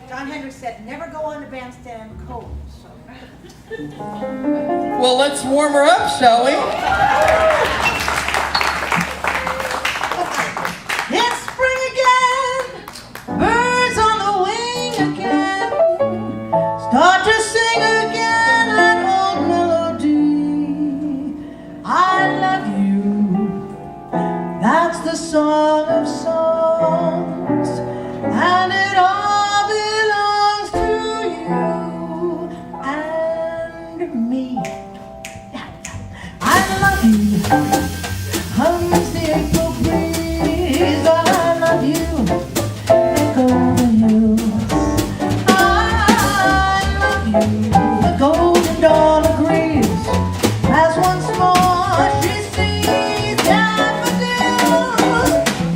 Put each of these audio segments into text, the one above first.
John Hendricks said, never go on the bandstand cold. So. Well, let's warm her up, shall we? It's spring again, birds on the wing again, start to sing again an old melody. I love you, that's the song of songs, and it all belongs to you and me. I love you, hums the April breeze. I love you, echo the hills. I love you, the golden dawn agrees as once more she sees daffodils.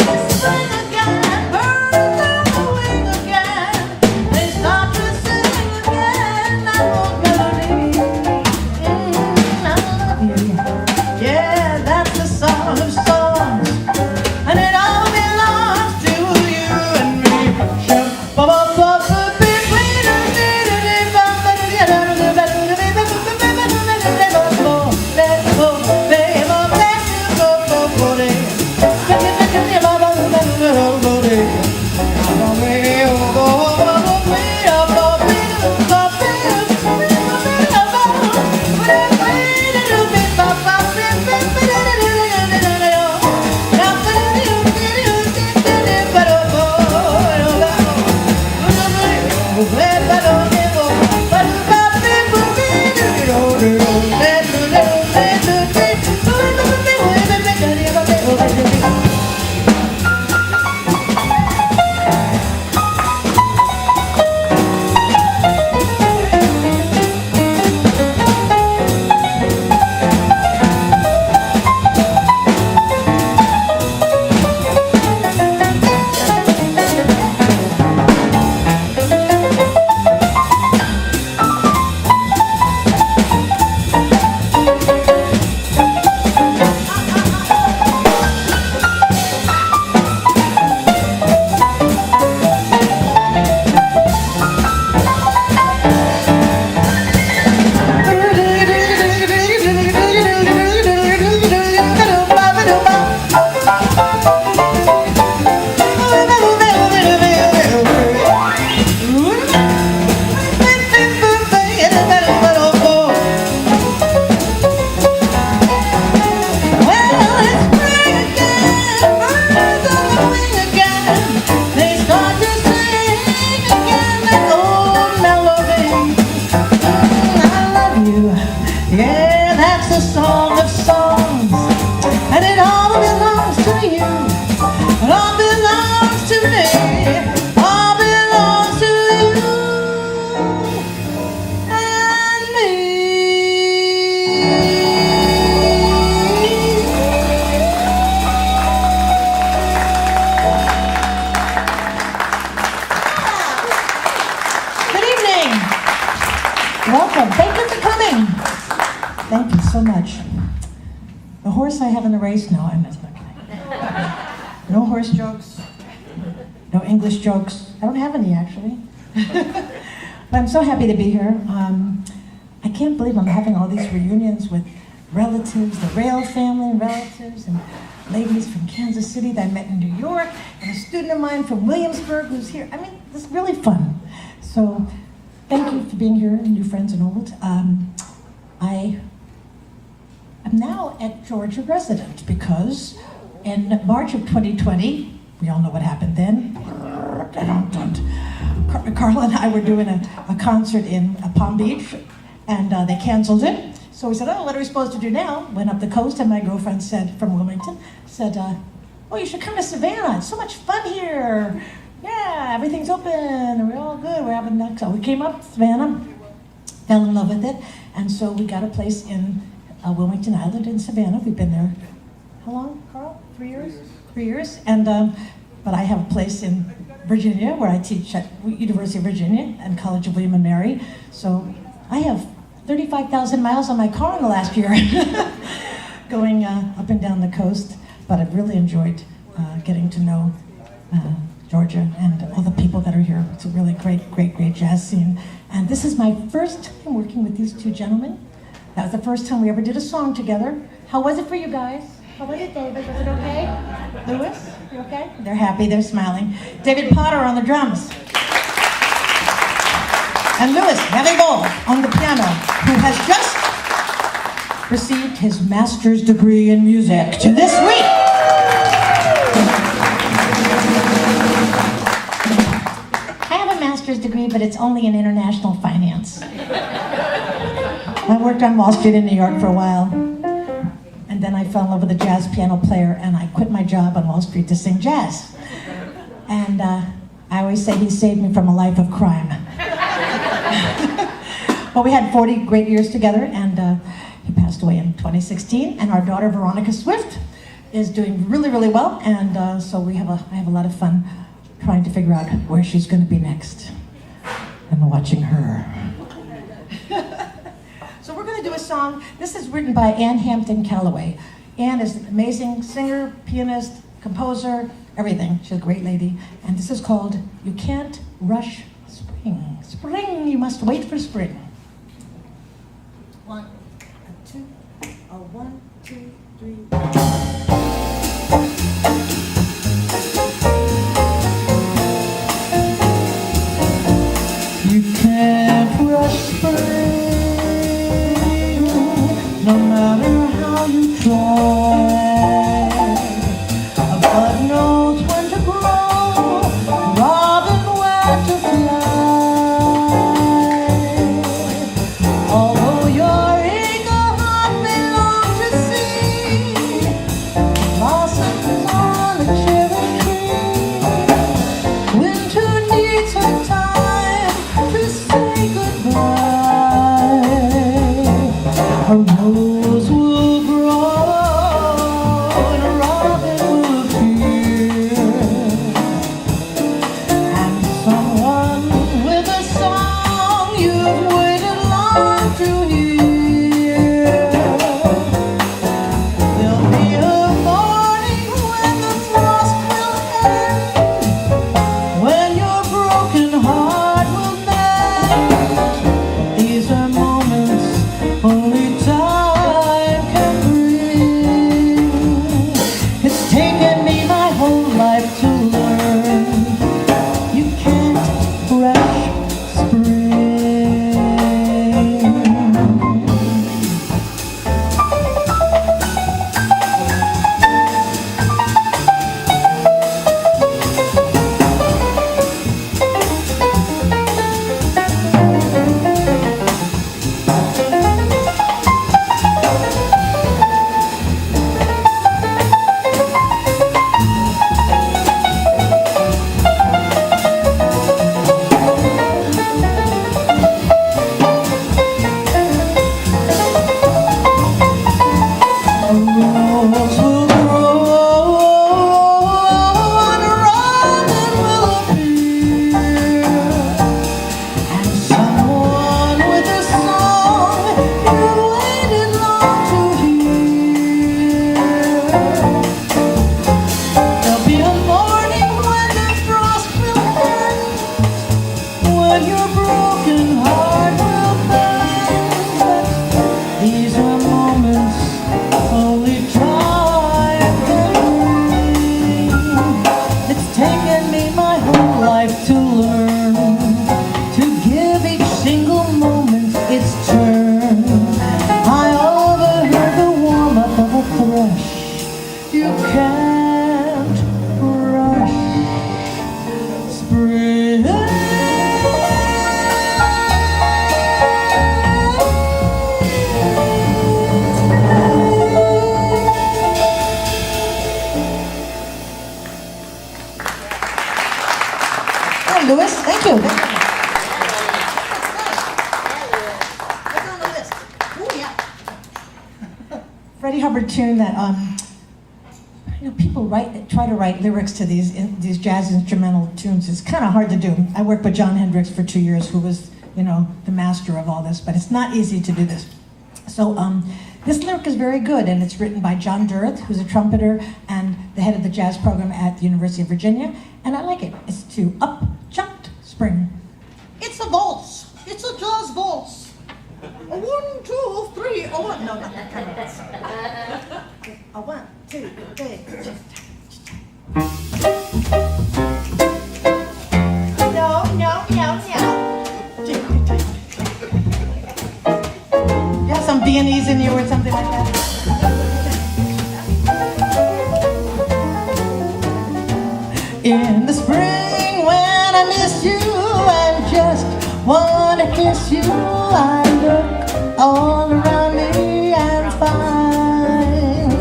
It's spring again, birds on the wing again, they start to sing again that old melody. I love you, yeah, that's the song of songs, and it all belongs to you and me. Yeah, that's the song of songs, and it all belongs to you, it all belongs to me, all belongs to you and me. Good evening. Welcome. Thank you for coming. Thank you so much. The horse I have in the race? No, I'm not kidding. No horse jokes. No English jokes. I don't have any, actually. But I'm so happy to be here. I can't believe I'm having all these reunions with relatives, the Rail family relatives, and ladies from Kansas City that I met in New York, and a student of mine from Williamsburg who's here. I mean, this is really fun. So thank you for being here, new friends and old. I am now at Georgia resident because in March of 2020, we all know what happened then. Carla and I were doing a concert in Palm Beach, and they canceled it. So we said, oh, what are we supposed to do now? Went up the coast, and my girlfriend said, from Wilmington, said, oh, you should come to Savannah. It's so much fun here. Yeah, everything's open, and we're all good. We're having that. So we came up to Savannah, fell in love with it, and so we got a place in Wilmington Island in Savannah. We've been there, how long, Carl? 3 years? 3 years. And but I have a place in Virginia where I teach at University of Virginia and College of William and Mary. So I have 35,000 miles on my car in the last year, going up and down the coast. But I've really enjoyed getting to know Georgia, and all the people that are here. It's a really great, great, great jazz scene. And this is my first time working with these two gentlemen. That was the first time we ever did a song together. How was it for you guys? How was it, David? Was it okay? Louis, you okay? They're happy, they're smiling. David Potter on the drums. And Louis Heribon on the piano, who has just received his master's degree in music this week. I have a master's degree, but it's only in international finance. I worked on Wall Street in New York for a while, and then I fell in love with a jazz piano player, and I quit my job on Wall Street to sing jazz. And I always say he saved me from a life of crime. Well, we had 40 great years together, and he passed away in 2016, and our daughter Veronica Swift is doing really, really well, and so I have a lot of fun trying to figure out where she's going to be next, and watching her. So we're going to do a song. This is written by Ann Hampton Calloway. Ann is an amazing singer, pianist, composer, everything. She's a great lady, and this is called You Can't Rush Spring. Spring, you must wait for spring. 1, 2, 1, 2, 3. You can't rush spring, no matter how you try. A bud knows when to grow, robin where to fly. Although your eagle heart may long to see blossoms on a cherry tree, winter needs her time to say goodbye. A rose will grow and a robin will appear, and someone with a song you've waited long to hear. There'll be a morning when the frost will end, when your broken heart will mend. These are moments only time can bring. It's taken me my whole life to learn you can't rush spring. You can't rush spring. Hi, Louis. Thank you. What's on the list? Oh, yeah. Freddie Hubbard tune that people try to write lyrics to these jazz instrumental tunes. It's kind of hard to do. I worked with John Hendricks for 2 years, who was, the master of all this, but it's not easy to do this. So this lyric is very good, and it's written by John Durrett, who's a trumpeter and the head of the jazz program at the University of Virginia, and I like it. It's to up, jumped, spring. It's a waltz. It's a jazz waltz. A 1, 2, 3. Oh, one. No, not that kind of waltz. A 1, 2, 3. No. You have some Viennese in you or something like that? In the spring when I miss you and just wanna kiss you, I look all around me and find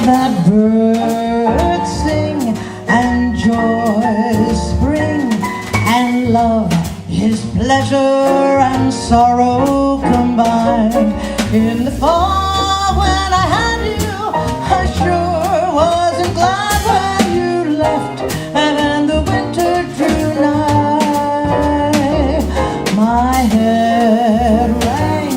that birds sing and joy spring and love is pleasure and sorrow combined. In the fall when I had you, I sure wasn't glad when you left, and in the winter drew nigh. My head rang,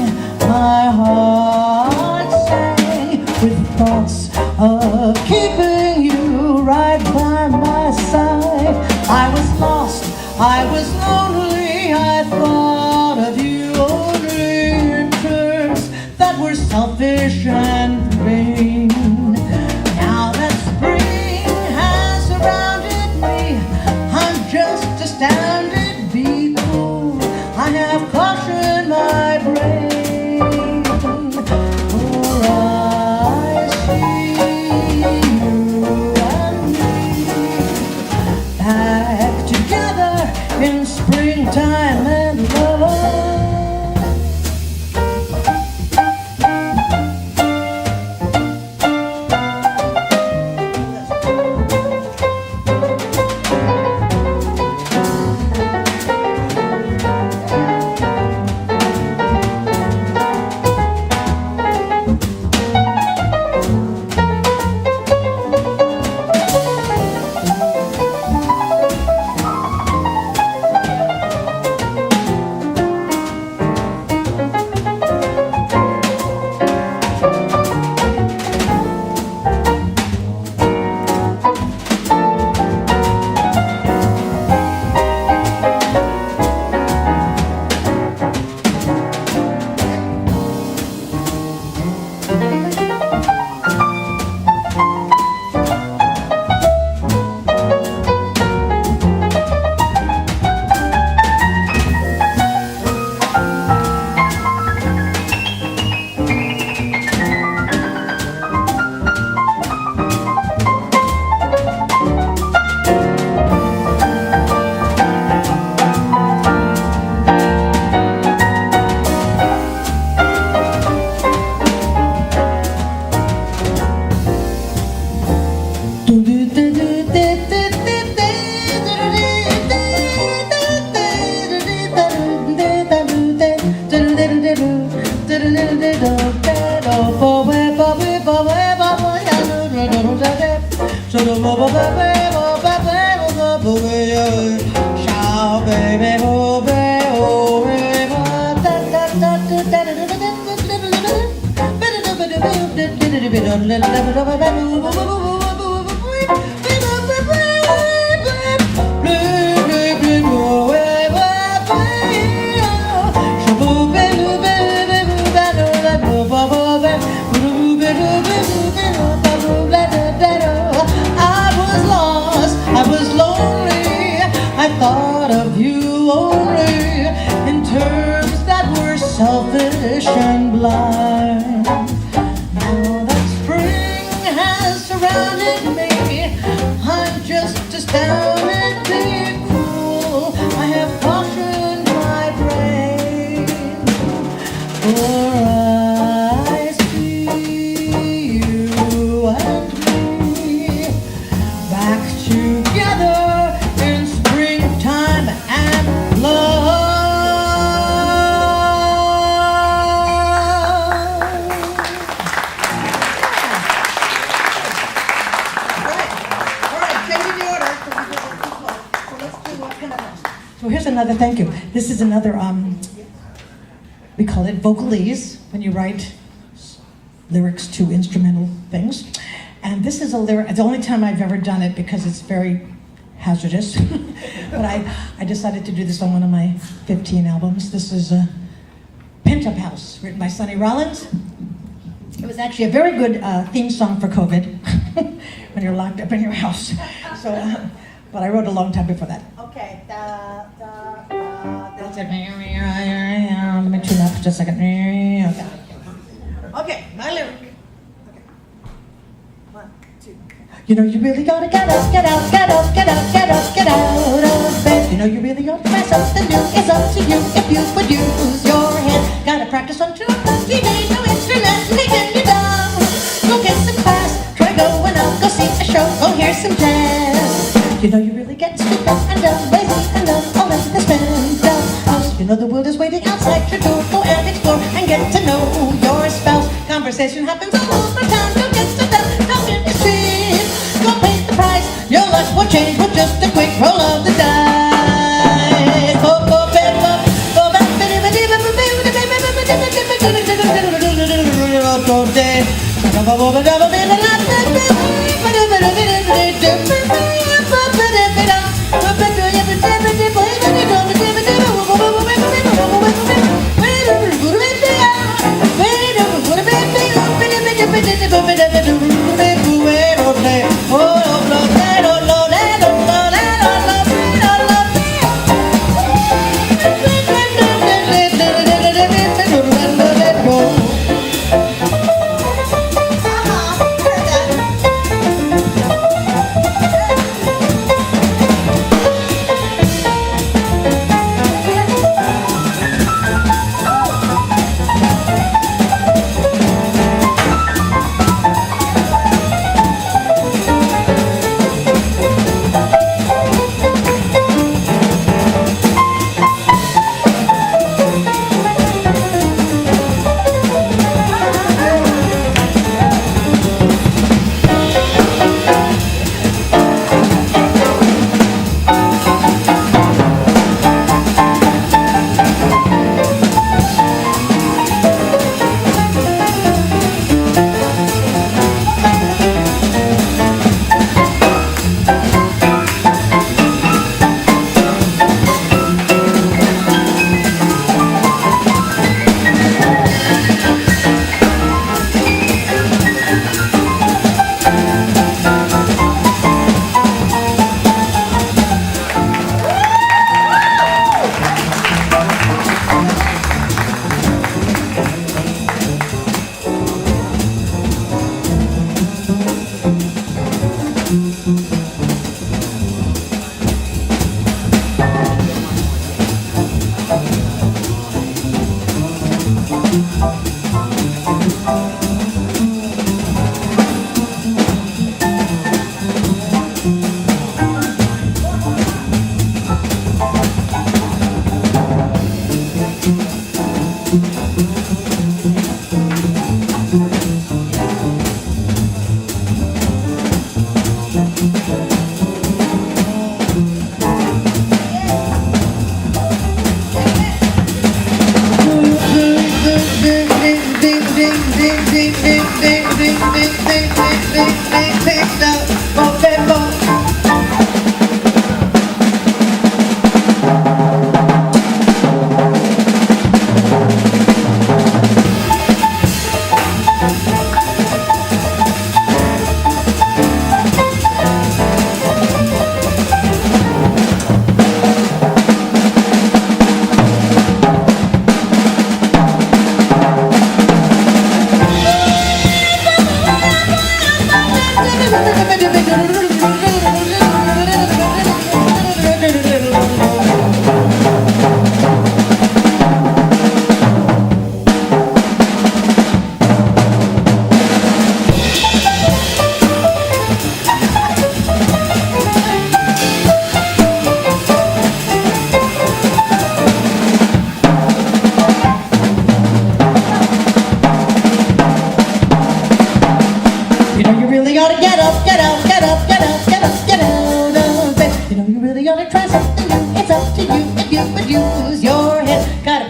my heart sang with thoughts of keeping you right by my side. I was lost, I was lonely, I thought of you only in terms that were selfish and vain. Now that spring has surrounded me, I'm just astounded. Be cool, I have cautioned my brain, for I see you and me back together in springtime and love. Selfish and blind. Now that spring has surrounded me, I'm just astounded. Be cool, I have cautioned my brain, for I see you and me back together in springtime and love. So here's another thank you. This is another, we call it vocalese, when you write lyrics to instrumental things. And this is a lyric, it's the only time I've ever done it because it's very hazardous. But I decided to do this on one of my 15 albums. This is Pent Up House, written by Sonny Rollins. It was actually a very good theme song for COVID, when you're locked up in your house. So, but I wrote a long time before that. Okay, that's it. Let me tune up just a second. Okay, my lyric. Okay. 1, 2. You know you really gotta get up, get out, get up, get up, get up, get out of bed. You know you really gotta try something new. It's up to you if you would use your head. Gotta practice on 2 or 3 days, no internet, making you dumb. Go get some class, try going out, go see a show, go hear some jazz. You know you really get stupid and dumb, lazy and dumb, all in the spent up house. You know the world is waiting outside your door. Go and explore and get to know your spouse. Conversation happens all over town. Go get stood up, talk in the street. Go pay the price. Your life will change with just a quick roll of the dice. Go, go, baby, go back, baby, baby, baby,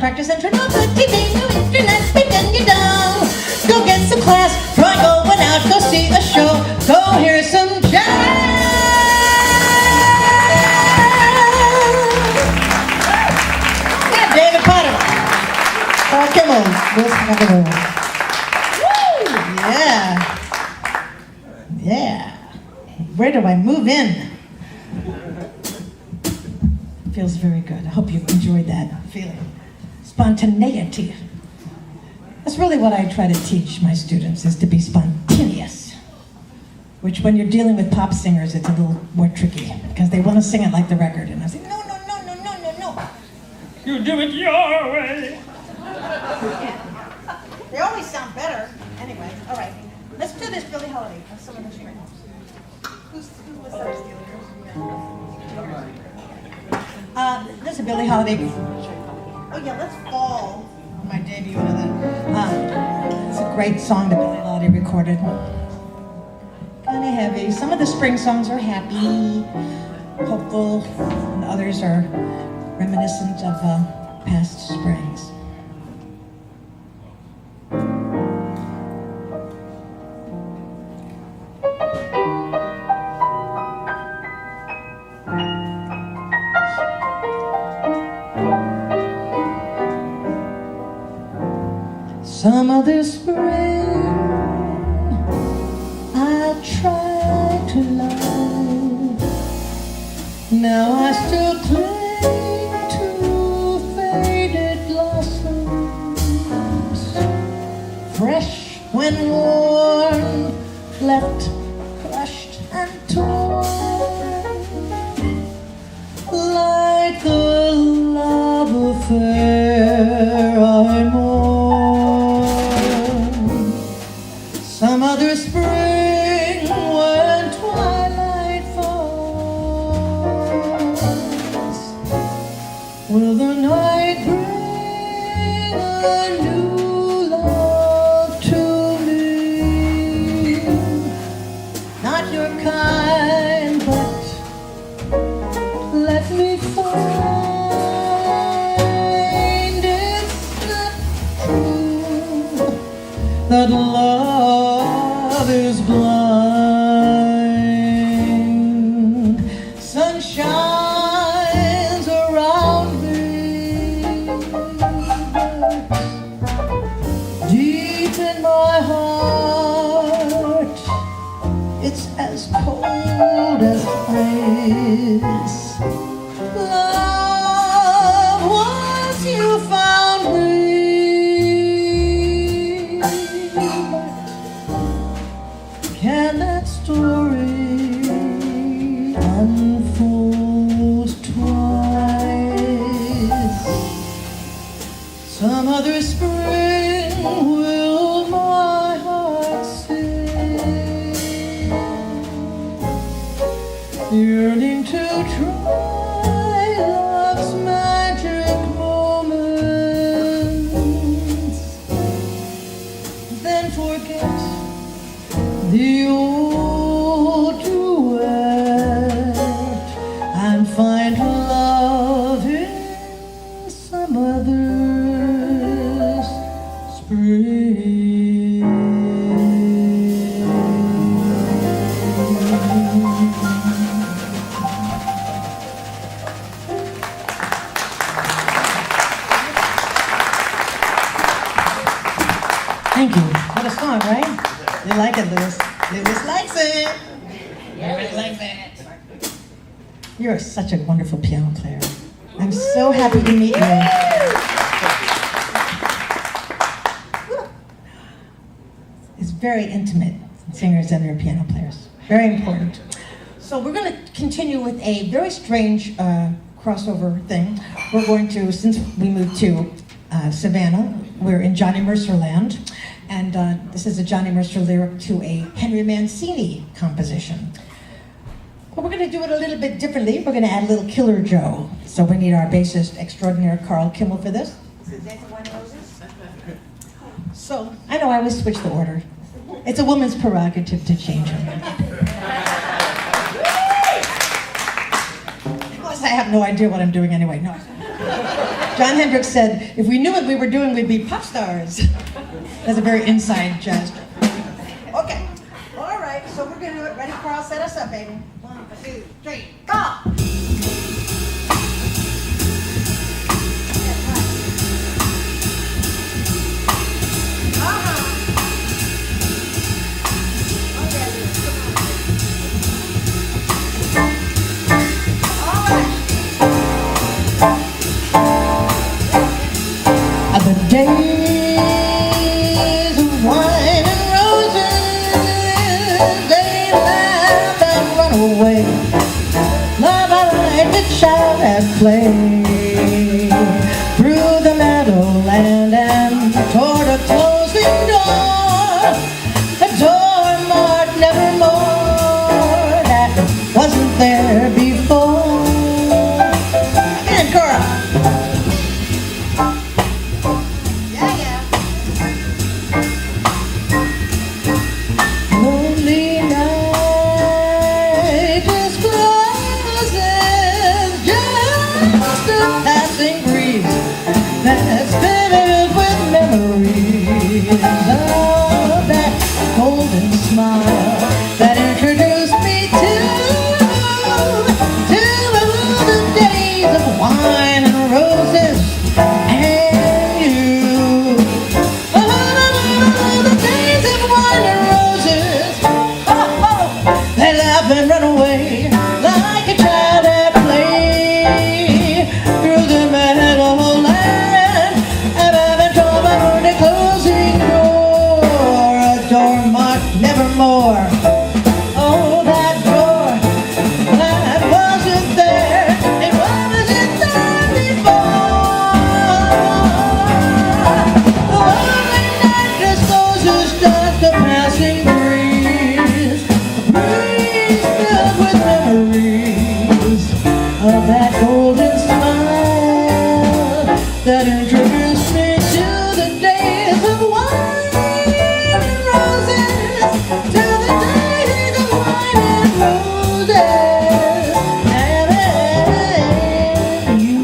practice and turn on the TV, no internet, making you dumb. Go get some class, try going out, go see a show, go hear some jazz. Let's have it all. Woo! Yeah. Yeah. Where do I move in? Feels very good. I hope you enjoyed that feeling. Spontaneity. That's really what I try to teach my students, is to be spontaneous. Which when you're dealing with pop singers, it's a little more tricky, because they want to sing it like the record. And I say, no, no, no, no, no, no, no. You do it your way. They always sound better. Anyway, all right. Let's do this Billie Holiday. Some of the strings. Who was that? There's a Billie Holiday. Oh yeah, let's fall. My debut into that. It's a great song that Billie Holiday recorded. Kind of heavy. Some of the spring songs are happy, hopeful, and others are reminiscent of past springs. Some other spring I tried to love. Now I still cling to faded blossoms, fresh when worn, left crushed and torn, like a love affair I mourn. Some other spring when twilight falls, will the night bring a new love to me? Not your kind, but let me find it's not true that love is blind. Sun shines around me, but deep in my heart it's as cold as ice. Love, once you found me, can that story unfold twice? Some other spring will my heart sing, yearning to try love's magic moments, then forget the old duet and find love in some other's spring. Thank you. What a song, right? You like it, Lewis? Lewis likes it. Lewis likes it. You're such a wonderful piano player. I'm so happy to meet you. It's very intimate, singers and their piano players. Very important. So we're going to continue with a very strange crossover thing. We're going to, since we moved to Savannah, we're in Johnny Mercer land. And this is a Johnny Mercer lyric to a Henry Mancini composition. But we're going to do it a little bit differently. We're going to add a little Killer Joe. So we need our bassist extraordinaire, Carl Kimmel, for this. So, I know I always switch the order. It's a woman's prerogative to change them. Plus, I have no idea what I'm doing anyway. No. John Hendricks said, if we knew what we were doing, we'd be pop stars. That's a very inside jazz. Okay. All right, so we're going to do it. Ready, Carl? Set us up, baby. 1, 2, 3, go! days of wine and roses, they laugh and run away. Love I like to shout and play through the meadowland and toward a closing door. A door marked nevermore that wasn't there before. And Cora. Lonely night just closes, just a passing breeze that's filled with memories of that golden smile that introduced me to the days of wine and roses and you. Oh, the days of wine and roses. They laugh and run away like a child at play through the meadowland. And I've been told by the closing door, a door marked nevermore. Oh, that door that wasn't there, it wasn't there before. The lonely night just closes, just a passing breeze, a breeze filled with memories of that golden smile that introduced me to the days of wine and roses, to the days of wine and roses, and you.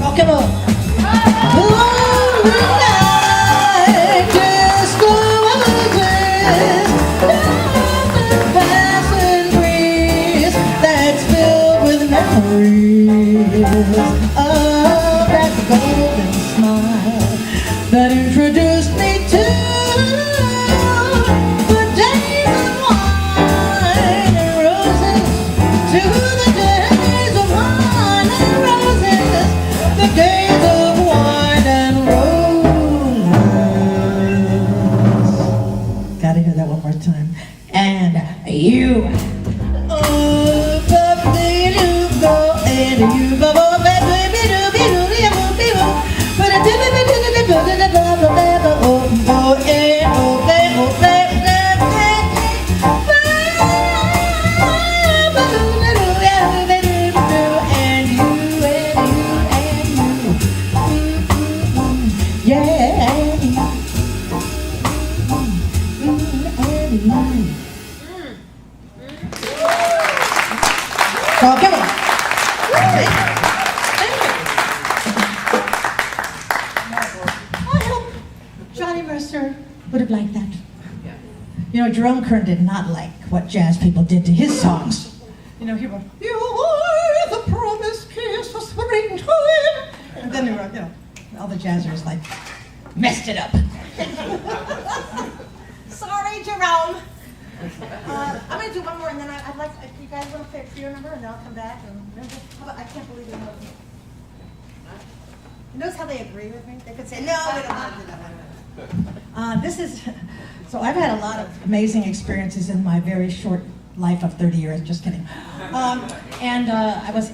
Rock 'em up. Lonely night just closes, just a passing breeze that's filled with memories of that golden smile that introduced me to the days of wine and roses, to the days of wine and roses, the days of wine and roses. Gotta hear that one more time. And you. Oh, ba-ba-doo-go, and you, ba-ba-ba-ba-ba-ba-doo-be-doo-be-doo-be-doo-be-doo. Yeah. So give it up. Thank you. I hope Johnny Mercer would have liked that. You know, Jerome Kern did not like what jazz people did to his songs. You know, he wrote, "You are the promised kiss of springtime," and then he wrote, you know, all the jazzers like messed it up. Sorry, Jerome. I'm going to do one more, and then I'd like, if you guys want to pick your number, and then I'll come back. And how about, I can't believe it. Notice how they agree with me? They could say, no, we don't want to do that one. So I've had a lot of amazing experiences in my very short life of 30 years, just kidding. I was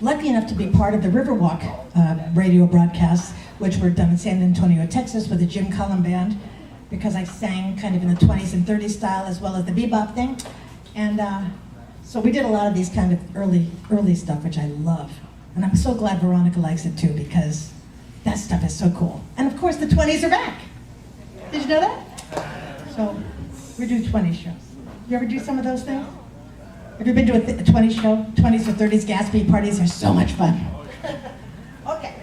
lucky enough to be part of the Riverwalk radio broadcasts, which were done in San Antonio, Texas with the Jim Cullum Band, because I sang kind of in the 20s and 30s style as well as the bebop thing. And so we did a lot of these kind of early stuff, which I love. And I'm so glad Veronica likes it too, because that stuff is so cool. And of course the 20s are back. Did you know that? So we do 20 shows. You ever do some of those things? Have you been to a 20 show? 20s or 30s Gatsby parties are so much fun. Okay.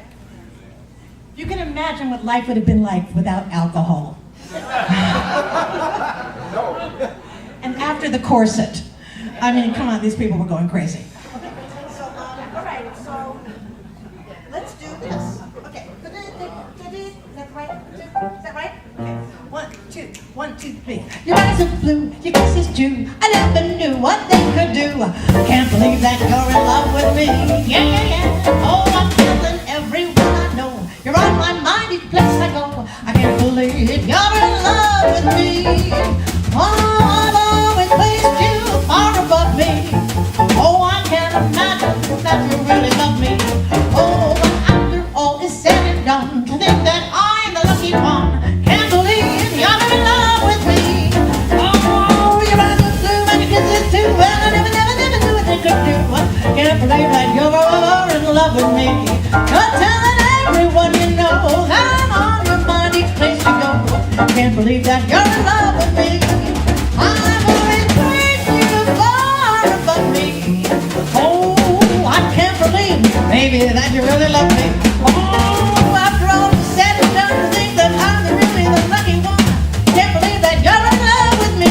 You can imagine what life would have been like without alcohol. And after the corset. I mean, come on, these people were going crazy. Okay. So, all right. So, let's do this. Okay. Is that right? Is that right? Okay. 1, 2, 3. Your eyes are blue, your kisses too. I never knew what they could do. Can't believe that you're in love with me. Yeah, yeah, yeah. Oh, I'm telling everyone I know. You're on my mind each place I go. I can't believe you're in love with me. Oh, I've always placed you far above me. Oh, I can't imagine that you really love me. Oh, but after all is said and done, to think that I'm the lucky one. Can't believe you're in love with me. Oh, your eyes are blue and your kisses too. Well, I never knew what they could do. Can't believe that you're in love with me. You're telling everyone you know that I'm on your mind each place you go. Can't believe that you're in love with me. I've always placed you far above me. Oh, I can't believe, baby, that you really love me. Oh, after all is said and done, to think that I'm really the lucky one. Can't believe that you're in love with me.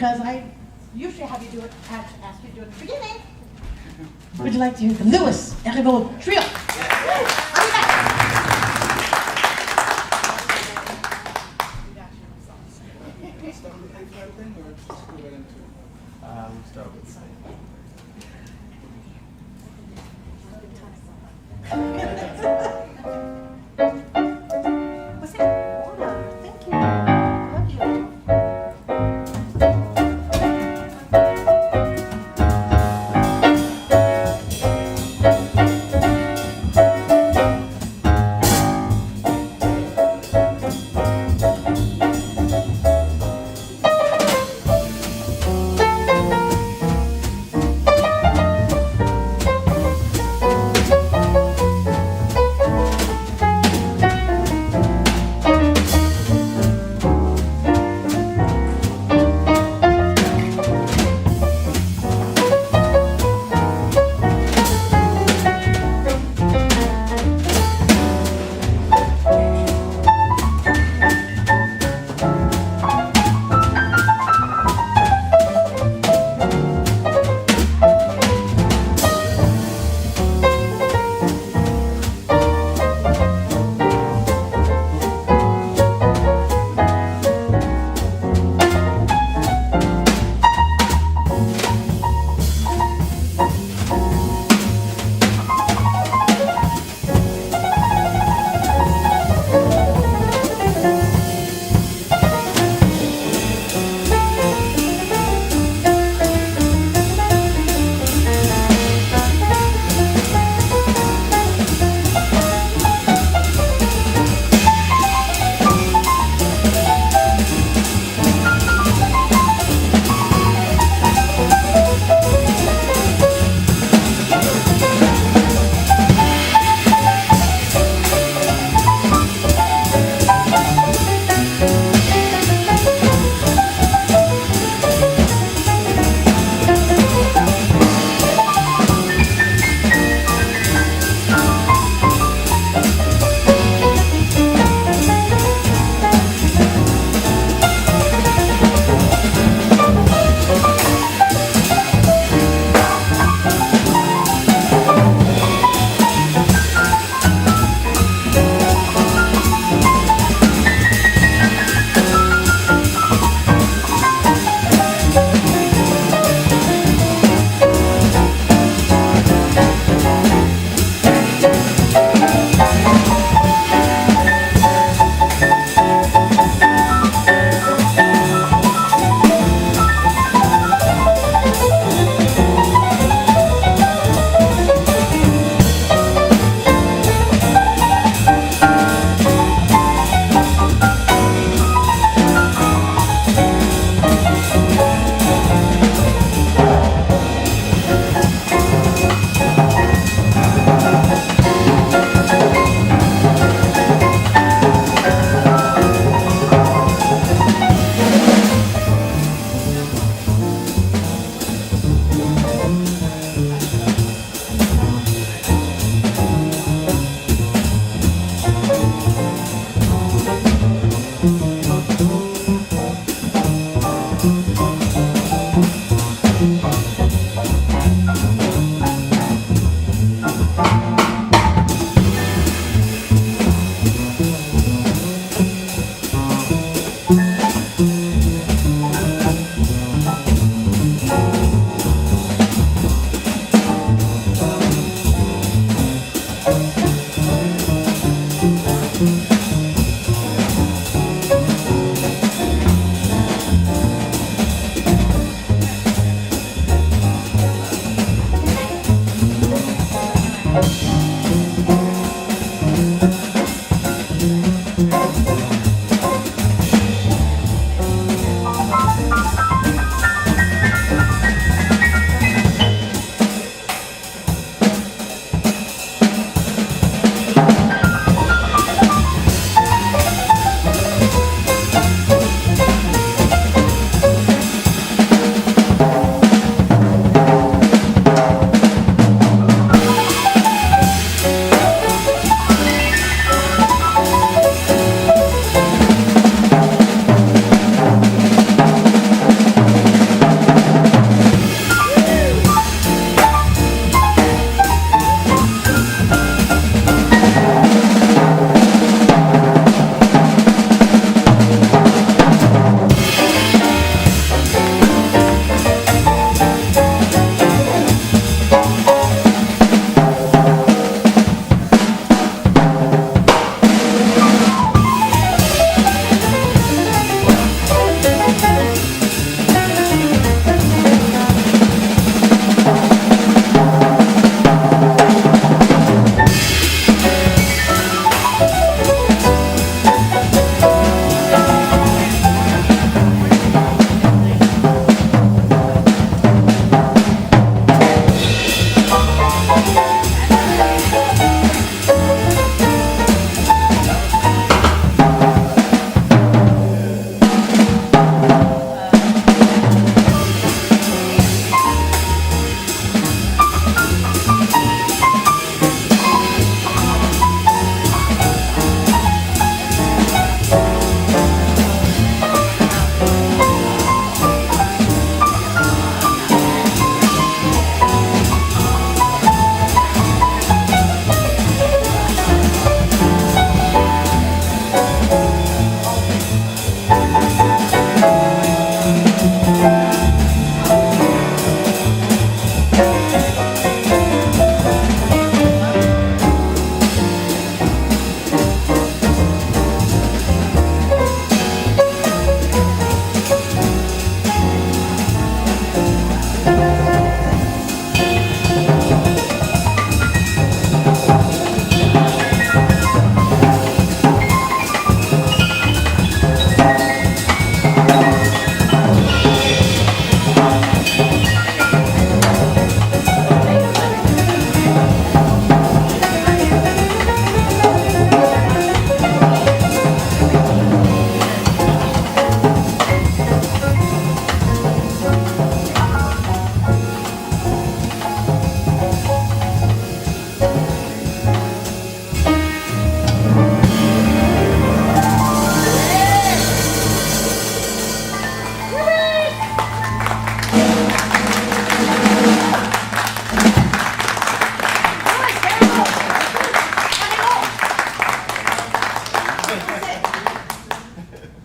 because I usually have you do it, ask you to do it at the beginning. Would you like to hear the Lewis Erivo Trio? I'll be back. Start with A5 then, or just go right into it? Start with What's that? Thank you. Love you.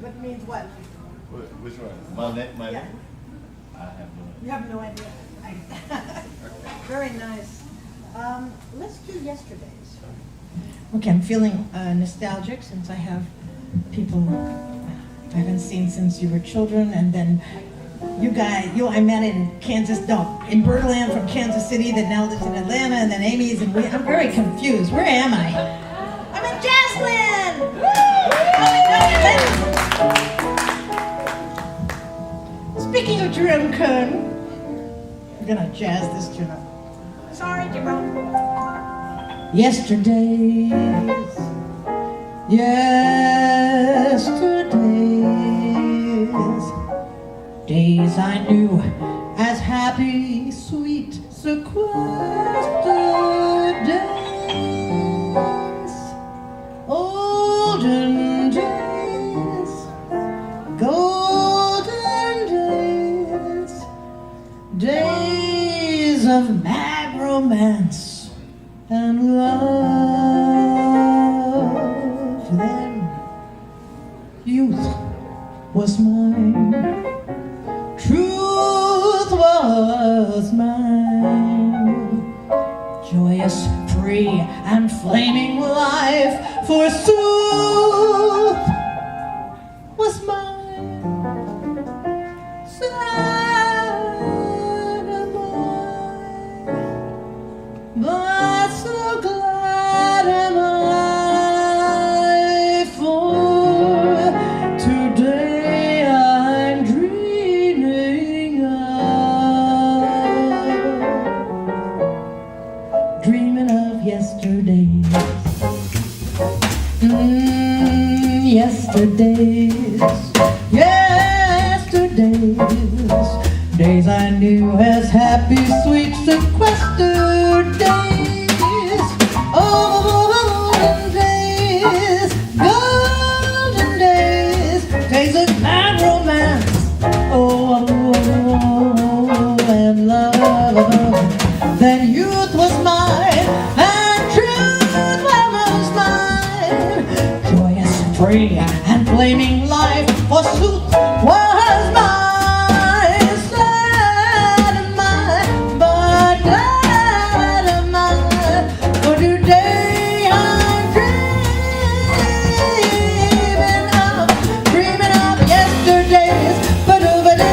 What means what? Which one? My name? My Yeah. name? I have no You have no idea. Very nice. Let's do yesterday's. Okay, I'm feeling nostalgic since I have people I haven't seen since you were children, and then you guys, I met in in Birdland from Kansas City that now lives in Atlanta, and then Amy's, and I'm very confused. Where am I? I'm in Jazzland! Woo! Speaking of Jerome Kern, I'm gonna jazz this tune up. Sorry, Jerome. Yesterdays, days I knew as happy, sweet, sequestered days, olden days, golden days, days of mad romance and love. Then youth was mine, truth was mine, joyous, free, and flaming life, forsooth, was mine. Sad am I, but so glad am I, for today I'm dreaming of yesterdays. Yesterdays, days I knew as happy, sweet, sequestered days. Olden days, golden days, days of mad romance, and love. Then youth was mine, and truth was mine, joyous, free, and flaming life, forsooth, was mine. Sad am I, but glad am I, for today I'm dreaming of yesterdays. But over the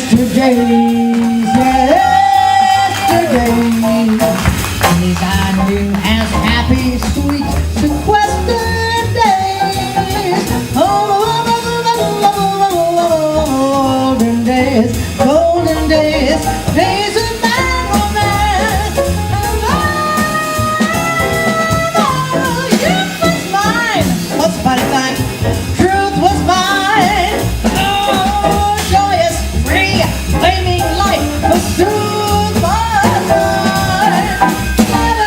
yesterdays, yesterdays. Days I knew as happy, sweet, sequestered days. Golden days, golden days, days of my romance. Youth was mine, once upon a time. Truth was mine. Oh, joyous, free, flaming life was soon mine. Glad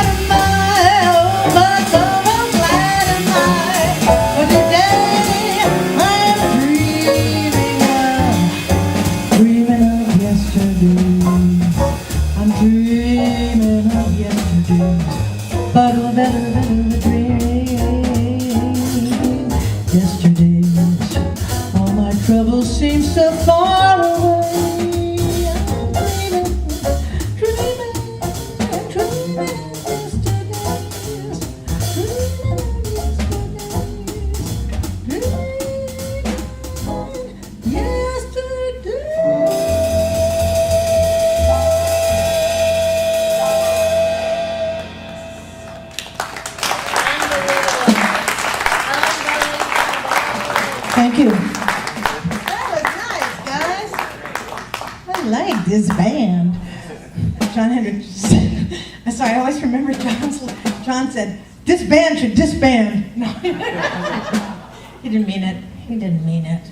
am I, oh, but so glad am I. But today I am dreaming of yesterday. I'm dreaming of yesterday. But a better dream. Yesterdays, all my troubles seem so far away. I'm dreaming, dreaming yesterdays. Dreaming yesterdays. Thank you. That was nice, guys. I like this band. John Hendricks said, I'm sorry, I always remember John said, this band should disband. No, he didn't mean it. He didn't mean it.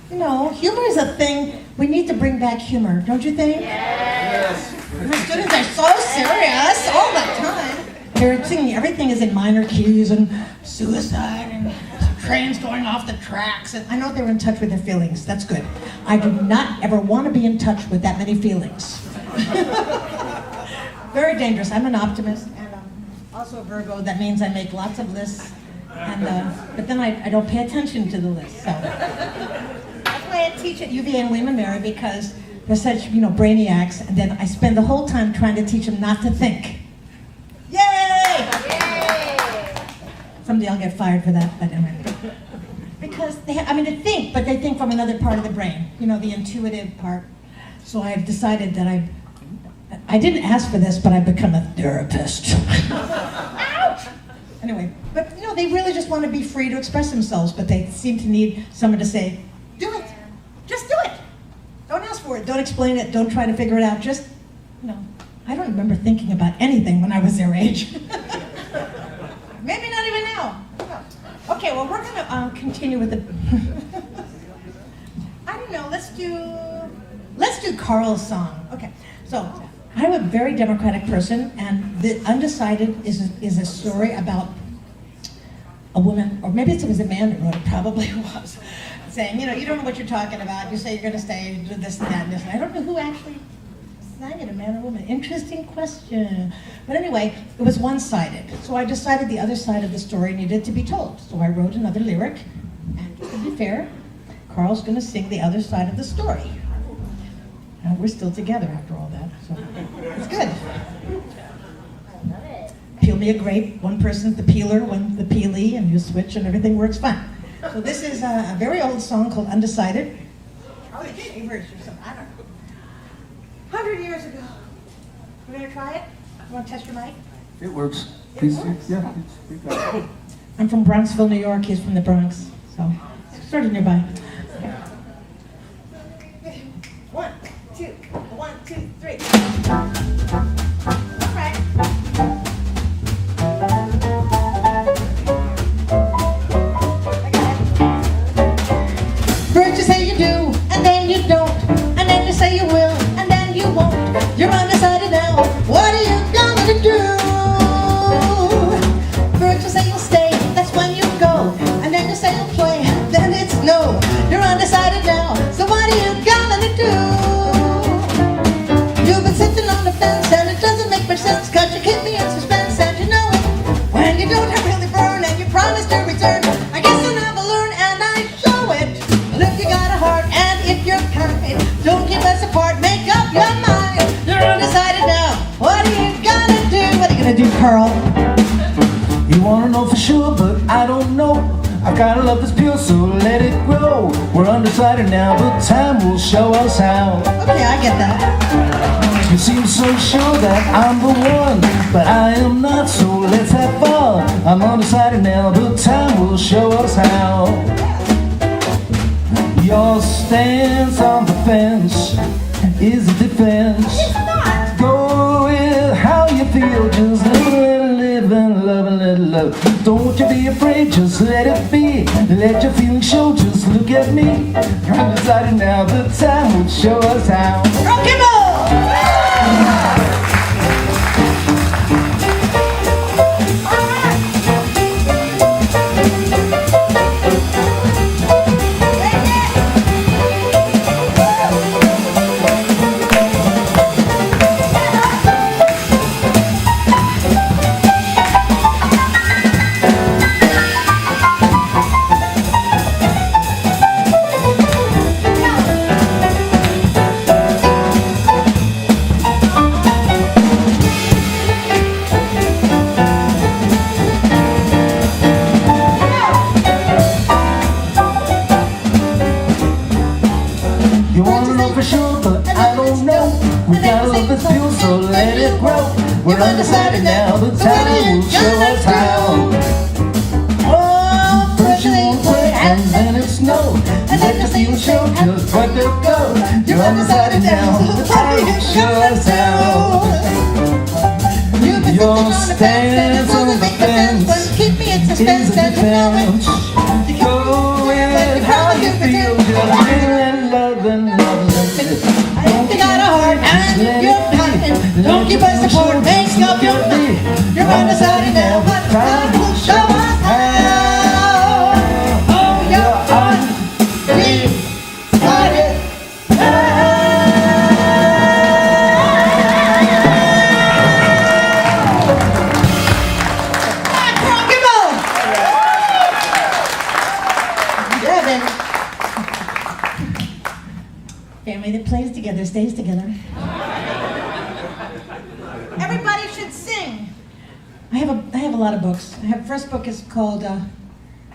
You know, humor is a thing. We need to bring back humor, don't you think? Yes. My students are so serious all the time. They're singing, everything is in minor keys and suicide and trains going off the tracks. And I know they're in touch with their feelings. That's good. I do not ever want to be in touch with that many feelings. Very dangerous. I'm an optimist and also a Virgo. That means I make lots of lists, and but then I don't pay attention to the list. So that's why I teach at UVA and William & Mary, because they're such brainiacs, and then I spend the whole time trying to teach them not to think. Yay! Someday I'll get fired for that, but anyway. Because they think, but they think from another part of the brain, the intuitive part. So I've decided that I didn't ask for this, but I've become a therapist. Ouch! Anyway, but they really just want to be free to express themselves, but they seem to need someone to say, do it, just do it. Don't ask for it, don't explain it, don't try to figure it out, just, I don't remember thinking about anything when I was their age. Maybe not even now. Okay, well, we're gonna continue with the. I don't know. Let's do Carl's song. Okay, so I'm a very democratic person, and the Undecided is a story about a woman, or maybe it was a man that wrote it. Probably was saying, you don't know what you're talking about. You say you're going to stay, do this and that and this. And I don't know who actually sang it, a man or woman. Interesting question. But anyway, it was one-sided. So I decided the other side of the story needed to be told. So I wrote another lyric, and to be fair, Carl's going to sing the other side of the story. And we're still together after all that, so it's good. Peel me a grape. One person's the peeler, one's the peelee, and you switch, and everything works fine. So this is a very old song called Undecided. Charlie Shavers or something, I don't know. 100 years ago. We're gonna try it? You wanna test your mic? It works. It works? Yeah, you got it. I'm from Bronxville, New York. He's from the Bronx, so sort of nearby. 1, 2, 1, 2, 3. All right. First you say you do, and then you don't, and then you say you will, and then you won't. You're undecided now. What are you gonna do? First you say you'll stay, that's when you go, and then you say you'll play, then it's no. You're undecided now. So what are you gonna do? You've been sitting on the fence, and it doesn't make much sense, 'cause you keep me in suspense, and you know it. When you don't really burn, and you promise to return, I guess I'll never learn, and I show it. Well, if you got a heart, and if you're kind, don't keep us apart, make up your mind. You're undecided now. What are you gonna do? What are you gonna do, Carl? You wanna know for sure, but I don't know. I've gotta love this pill, so let it grow. We're undecided now, but time will show us how. Okay, I get that. You seem so sure that I'm the one, but I am not, so let's have fun. I'm undecided now, but time will show us how. Your stance on the fence is a defense. Go with how you feel, just live and love and let love. Don't you be afraid, just let it be. Let your feelings show, just look at me. You're undecided now, but time will show us how. Rock and roll! You wanna know for sure, but I don't know. We gotta love this pill, so let it grow. We're undecided now, but time will show us how. Oh, first you won't play, and then it's no. And let the feel show, just let it go. You're undecided now, but time will show us how. Your stance on the fence Keep me in is suspense, a and you know defense. Go with how you feel, just let love and love and it. You got a heart and you're fighting. Don't keep us apart, make up your mind. You're undecided now, but time will show us how. Oh, you're undecided now. Rock and roll! Yeah, baby. Family that plays together stays together. Everybody should sing. I have a lot of books. First book is called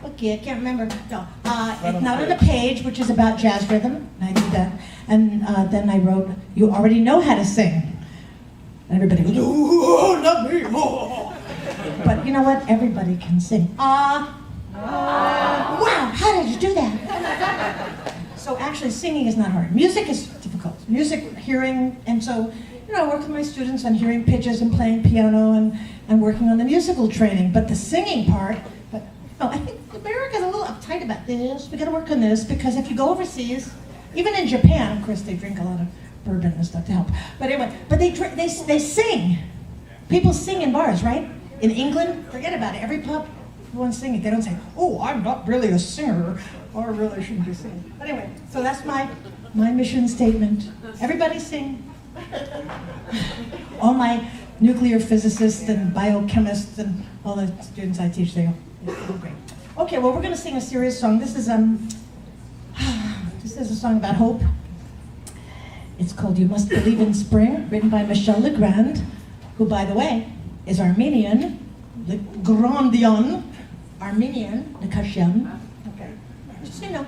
okay, I can't remember. No, it's not on a page, which is about jazz rhythm. I did that, and then I wrote "You Already Know How to Sing." And everybody goes, "Oh, not me!" Oh. But you know what? Everybody can sing. Wow! How did you do that? So actually, singing is not hard. Music is difficult. Music, hearing, and so I work with my students on hearing pitches and playing piano and working on the musical training. But the singing part, I think America's a little uptight about this. We got to work on this because if you go overseas, even in Japan, of course, they drink a lot of bourbon and stuff to help. But anyway, they sing. People sing in bars, right? In England, forget about it. Every pub, everyone's singing. They don't say, "Oh, I'm not really a singer," or "I really shouldn't be singing." But anyway, so that's my mission statement. Everybody sing. All my nuclear physicists and biochemists and all the students I teach, they go, "Oh, great." Okay, well, we're going to sing a serious song. This is a song about hope. It's called "You Must Believe in Spring," written by Michel Legrand, who, by the way, is Armenian, the Grandian, Armenian, Nakasian. Okay, just so you know.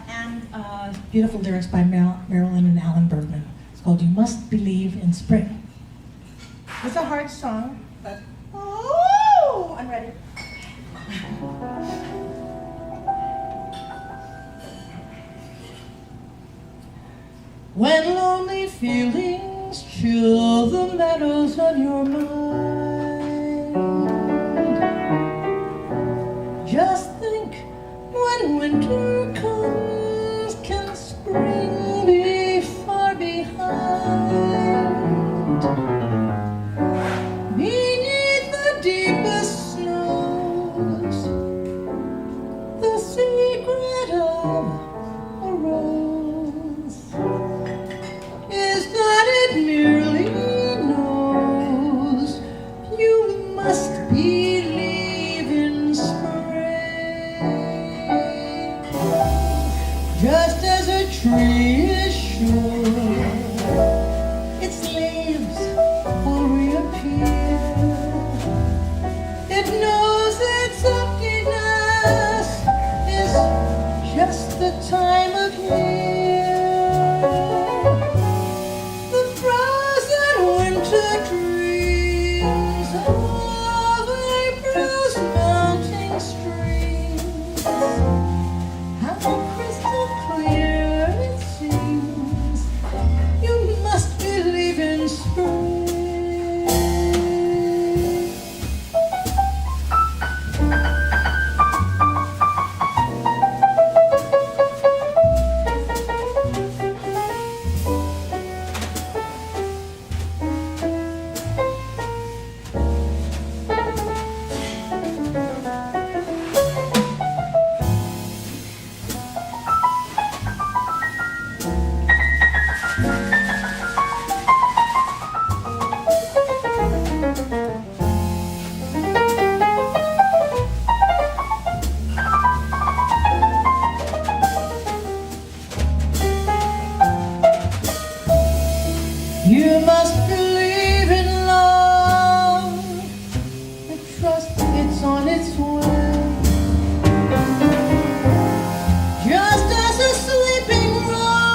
And beautiful lyrics by Marilyn and Alan Bergman. It's called "You Must Believe in Spring." It's a hard song, but oh, I'm ready. When lonely feelings chill the meadows on your mind, just think, when winter comes, can spring be far behind? Beneath the deepest snows, the secret of a rose is that it merely knows You must believe in love and trust it's on its way. Just as a sleeping rose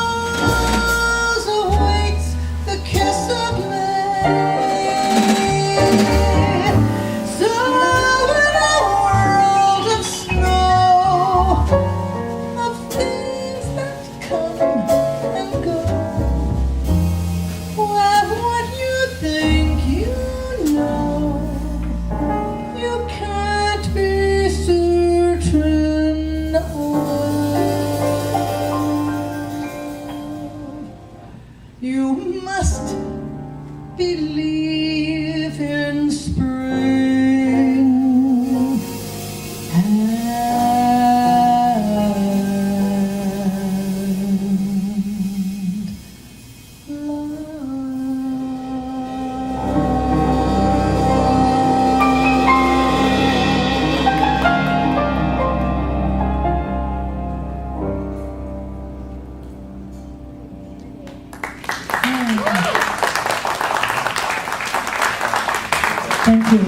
awaits the kiss of May, so in a world of snow, of things that come and go, have what you think you know, you can't be certain of. You must believe in spring and thank you.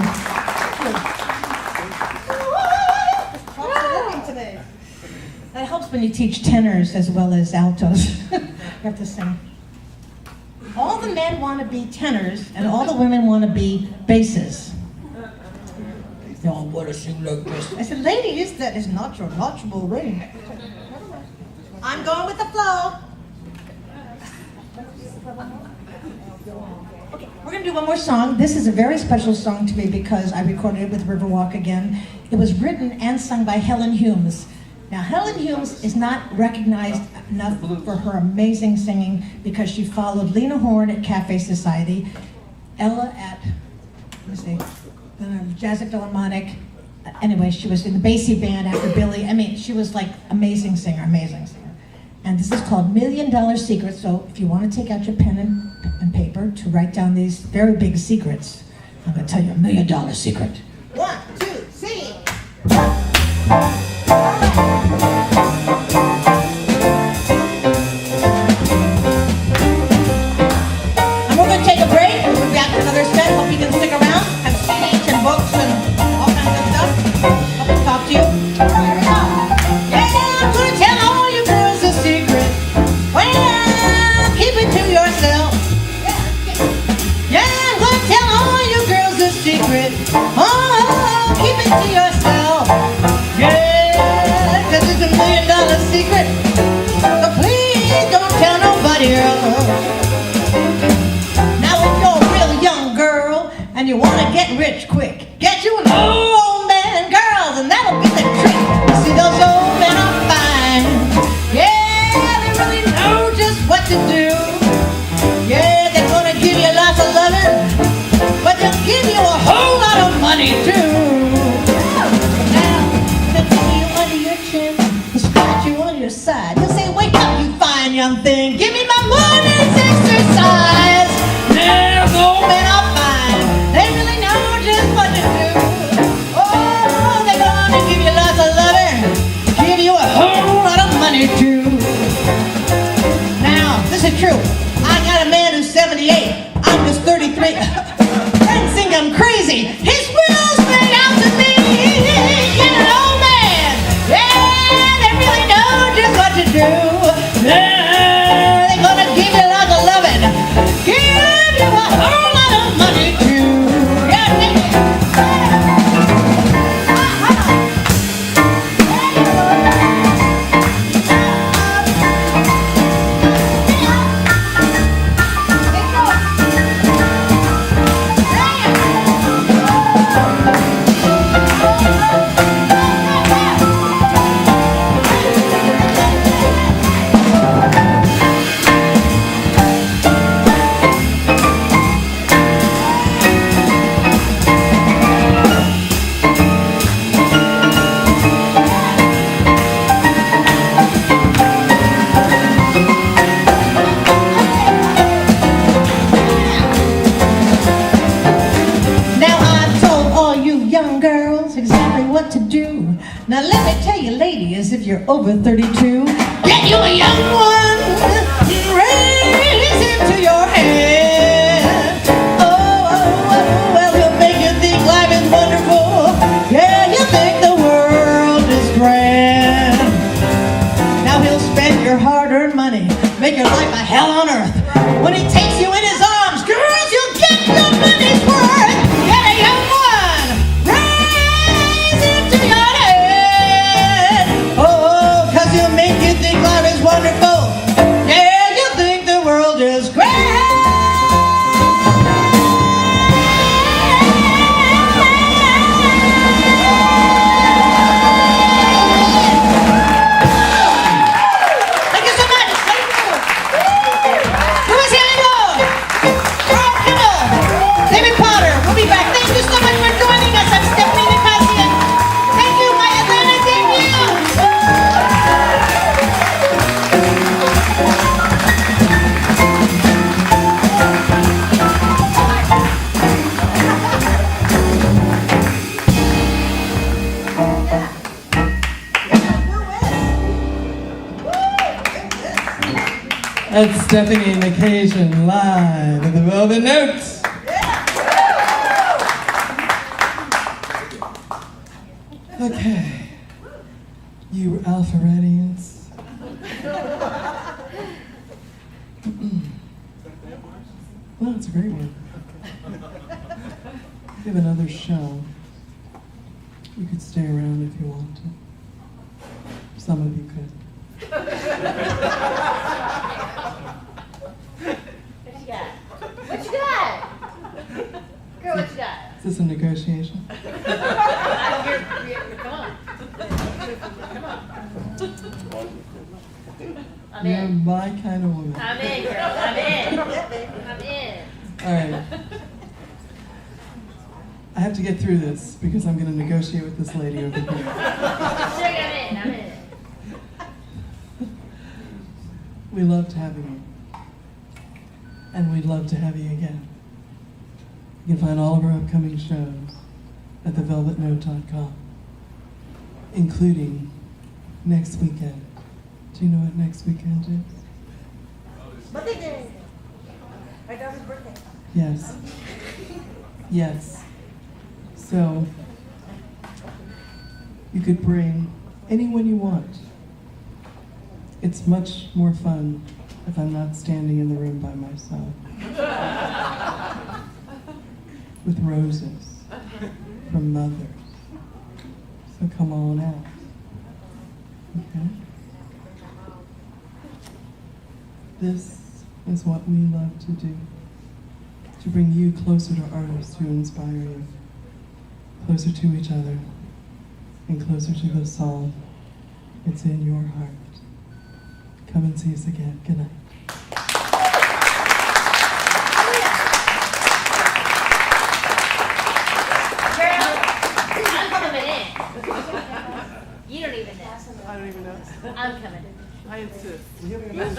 Today. That helps when you teach tenors as well as altos. You have to sing. All the men want to be tenors, and all the women want to be basses. Y'all want to sing like this? I said, ladies, that is not your natural range. I'm going with the flow. Okay, we're going to do one more song. This is a very special song to me because I recorded it with Riverwalk again. It was written and sung by Helen Humes. Now, Helen Humes is not recognized enough for her amazing singing because she followed Lena Horne at Cafe Society, Ella at, Jazz Philharmonic. Anyway, she was in the Basie band after Billy. I mean, she was like amazing singer, amazing singer. And this is called $1 Million Secret. So if you want to take out your pen and paper to write down these very big secrets, I'm going to tell you $1 million secret. 1, 2, sing. And we're going to take a break. We'll be back to another set. Hope you can stick around. Have CDs and books and all kinds of stuff. Hope to talk to you. All right, here we go. Yeah, I'm going to tell all you girls a secret. Well, keep it to yourself. Yeah, I'm going to tell all you girls a secret. Oh, keep it to yourself. Yeah, 'cause it's $1 million secret. So please don't tell nobody else. Now if you're a real young girl and you want to get rich quick, get you an old man, girls, and that'll be the trick. You see, those old men are fine. Yeah, they really know just what to do. Yeah, they're gonna give you lots of loving, but they'll give you a whole lot of money too. Now, they'll take you under your chin and scratch you on your side. He'll say, wake up, you fine young thing, give me my morning's exercise. Yeah, those old men are fine. They really know just what to do. Oh, they're gonna give you lots of loving, give you a whole lot of money too. Now, this is true. I got a man who's 78. I'm just 33. Friends think I'm crazy. His will's made out to me. Get an old man. Yeah, they really know just what to do. Yeah, they're gonna give you lots of loving. Give you a whole lot of money too. Yeah, take it. over 32. Get you a young one, raise him to your hand. Well, he'll make you think life is wonderful. Yeah, you think the world is grand. Now he'll spend your hard-earned money, make your life a hell on earth. When he takes you in his arms, girls, you'll get your money's worth. Get a young one, raise him to your head. Oh, 'cause he'll make you think life is wonderful. Yeah, you think the world is grand. Thank you so much. Thank you. Louis Hando, Carl Kimmel, David Potter. We'll be back. Thank you so much for joining us. I'm Stephanie Nakasian. Thank you, my Atlanta debut. That's Stephanie Nakasian live at the Velvet Notes. Okay, you Alpharetians. Well, it's a great one. We have another show. You could stay around if you want to. Some of you could. What you got? What you got? Girl, what you got? Is this a negotiation? Come on. Come on. I'm You're in. my kind of woman. I'm in, girl. I'm in. I'm in. All right. I have to get through this because I'm going to negotiate with this lady over here. Sure, I'm in. I'm in. We loved having you. And we'd love to have you again. You can find all of our upcoming shows at thevelvetnote.com, including next weekend. Do you know what next weekend is? Birthday day. My daughter's birthday. Yes. Yes. So, you could bring anyone you want. It's much more fun if I'm not standing in the room by myself. With roses from mothers. So come on out. Okay? This is what we love to do. To bring you closer to artists who inspire you. Closer to each other. And closer to the song. It's in your heart. Come and see us again. Good night. Girl, I'm coming in. You don't even know. I don't even know. I'm coming. I insist. This is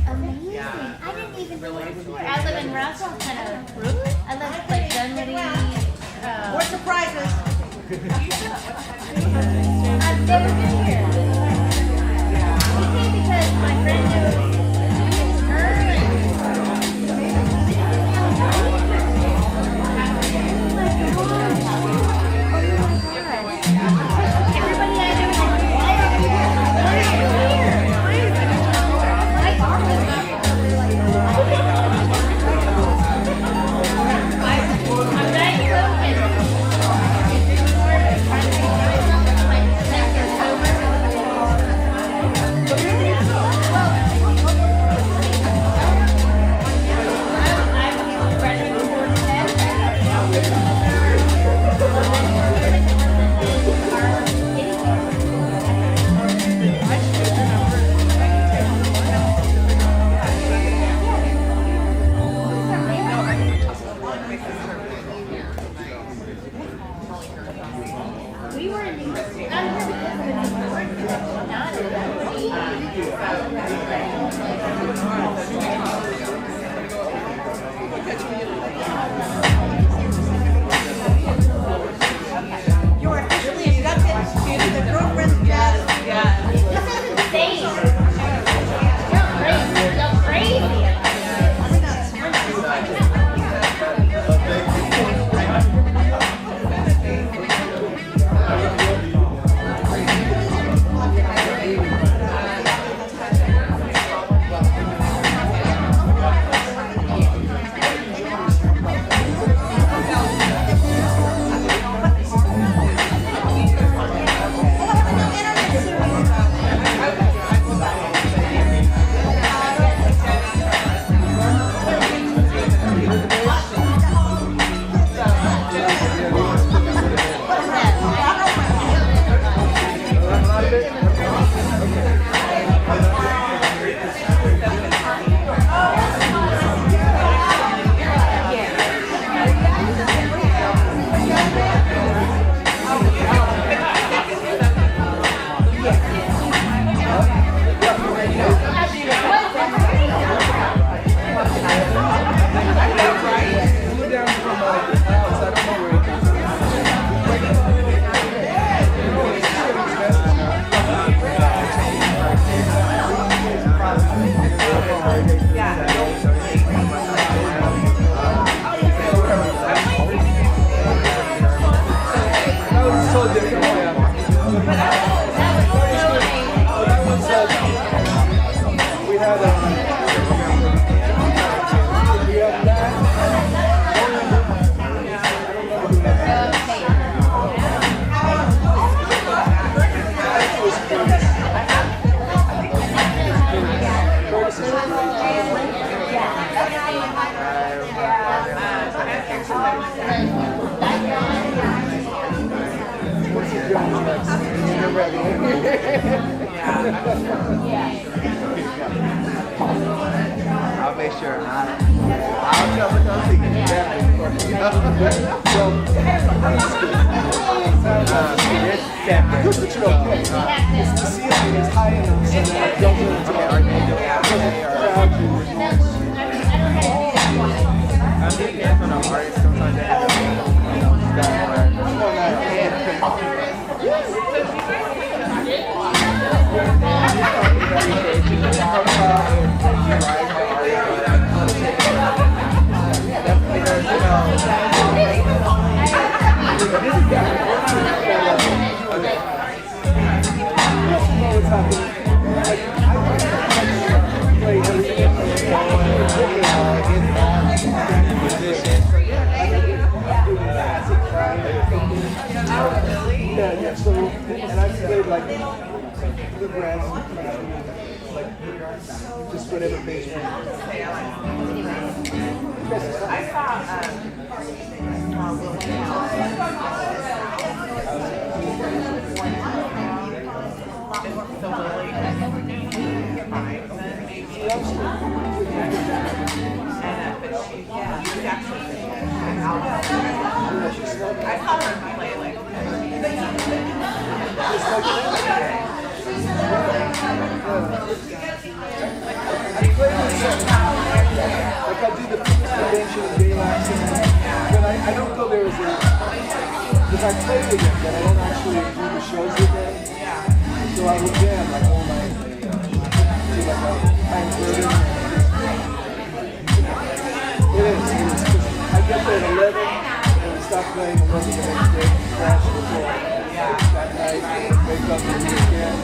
amazing. I didn't even know it was here. I live in Russell, kind of. Really? I live like Dunwoody. More surprises. I've never been here. We came because my friend knows everybody I know I'll make sure. I'll tell the company. It's separate. Good, but you're okay. It's the ceiling is high enough so that it don't really I'm being here from an artist. Sometimes they have Yeah, so, and I played like bluegrass, like just whatever bass. I saw her play like Like I do the convention and daylight, but I don't go there as a, because I play with them, but I don't actually do the shows with them. So I would jam like all night, do like a time burden. It is, 'cause I get there at 11 and we stop playing 11 the next day, crash before that night, wake up and do it again.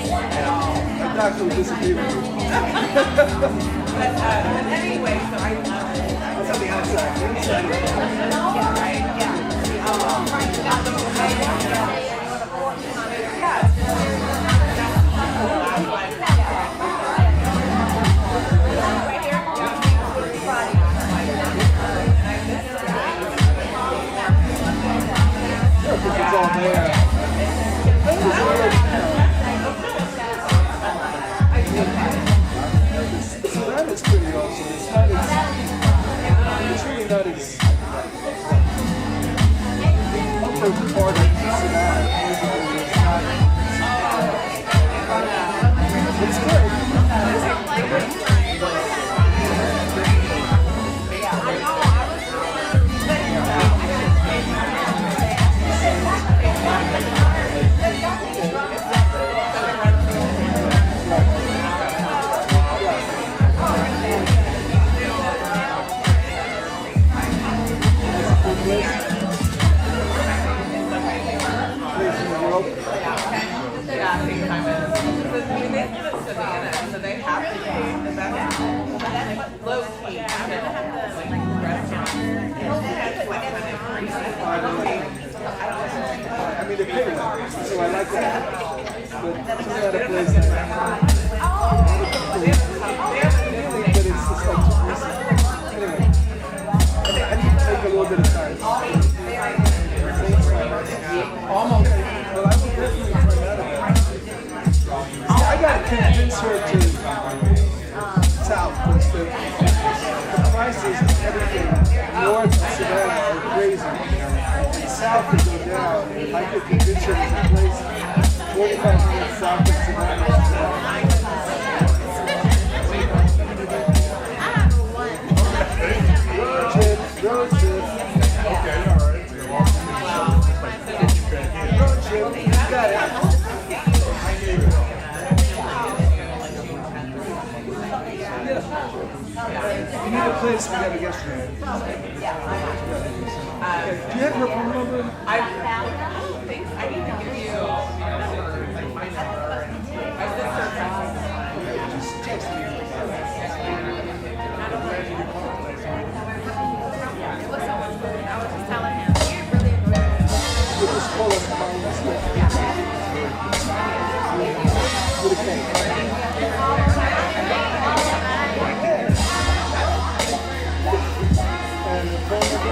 I actually disagree with you. but anyway, so I love it. That's on the outside. It's all there. It's pretty awesome. It's not as, it's really not as part of it's good. So they have to be the best. Low key. I'm gonna have to like restaurant. I mean, they pay well, so I like that. But it's not a place that but it's just like too busy. Anyway, I need to take a little bit of time. Almost. Well, I would definitely run out of that. I got to convince her to south because the prices of everything north of Savannah are crazy. South to go down. If I could convince her to place 45 minutes south of Savannah. Road trip. Okay, all right. Road trip. You got it. You need to play this together yesterday. Okay. Do you have her phone number? I think I need to give you my number. My sister Just text me. it was so much fun. I was just telling him. He really enjoyed it. With this photo behind us. With a cake. And the phone number is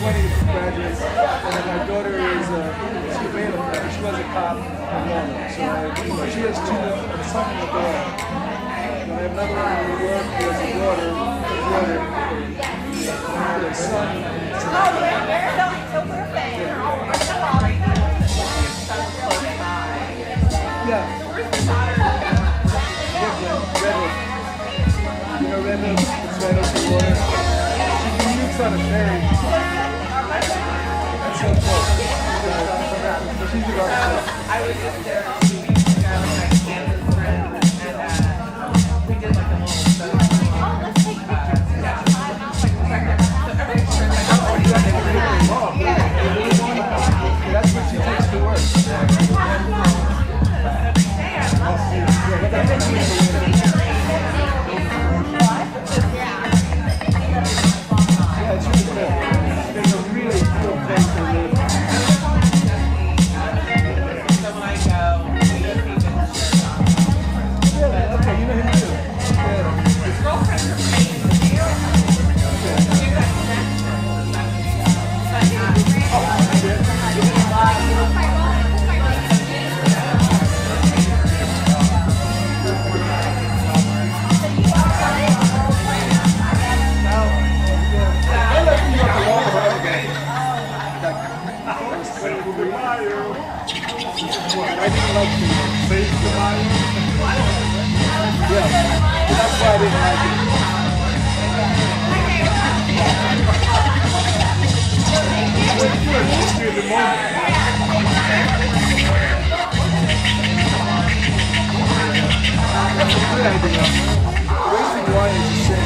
20 graduates, and then my daughter is she's a bailiff, and she was a cop in London. So she has two, a son and a daughter. And I have another one in New York who has a daughter, and a son. Yeah. Redwood. You know Redwood? It's right up the water. She commutes on a ferry. That's so close. She's a architect. I was just there 2 weeks ago and I stand with a friend and we did like a little study. That's what she takes to work. Yeah, it's really good. It's a really cool place to live. So when I go, we even share. Yeah, okay, you know him too. Yeah. His girlfriends are crazy. I didn't like to face the Mayo. Yeah, that's why I didn't like it. I went through a history of the moment. That's a good idea. Wasting wine is a sin.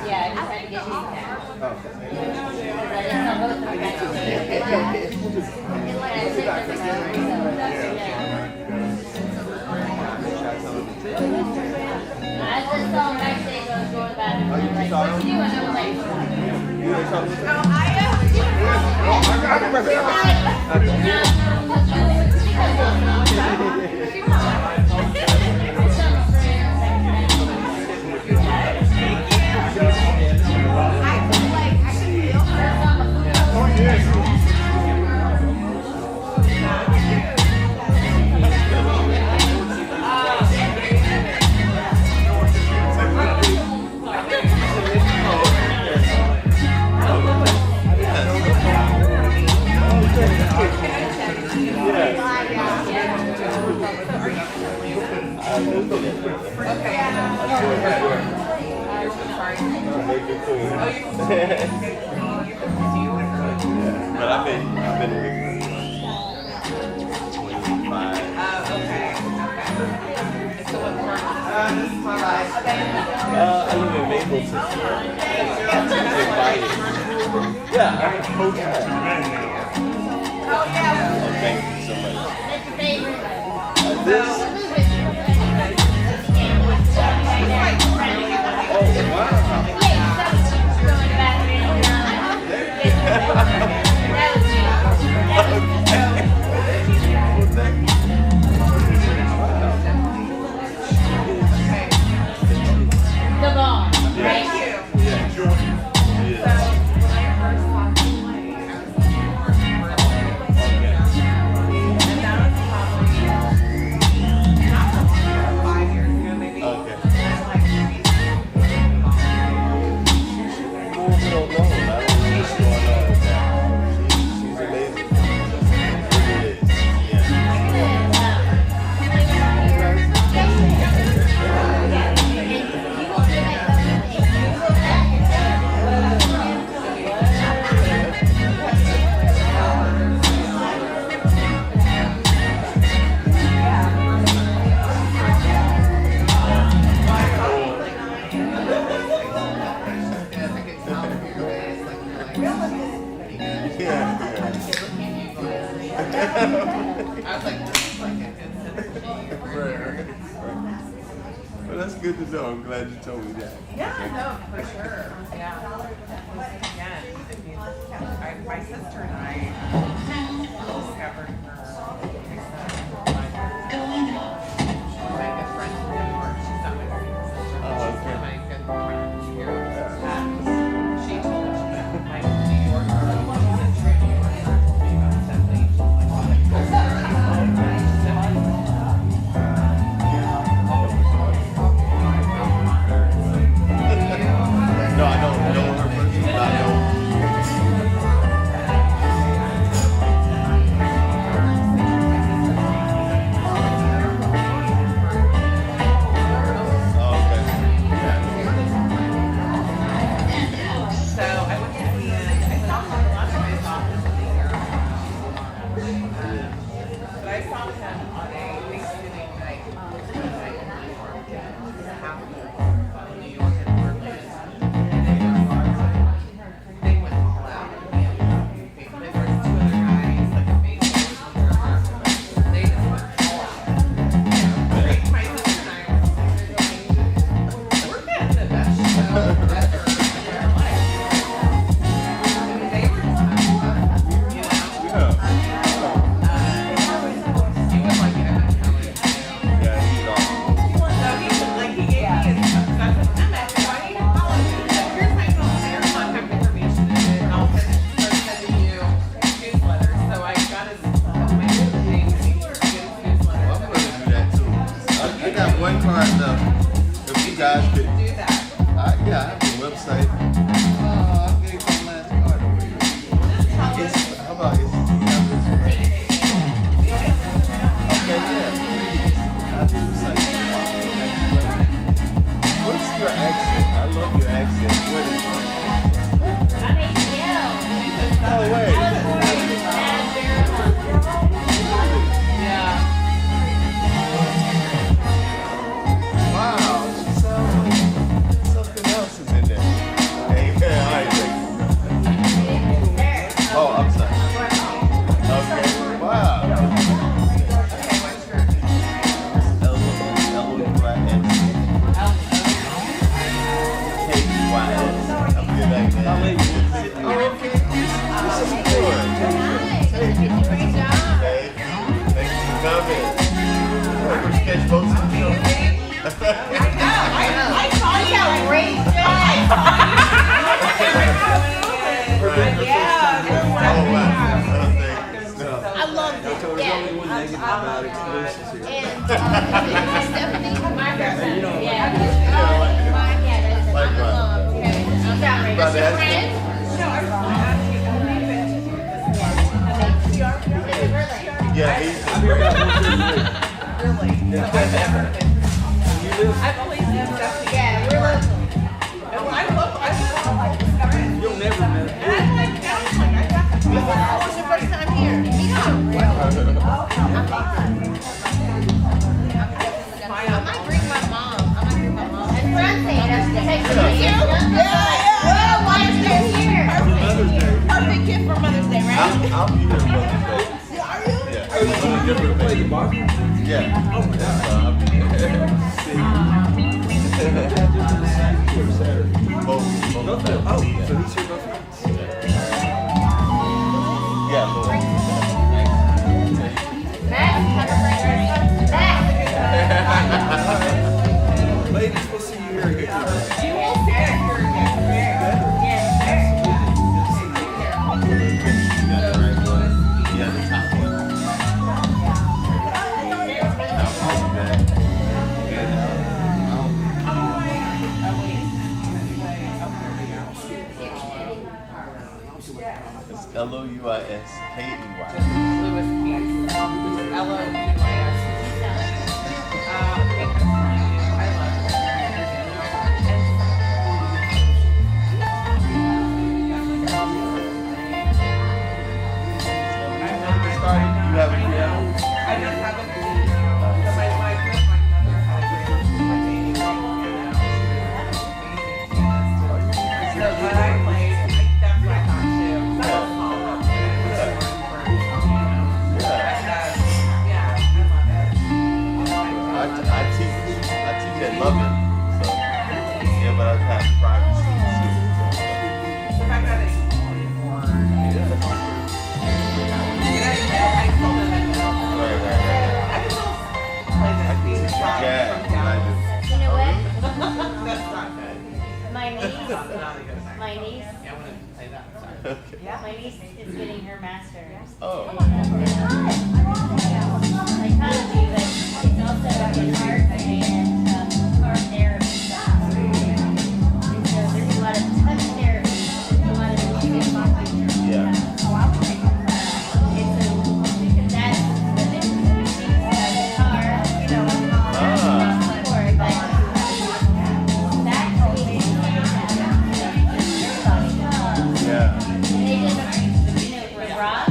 Yeah, I just had to get you I just saw him backstage, I was going back and I was like, what you doing? And But I've been with 25. I live in Mapleton. Yeah, I'm a co-dad. Oh, thank you so much. This. Oh, wow. The ball, right? Well, that's good to know. I'm glad you told me that. Yeah, no, for sure. Yeah. Again, my sister and I discovered her. My good friend from New York. She's not my good sister, but she's one of my good friends here. She told me my New York century New York told me about 70. No, I don't know her personally, but I know. Oh, okay. So I went to see it. I saw him a lot of his office here. But I saw him on a Thanksgiving night. Night in New York. It was a half of New York and Orleans. They went all out. There was two other guys, like a bass player. They just went all out. My sister and I were going, we're getting the best show ever in their life. They were just having fun, you know? You would like it at Kelly. Yeah, he's awesome. So he was like, he gave me his stuff. So I said, Emmett, why do you follow me? He said, here's my phone, here's contact information, and I'll start sending you newsletters. So I got his my name and he get his newsletter. I'm going to do that too. I got one card left. If you guys could. Do that. Yeah, I have a website. Oh, I gave my last card away. How about it? Okay, yeah. I'll do the site. What's your accent? I love your accent. What is it? I'm ATL. No way. I was born in Nashville. Yeah. Wow, she sounds like something else is in there. Hey, man, all right, thank you. Oh, I'm sorry. Okay, wow. Okay, what's your L-O-L-Y-S. I'm good at that. Oh, okay. This is good. Thank you. Great job. Okay. Thank you for coming. We're sketch boats in the show. I saw you. Great job. Oh, wow. Oh, thank you. No. I loved it. Yeah. And Stephanie, my person. Yeah. Yeah. Likewise. I'm down right. About Is your that. friend? Yeah, he's Really? I've only seen Stephanie. Yeah, we're local. You'll never met her. What's your first time here? Meet her. I might bring my mom. And play the bar? Yeah. Oh my God. Both. Nothing. Oh, so he's your both. Yeah, both. Ladies, we'll see you here again. Yeah, the top one. It's Louiskey. You have a piano? I just have a piano. So my mother had a piano. So when I played, that's what I thought too. So small. Yeah, I love it. I teach at Lubbock, so yeah, but I've had private students too. So if I got it. Yeah, I do. You know what? That's not good. My niece, That's not a good my thing. niece, Yeah, I wouldn't say that. Sorry. Okay. my niece is getting her master's. Oh. Psychology, but it's also in art and art therapy. And so there's a lot of touch therapy, there's a lot of music. Yeah. And so that's the she's a guitar, you know, keyboard, but that always Yeah. they just, you know, with rock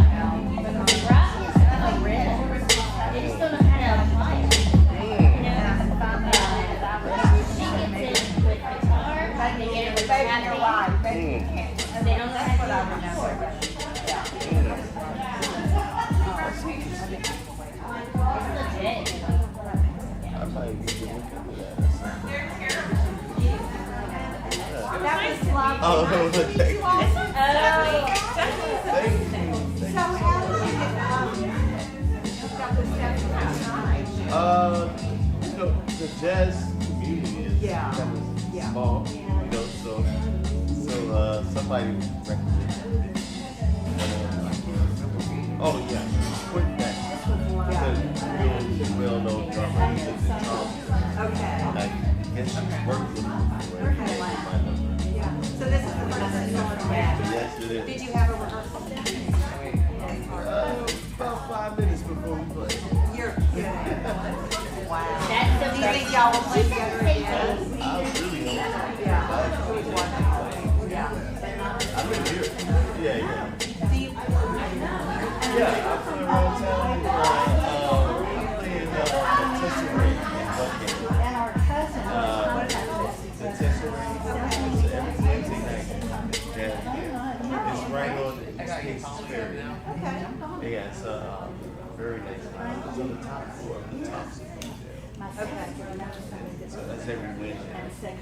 is a rhythm. They just don't know how to apply it. You know, she gets it with guitar, they get it with tapping. They don't know how to do it with chords. It's legit. I might need to look into that. Oh, thank you. You know, the jazz community is kind of small, you know, so somebody recommended it. Oh yeah, quick back. He's a real known drummer. He lives in Charleston. I guess he's worked with him before. So this is the first session. Yes, it is. Did you have a rehearsal? About 5 minutes before we play. You're kidding. Wow. That's the Do you think y'all will play together again? I really hope Yeah. It was wonderful. Yeah. I've been here. Yeah. Do you? Yeah, I play around town. I'm playing Tesserae in Buckhead. And our cousin. The Tesserae. It's every Wednesday night. Yeah. It's right on the East Cases Ferry. Okay. Yeah, it's very nice. It's on the top floor of the top secret. Okay. So that's every Wednesday.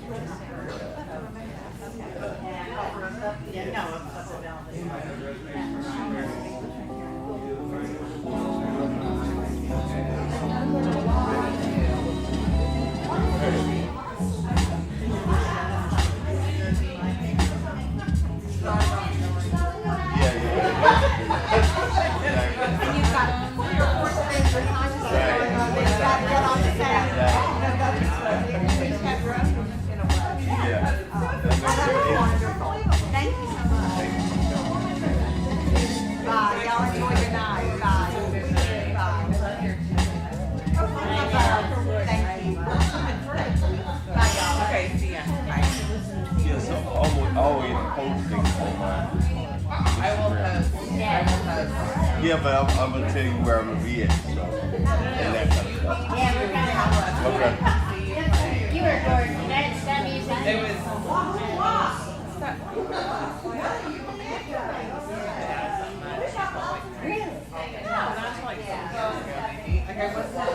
Yeah, but I'm gonna tell you where I'm gonna be at, so and that kind of stuff. Yeah, we're kind of. Okay. You were Gordon. That music. It was. Really? That's like Okay, what's that?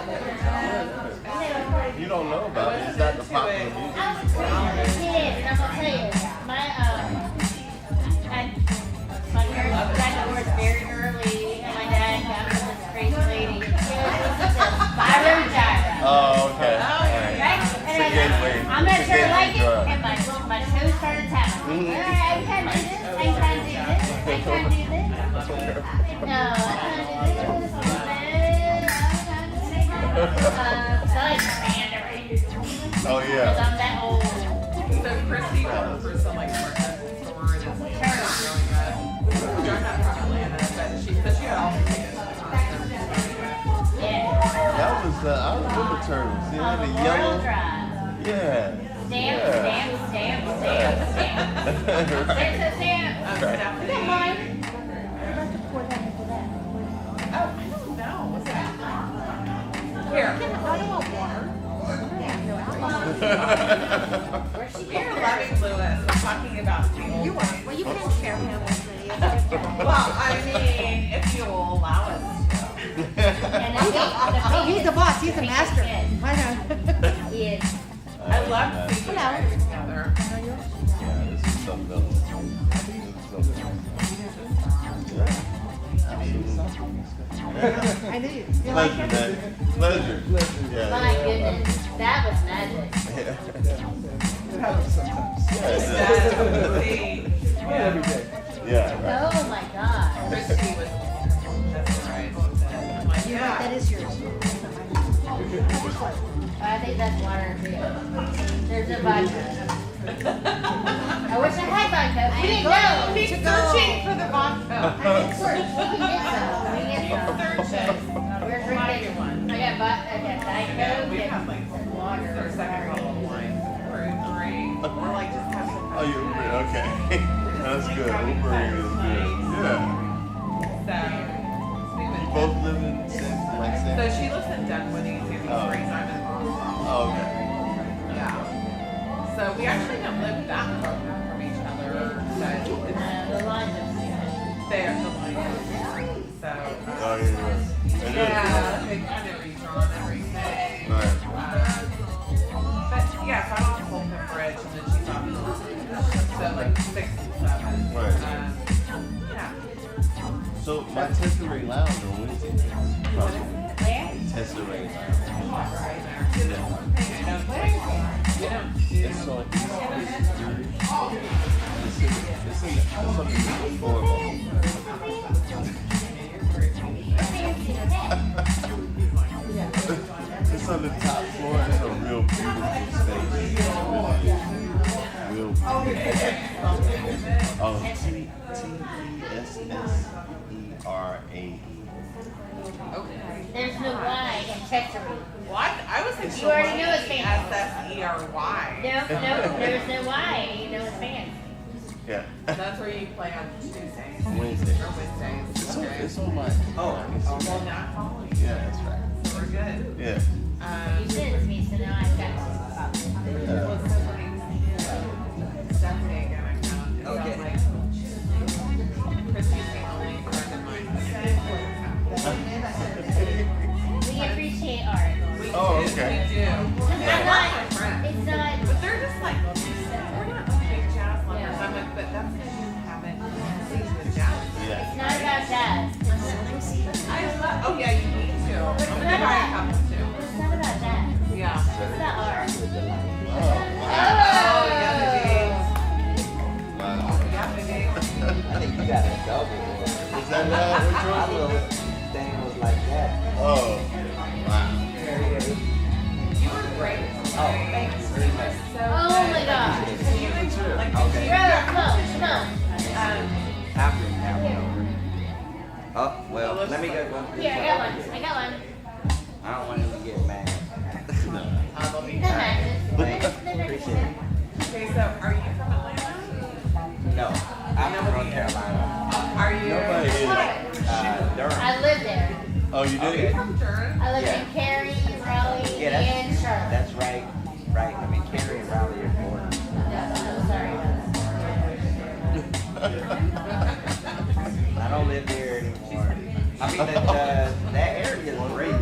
You don't know about it. It's not the popular music. It is, and I'm gonna tell you, my parents got divorced very early, and my dad got with this crazy lady. She was Byron Gyra. Oh, okay. Right? And It's a gateway. I'm not It's a sure I gateway like it, drug. and my toes started tapping. All right, I can do this, I can do this, I can do this. No, I can't do this. So I like Mandarin. Oh, Because yeah. I'm that old. So Christy worked for some like market store and it's like growing up. You're not from Atlanta, but she had all the kids. Yeah. That was, I remember turtles. They had a World yellow. Drive. Yeah. Stamp, Yeah. stamp, stamp, stamp, stamp. There's a stamp. Stephanie. You don't mind? I'd like to pour that into that. Oh, I don't know. What's that? Here. I don't want water. We're loving Lewis. We're talking about people. You want, well, you can share him with me. Well, I mean, if you will allow us to. And the Oh, he's the boss, he's the master. I know. He is. I love seeing you guys together. Yeah, this is something else. This is something else. I knew you. You like Pleasure, him? man. Pleasure. Yeah. My goodness, that was magic. Yeah. It happens sometimes. Yeah, it See, Not every day. does. Yeah, right. Oh my God. Christy was, that's right. I'm like, yeah. That is yours. I think that's water too. There's a vodka. I wish I had vodka. We didn't know. He's searching for the vodka. We can get some. We can get some. Searching. We're drinking one. I got vodka. I got Diet Yeah, Coke we have like and water. our second bottle of wine. We're three. We're like just have some. Oh, you're Uber. Okay. That's good. Ubering is good. Yeah. So, we You would. both live in San So she lives in Dunwoody, Sandy Oh. Springs. I'm in Boston. Oh, okay. Yeah. So we actually don't live that far from each other, but it's The line of there, the line. So, Oh, yeah. yeah, they kind of redrawn everything. Right. But yeah, so I'm on Fulton Bridge, and then she's on so like 6 and 7. Right. Yeah. So my Tesserae Lounge on Wednesday. where? Tesserae Lounge. We don't It's on East 53rd. It's on the floor. It's on the top floor. It's a real beautiful space. Real beautiful. Oh, Tesserae. Okay. There's no Y in Texas. What? I was thinking You already know it's fancy. SSERY. No, there's no Y. You know it's fancy. Yeah. That's where you play on Tuesdays. Wednesday. Or Wednesdays. It's on my. Well, not following you. Yeah, that's right. So we're good. Yeah. You sent it to me, so now I've got it. Well, somebody's Stephanie got an account. It's on like Christy's family, friend of mine. We appreciate art. We Oh, do, okay. We do. It's I love my not, friends. it's not, But they're just like, we're not big jazz lovers. I'm like, but that's because you haven't seen the jazz. Yeah. it's not about jazz. I love, oh yeah, you need to. I'm gonna buy a couple too. It's not about that. Yeah. It's about art. Oh, yeah, baby. Wow. Yeah, baby. I think you got a double. Is that which My one? little thing was like that. Oh. Wow. You were great. Oh, thanks very much. So Oh my God. You were like, Okay. Bro, come on. After Oh, well, let me get one. Here, I got one. I got one. I don't want him to get mad. That matches. Appreciate it. okay, so are you from Atlanta? No, I'm from North Carolina. Are you? Nobody is. Durham. I lived there. Oh, you Are you did? from Durham? I lived Yeah. in Cary, Raleigh, Yeah, and Charlotte. that's right. Right. I mean, Cary and Raleigh are born. No, I'm sorry. I don't live there anymore. I mean, that area is great.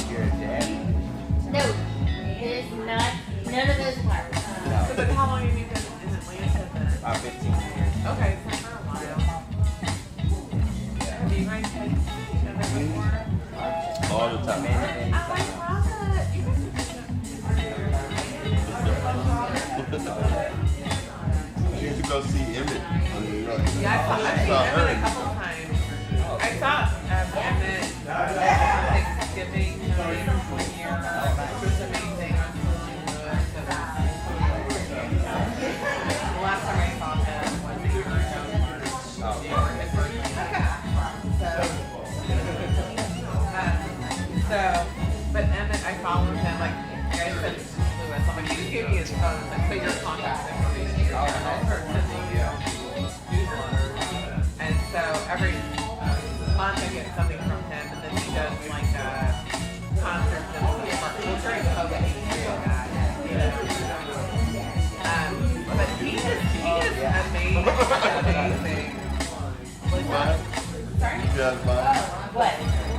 You're a jazz musician. No, it is not. None of those parts. So, but how long have you been in Atlanta then? About 15 years. Okay, so for a while. Have you guys played each other before? All the time. I love it. You You should go see Emmett. Yeah, I've seen Emmett a couple times. I saw Emmett Thanksgiving one year. It was amazing. The last time I saw him was a year ago. His birthday. So, but Emmett, I followed him, like, I said to Lewis, I'm like, you gave me his phone, like, put your contact information here, and I'll start sending you newsletters. And so every month I get something from him, and then he does, like, concerts in the park. Well, during COVID, he did that, you know. But he is amazing. Mine? Sorry? You guys mine? What?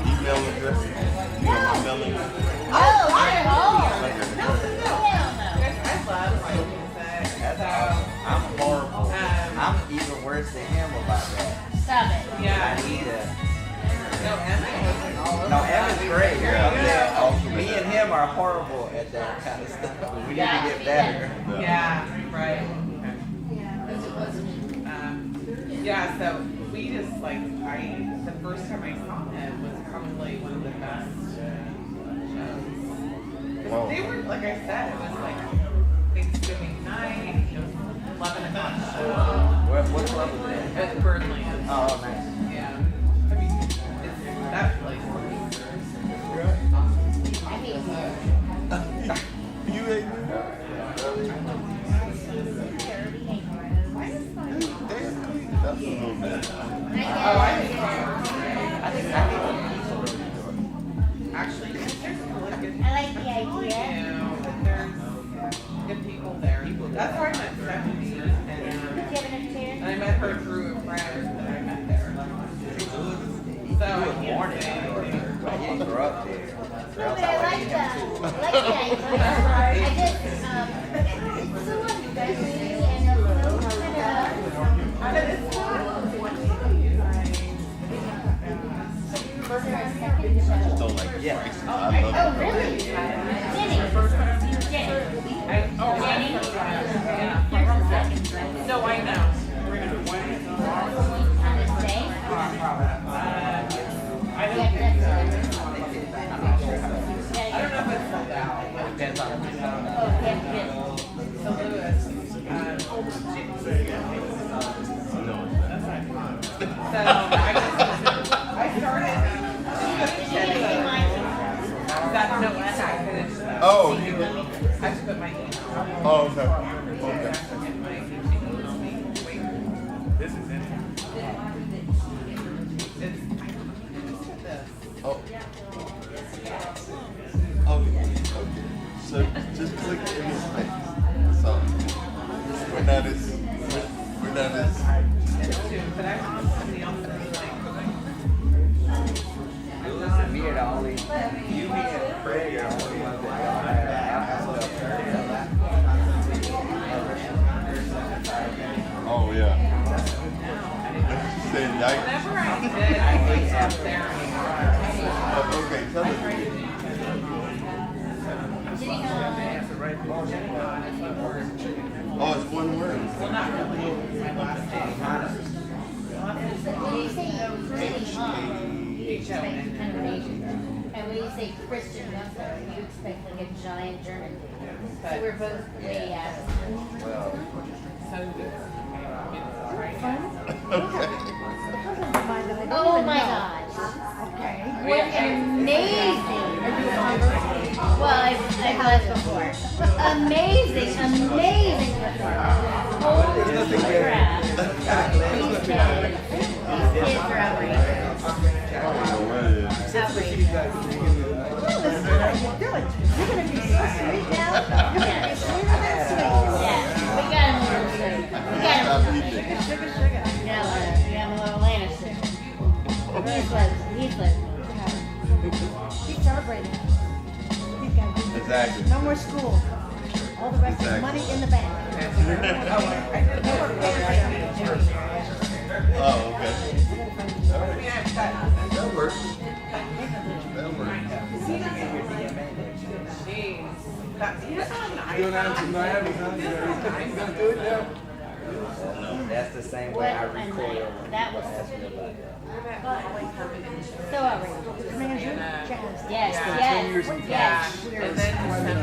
Email address? You know my mailing address? Oh, not at all. No. Hell no. I love my music. That's So, awesome. I'm horrible. Um, I'm even worse than him about that. Stop it. yeah. I need a. No, Emmett was all over. No, Evan's great. Here I'm you saying, go. me and him are horrible at that kind of stuff. We need to get better. Yeah, right. Yeah, so we just like the first time I saw him was probably one of the best shows. Wow. They were, like I said, it was like Thanksgiving night. It was 11 o'clock show What club was that? at Birdland. Oh, nice. Yeah, I mean, it's that place. I hate you. You hate me? That's a little bit. Oh, I think actually, there's really good. I like the idea. There's good people there. That's where I met Stephanie, Do you have enough chairs? and I met her through a friend that I met there. So I can't say anything. I didn't grow up there. No, but I like the idea. I just, it's so unfriendly and it's so Was there a second show? Don't like Yeah. spicy. I love Oh, it. really? Jenny. Jenny. No, I know. On this day? I don't Yeah, think so. that's I don't know if it's sold out. Depends on the Oh, yeah, So Lewis, so I started. That no, I finished that. Oh, you did? I just put my email. Oh, okay. Okay. This is it. It's this. Oh. Okay. So just click in his face. So we're not as But I want somebody else to be like. We are the only, you, me, and Fred are the only ones that don't have Apple stuff. Oh yeah. Say yikes. Whenever I did, I was up there. Okay, tell us. Oh, it's one word. Well, not really. My last name. When you say really, you expect kind of an Asian. And when you say Christian Gunther, you expect like a giant German dude. So we're both way out of it. Well, Oh my gosh. What an amazing. Well, I've left before. Amazing performance. Holy crap. These kids are outrageous. Outrageous. You're gonna be so sweet now. You're gonna be sweeter than sweet. Yeah, we got him a little sugar. We got him a little sugar. Sugar. We got him a little Lannister. He's like, celebrating. He's got to do Exactly. no more school. All the rest is money in the bank. Oh, okay. That works. That works. Going down to Miami, huh? You gonna do it now? That's the same way I recoil. That was so outrageous. Yes, yes, yes. And then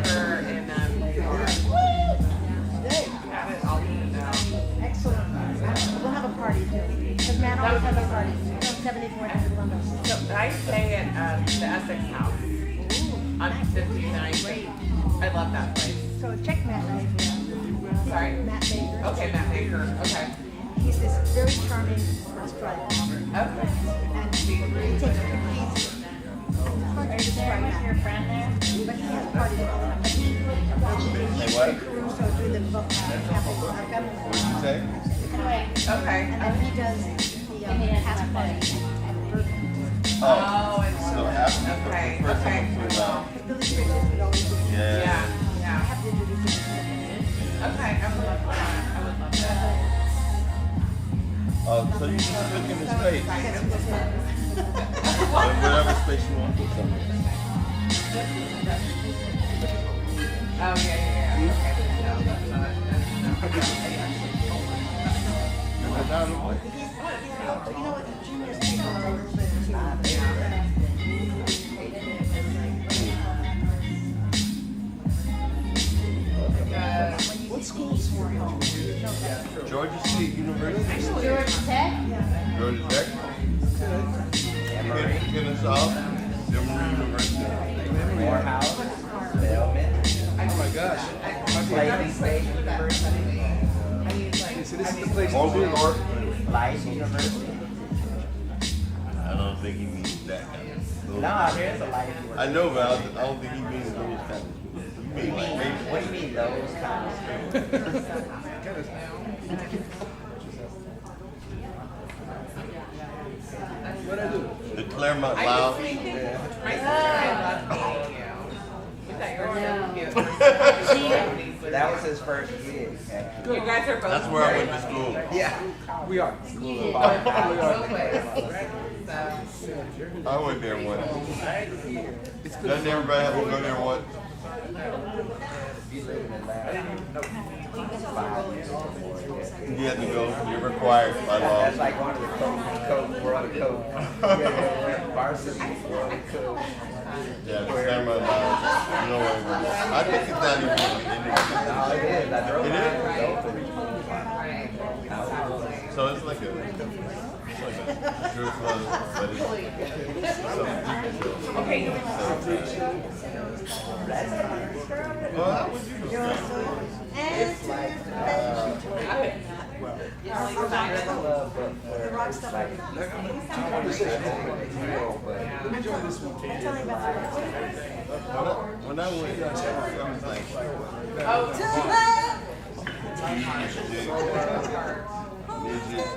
December in New York. Have it all eaten out. Excellent. We'll have a party too. Because Matt always has a party. 74th in Columbus. So I stay at the Essex House on 59th. I love that place. So check Matt Baker. Sorry? Matt Baker. Okay, Matt Baker. Okay. He's this very charming restaurant. Okay. And he takes he's Are you there with your friend there? but he has parties all the time. But he what? Caruso do the What'd you say? Anyway, Okay. and then he does the past party at Burton. Oh, and So after okay. the first Okay. one to, Billy Bridges would always do it. yeah. Yeah. I Yeah. have to introduce him. Okay. I would love that. I would love that. Oh, so you just look in the space. Whatever space you want to put something. Oh, yeah. Okay. No, that's not. You know what, the juniors take a little bit too. What schools? Georgia State University. Georgia Tech? Georgia Tech. Kennesaw. Emory University. Morehouse, Spelman, Oh my gosh. Clayton State University, So this is the place to Old be. York. Life University. I don't think he means that. No, there's a Life I University. know, but I don't think he means those kind of schools. You mean like maybe. What do you mean those kind of schools? What I do? The Claremont I was Lounge. thinking, my sister and I love meeting you. You thought you were so cute. That was his first gig. You guys are both That's where I very went to school. Yeah. We are. You did. both ways. So, I went there once. Doesn't everybody have to go there once? You live in Atlanta. You have to go. You're required by law. That's like going to the Coke World of Coke. Varsity World of Coke. Yeah, the Claremont Lounge. You know where it is. I think it's not even in No, it is. I drove It by is? it. It's open. So it's like a Jerusalem, but it's something deeper. okay. Well, how would you describe it? And to the rock star. Enjoy this one. Tell me about the rock star. When I went, I was like, music.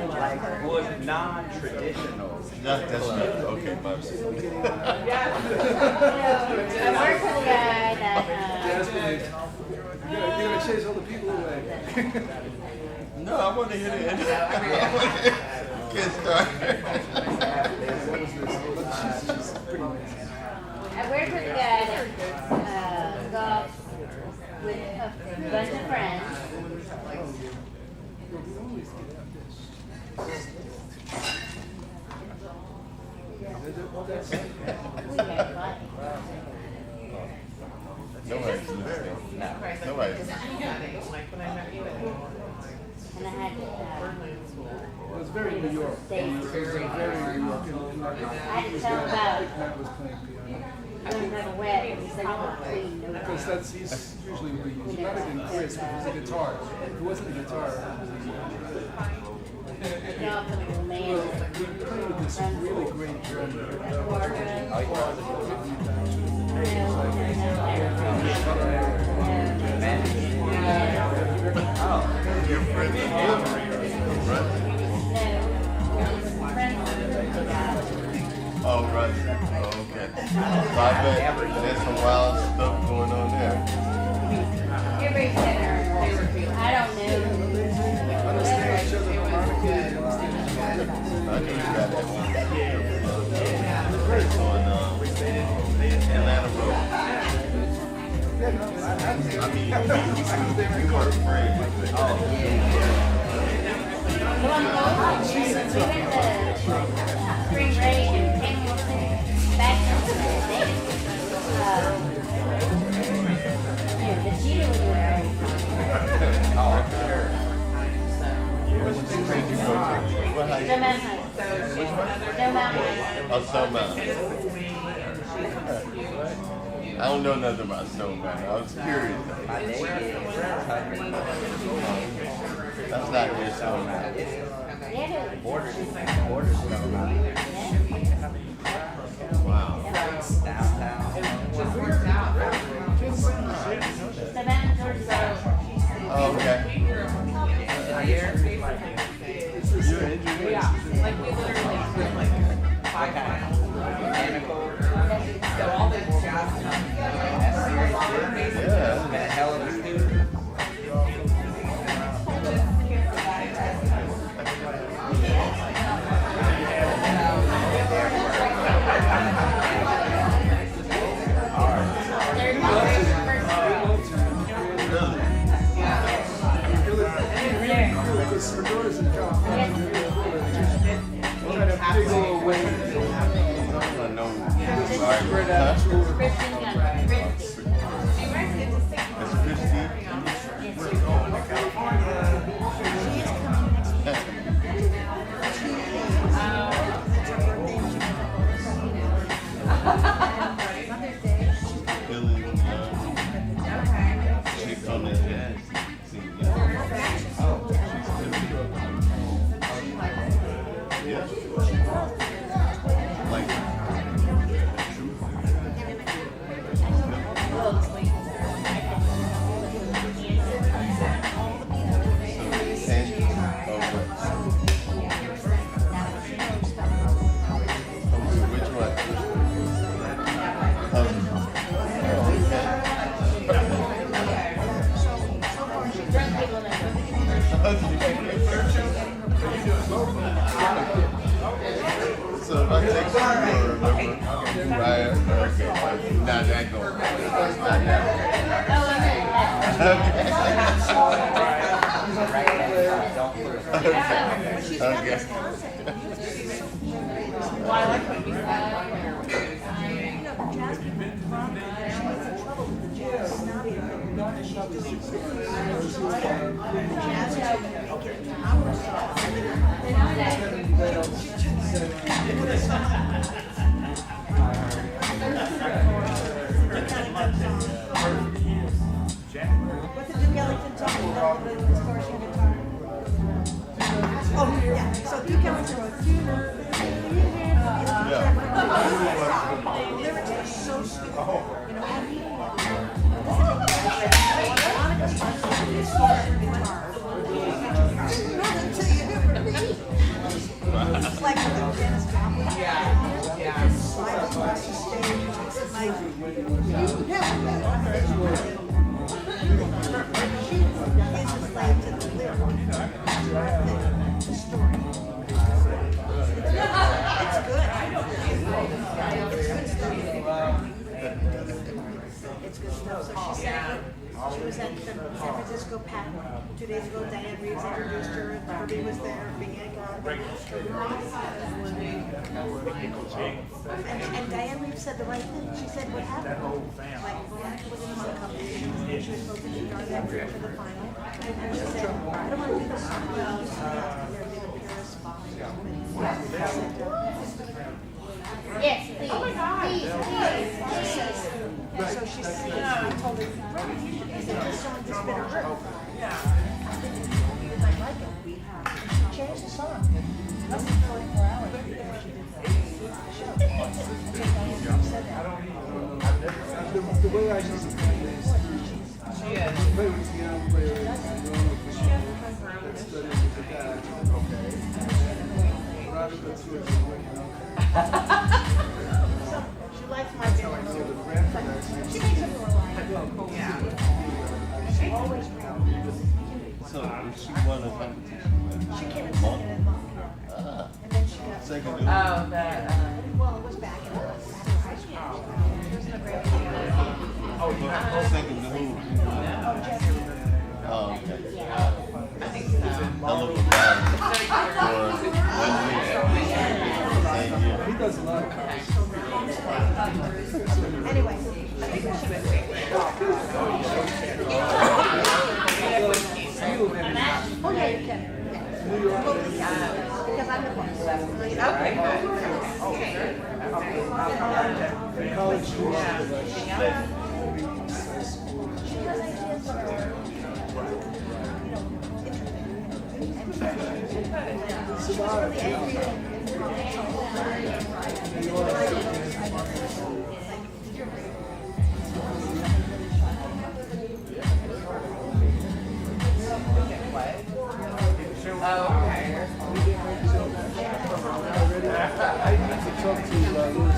Like wood non-traditional. That's right. Okay, my bad. I work with a guy that, Yes, please. You're gonna chase all the people away. No, I want to hear the end. Can't start. I work with a guy that golfs with a bunch of friends. Nobody's listening. Nobody's Like when I met you at And I had It was very New York. days. It was very New York. I had to tell him about Matt was playing piano. learning how to wet, and he said, "Oh, clean, no Because that's he's usually what we use. He might have been Chris, but it was a guitar. If it wasn't a guitar, You know, I'm a man. we played with this really great drummer. your friends in right? Oh, right. So I bet there's some wild stuff going on there. Every center. I don't know. Understand each other harmonically. I knew you got that one. On Atlanta Road. I mean, you were afraid. The one goes, we went to spring break and came back into the day. The cheetah was there. The Mountain High. The Mountain High. Oh, Snowbound. I don't know nothing about Snowbound. I was curious. That's not near Snowbound. Yeah, Borders coming out. Wow. Downtown. the Mountain Georgia. Oh, okay. You're an engineer? Like we literally put like 5 miles. Mechanical. So all the jazz stuff. Yeah. Been a hell of a student. Because her daughter's in California. One of them big old waves. I know. Spread out Huh? tour. Kristen got Christy. That's Christy. Billy, she's on the jazz scene. Oh, yeah. Like, which one? Drunk people So if I take some more, remember, right? Okay, not that going. Not that. Okay. Well, I like what you said. What's the Duke Ellington song about the distortion guitar? Oh, yeah, so Duke Ellington wrote the lyrics are so stupid, you know, Monica's on the distortion guitar. It's like a little Janis Joplin. Yeah. Slide across the stage, it's like, you have that. She is a slave to the lyric, the story. It's good. It's good stuff. So she sang it. She was at the San Francisco Pack 2 days ago. Diane Reeves introduced her, and Herbie was there, Bianca. And Diane Reeves said the right thing. She said what happened. Like, Veronica was in homecoming, and she was supposed to be guard that for the final. And she said, I don't want to do this song. I want to do something else. They're going to be the response. Yes, please. Oh my God. Please. And so she said, I told her, I said, this song has been a hurt. I like it. And she changed the song. Less than 24 hours before she did the show. Diane said that. The way I use it is play with piano players that study with the dad. Okay. Roger puts you in the way. So likes my dinner. She makes it more like. Yeah. She always ran. So if she won a competition, She came in second in Montreal. And then she got. second to Oh, the, Well, it was back in after high school. It was in a grade. second to who? Oh, okay. I think so. Hell of a battle for 1 week. Same year. He does a lot of cars. Anyway. Oh, yeah, you can. New York. Because I'm the boss. Okay, good. College students. Oh, okay. I need to talk to Louis.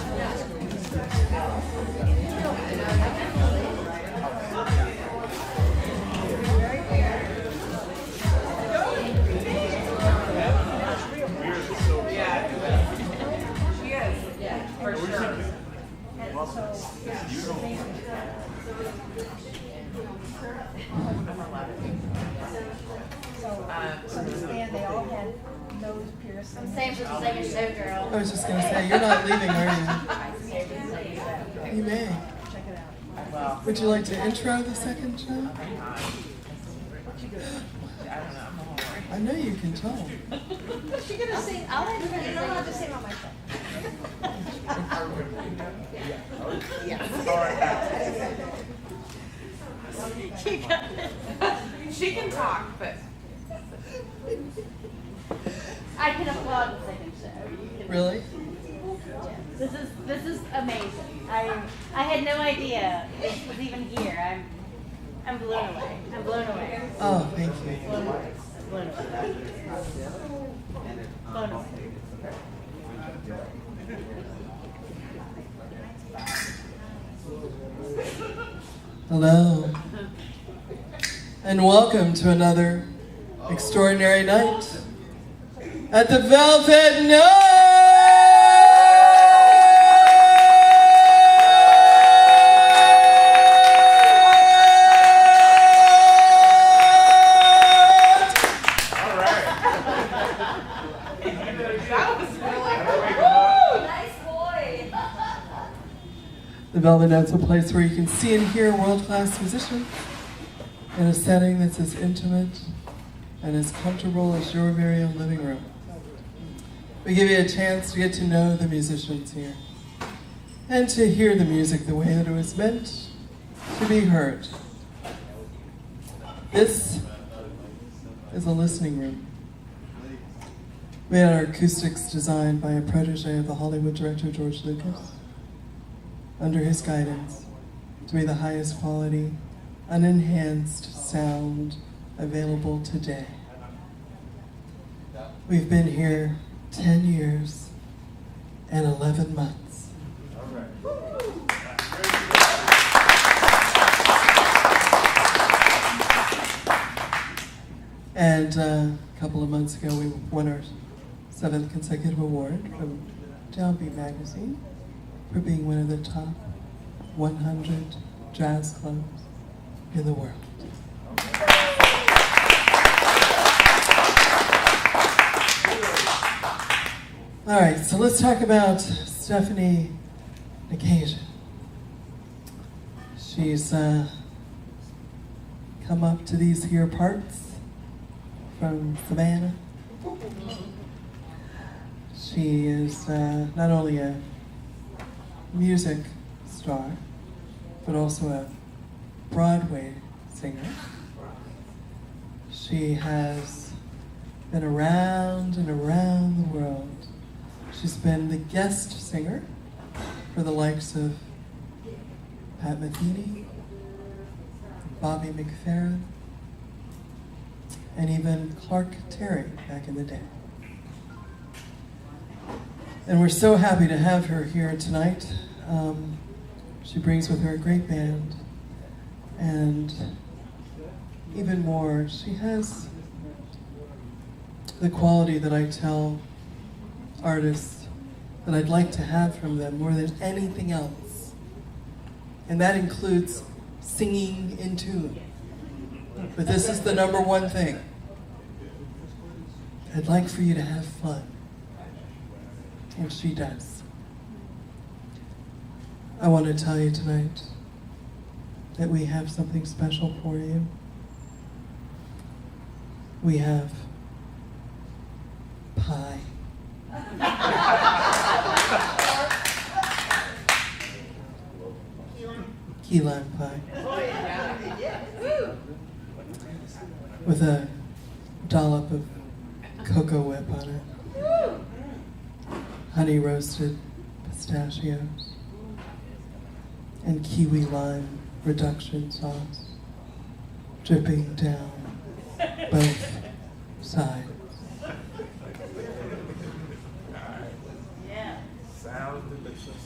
She is, for sure. So this band, they all had nose piercings. Same with the second showgirl. I was just going to say, you're not leaving, are you? You may. Check it out. Would you like to intro the second show? I know you can talk. Is she gonna sing? I'll have her, you know how to sing on my show. She can talk, but I can applaud the second show. You can- Really? This is amazing. I had no idea this was even here. I'm blown away. I'm blown away. Oh, thank you. Blown away. Blown away. Blown away. Hello. And welcome to another extraordinary night at the Velvet The Velvet Note's a place where you can see and hear world-class musicians in a setting that's as intimate and as comfortable as your very own living room. We give you a chance to get to know the musicians here and to hear the music the way that it was meant to be heard. This is a listening room. We had our acoustics designed by a protege of the Hollywood director George Lucas, under his guidance, to be the highest quality, unenhanced sound available today. We've been here 10 years and 11 months. And a couple of months ago, we won our 7th consecutive award from Downbeat magazine for being one of the top 100 jazz clubs in the world. All right, so let's talk about Stephanie Nakasian. She's come up to these here parts from Savannah. She is not only a music star, but also a Broadway singer. She has been around and around the world. She's been the guest singer for the likes of Pat Metheny, Bobby McFerrin, and even Clark Terry back in the day. And we're so happy to have her here tonight. She brings with her a great band, and even more, she has the quality that I tell artists that I'd like to have from them more than anything else. And that includes singing in tune. But this is the number one thing. I'd like for you to have fun. And she does. I want to tell you tonight that we have something special for you. We have pie. Key lime pie. With a dollop of cocoa whip on it. Honey roasted pistachios. And kiwi lime reduction sauce dripping down both sides. Sounds delicious.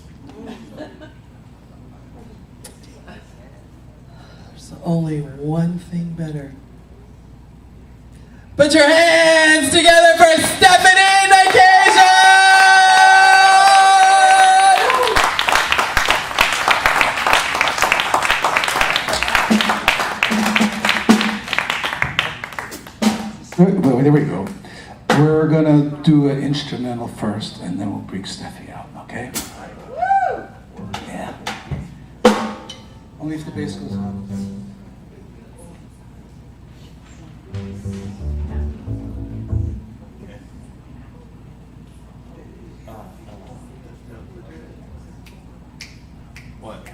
There's only one thing better. Put your hands together for Stephanie Nakasian! Well, there we go. We're gonna do an instrumental first, and then we'll bring Steffi out, okay? Yeah. Only if the bass goes on. What?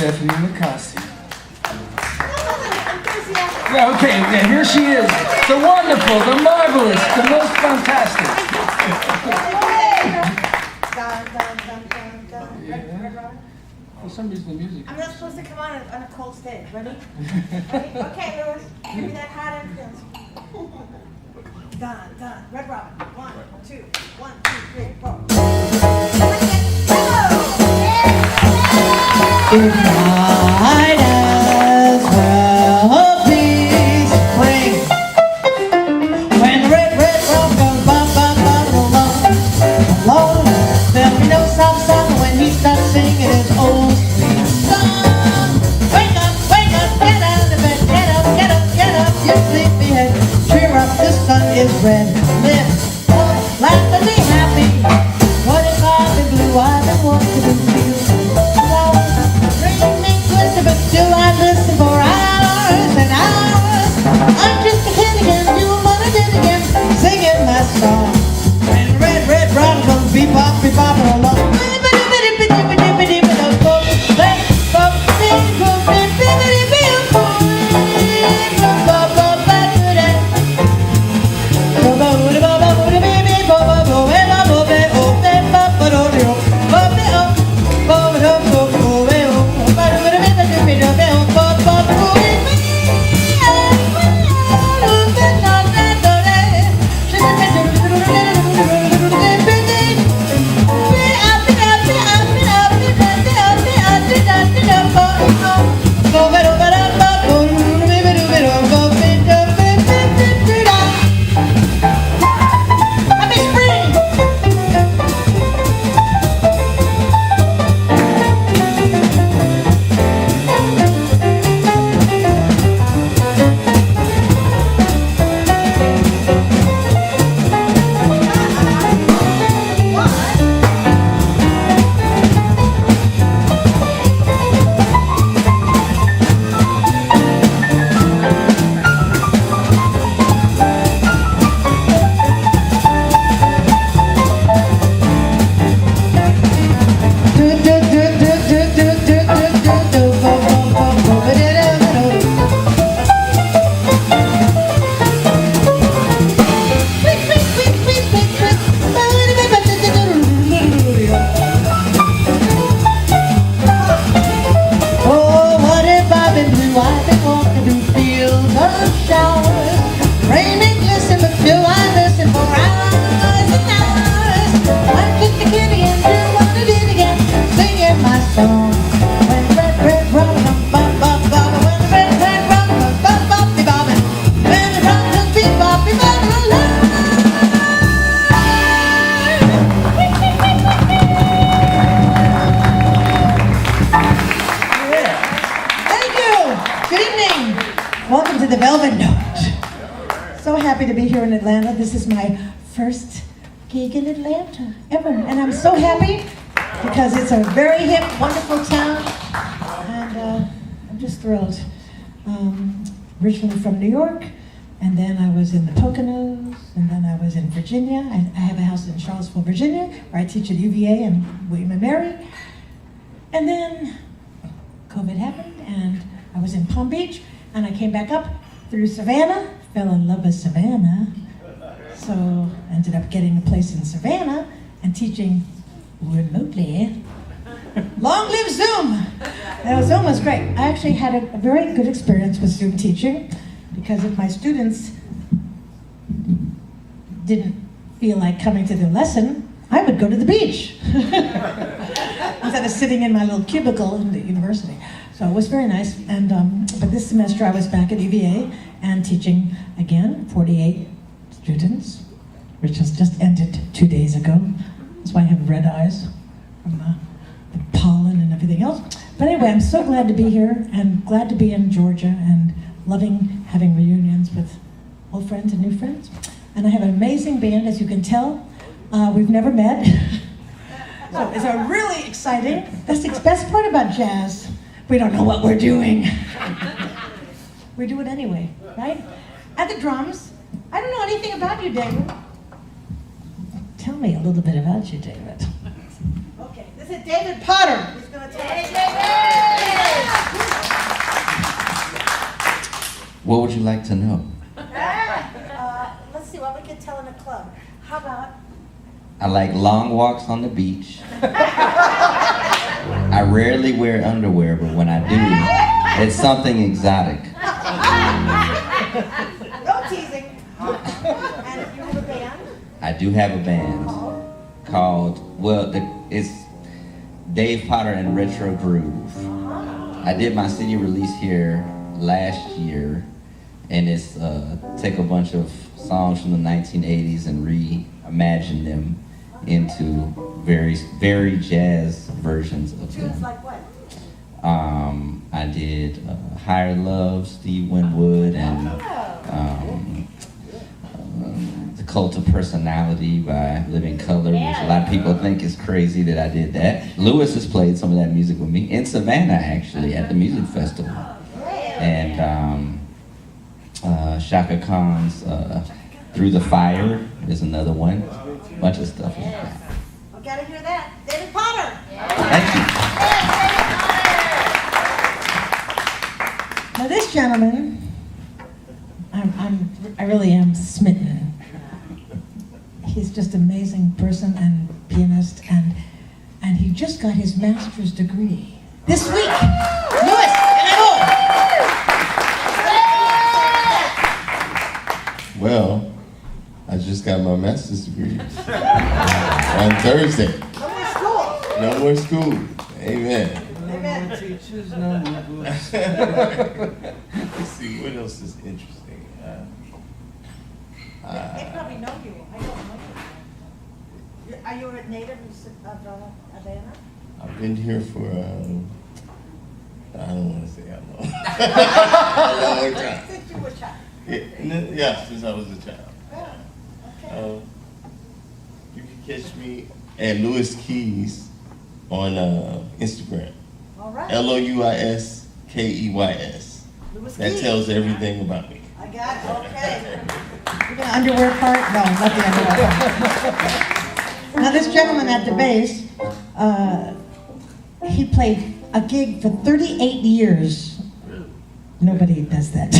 Stephanie Nakasian. Yeah, okay, yeah, here she is. The wonderful, the marvelous, the most fantastic. For some reason the music. I'm not supposed to come on a cold stage. Ready? Ready? Okay, Lewis. Give me that hot entrance. Done, done. Red Robin. 1, 2, 1, 2, 3, 4. It might as well be spring when the red rock goes bum bum bum along. There'll be no stop when he starts singing his old sweet song. Wake up, get out of bed, get up, you sleepyhead. Cheer up, the sun is red. Lift up, laugh and be happy. What if I've been blue? I've been walking in the field. But do I listen for hours and hours? I'm just a kid again, doing what I did again, singing my song. And red rock goes bebop along. Welcome to the Velvet Note. So happy to be here in Atlanta. This is my first gig in Atlanta ever. And I'm so happy because it's a very hip, wonderful town. And I'm just thrilled. Originally from New York, and then I was in the Poconos, and then I was in Virginia. I have a house in Charlottesville, Virginia, where I teach at UVA and William & Mary. And then COVID happened, and I was in Palm Beach, and I came back up through Savannah, fell in love with Savannah. So ended up getting a place in Savannah and teaching remotely. Long live Zoom! Zoom was great. I actually had a very good experience with Zoom teaching because if my students didn't feel like coming to the lesson, I would go to the beach instead of sitting in my little cubicle in the university. So it was very nice. And but this semester I was back at UVA and teaching again, 48 students, which has just ended 2 days ago. That's why I have red eyes from the pollen and everything else. But anyway, I'm so glad to be here and glad to be in Georgia and loving having reunions with old friends and new friends. And I have an amazing band, as you can tell. We've never met. So it's a really exciting. That's the best part about jazz. We don't know what we're doing. We do it anyway, right? At the drums, I don't know anything about you, David. Tell me a little bit about you, David. Okay, this is David Potter. He's going to tell us. What would you like to know? Let's see what we could tell in a club. How about? I like long walks on the beach. I rarely wear underwear, but when I do, it's something exotic. No teasing. And if you have a band? I do have a band called, it's Dave Potter and Retro Groove. I did my CD release here last year, and it's take a bunch of songs from the 1980s and reimagine them into very jazz versions of Tunes them. like what? I did Higher Love, Steve Winwood, and The Cult of Personality by Living Colour, which a lot of people think is crazy that I did that. Lewis has played some of that music with me in Savannah, actually, at the music festival. And Shaka Khan's Through the Fire is another one. A bunch of stuff like that. We gotta hear that. David Potter. Thank you. Now this gentleman, I really am smitten. He's just an amazing person and pianist, and he just got his master's degree this week. Louis, Well, I just got my master's degree on Thursday. No more school. No more school. Amen. Amen. Teachers, no more books. Let's see, what else is interesting? They probably know you. I don't know you. Are you a native of Havana? I've been here for, I don't want to say how long. A long time. Since you were a child. Yeah, since I was a child. Oh, okay. You can catch me at Louis Keys on Instagram. All right. LOUISKEYS. Louis That Keys. tells everything about me. I got it. Okay. The underwear part? No, not the underwear part. Now this gentleman at the bass, he played a gig for 38 years. Nobody does that.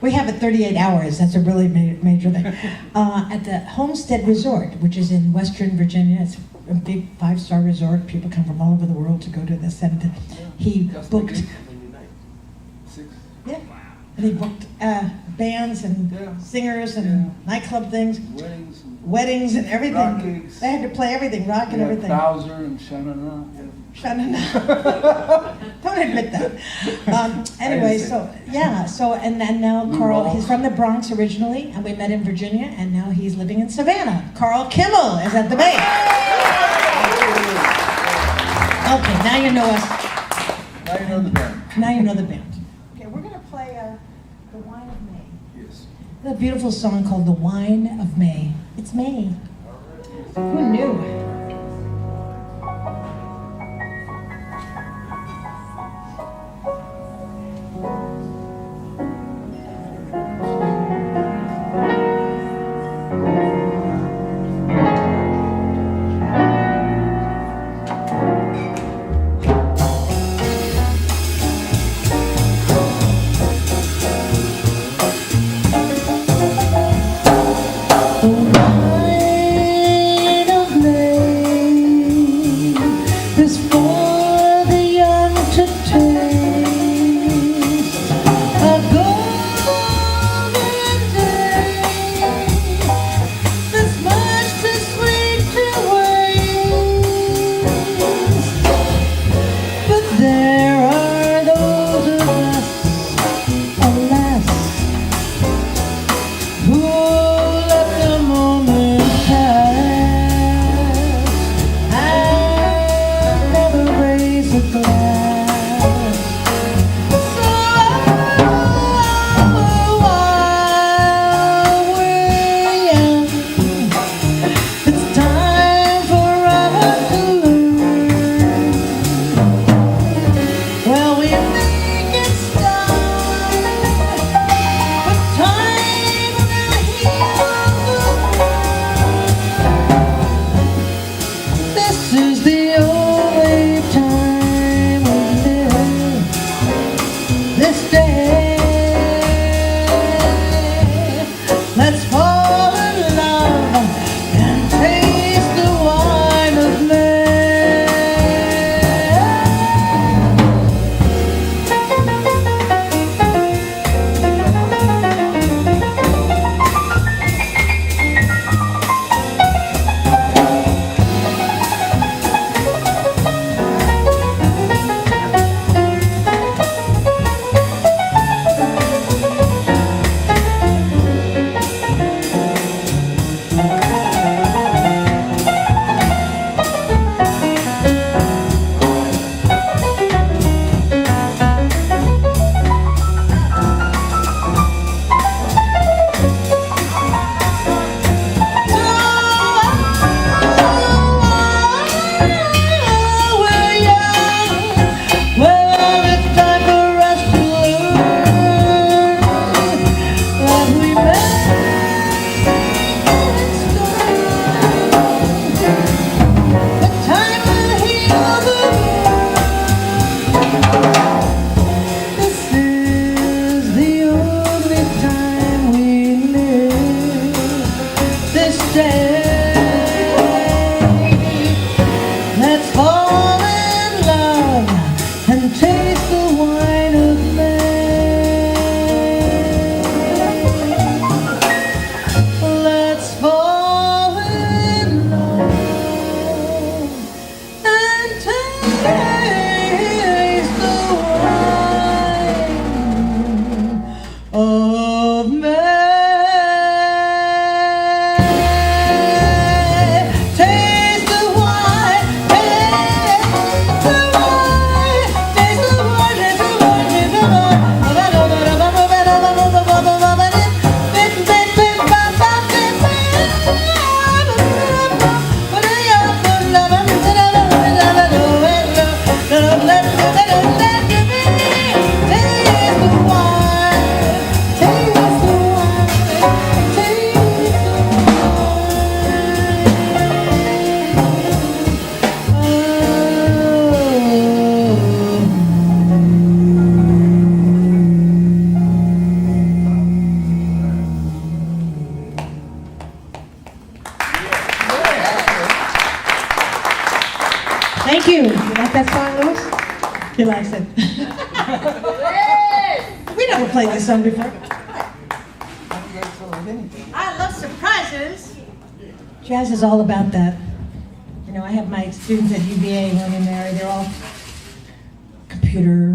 We have it 38 hours, that's a really major thing. At the Homestead Resort, which is in Western Virginia. It's a big 5-star resort. People come from all over the world to go to this. And he booked, yeah, and he booked bands and singers and nightclub things, weddings and everything. Rock gigs. They had to play everything, rock and everything. Bowser and Shannon. Shannon. Don't admit that. Anyway, so and now Carl, he's from the Bronx originally, and we met in Virginia, and now he's living in Savannah. Carl Kimmel is at the bass. Okay, now you know us. Now you know the band. Now you know the band. Okay, we're gonna play The Wine of May. Yes. A beautiful song called The Wine of May. It's May. Who knew? Wine of May. said, we never played this song before. I love surprises. Jazz is all about that. You know, I have my students at UVA learning there. They're all computer,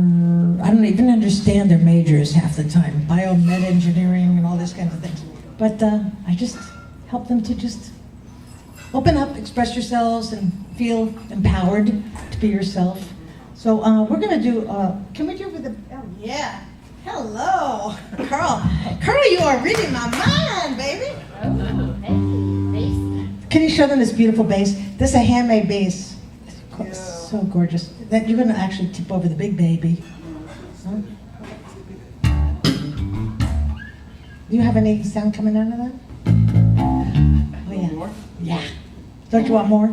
I don't even understand their majors half the time. Biomed engineering and all this kinds of things. But I just help them to just open up, express yourselves, and feel empowered to be yourself. So we're gonna do, can we do with the, oh yeah. Hello, Carl. Carl, you are reading my mind, baby. Can you show them this beautiful bass? This is a handmade bass. It's so gorgeous. That you're gonna actually tip over the big baby. Huh? Do you have any sound coming out of that? Oh yeah. Yeah. Don't you want more?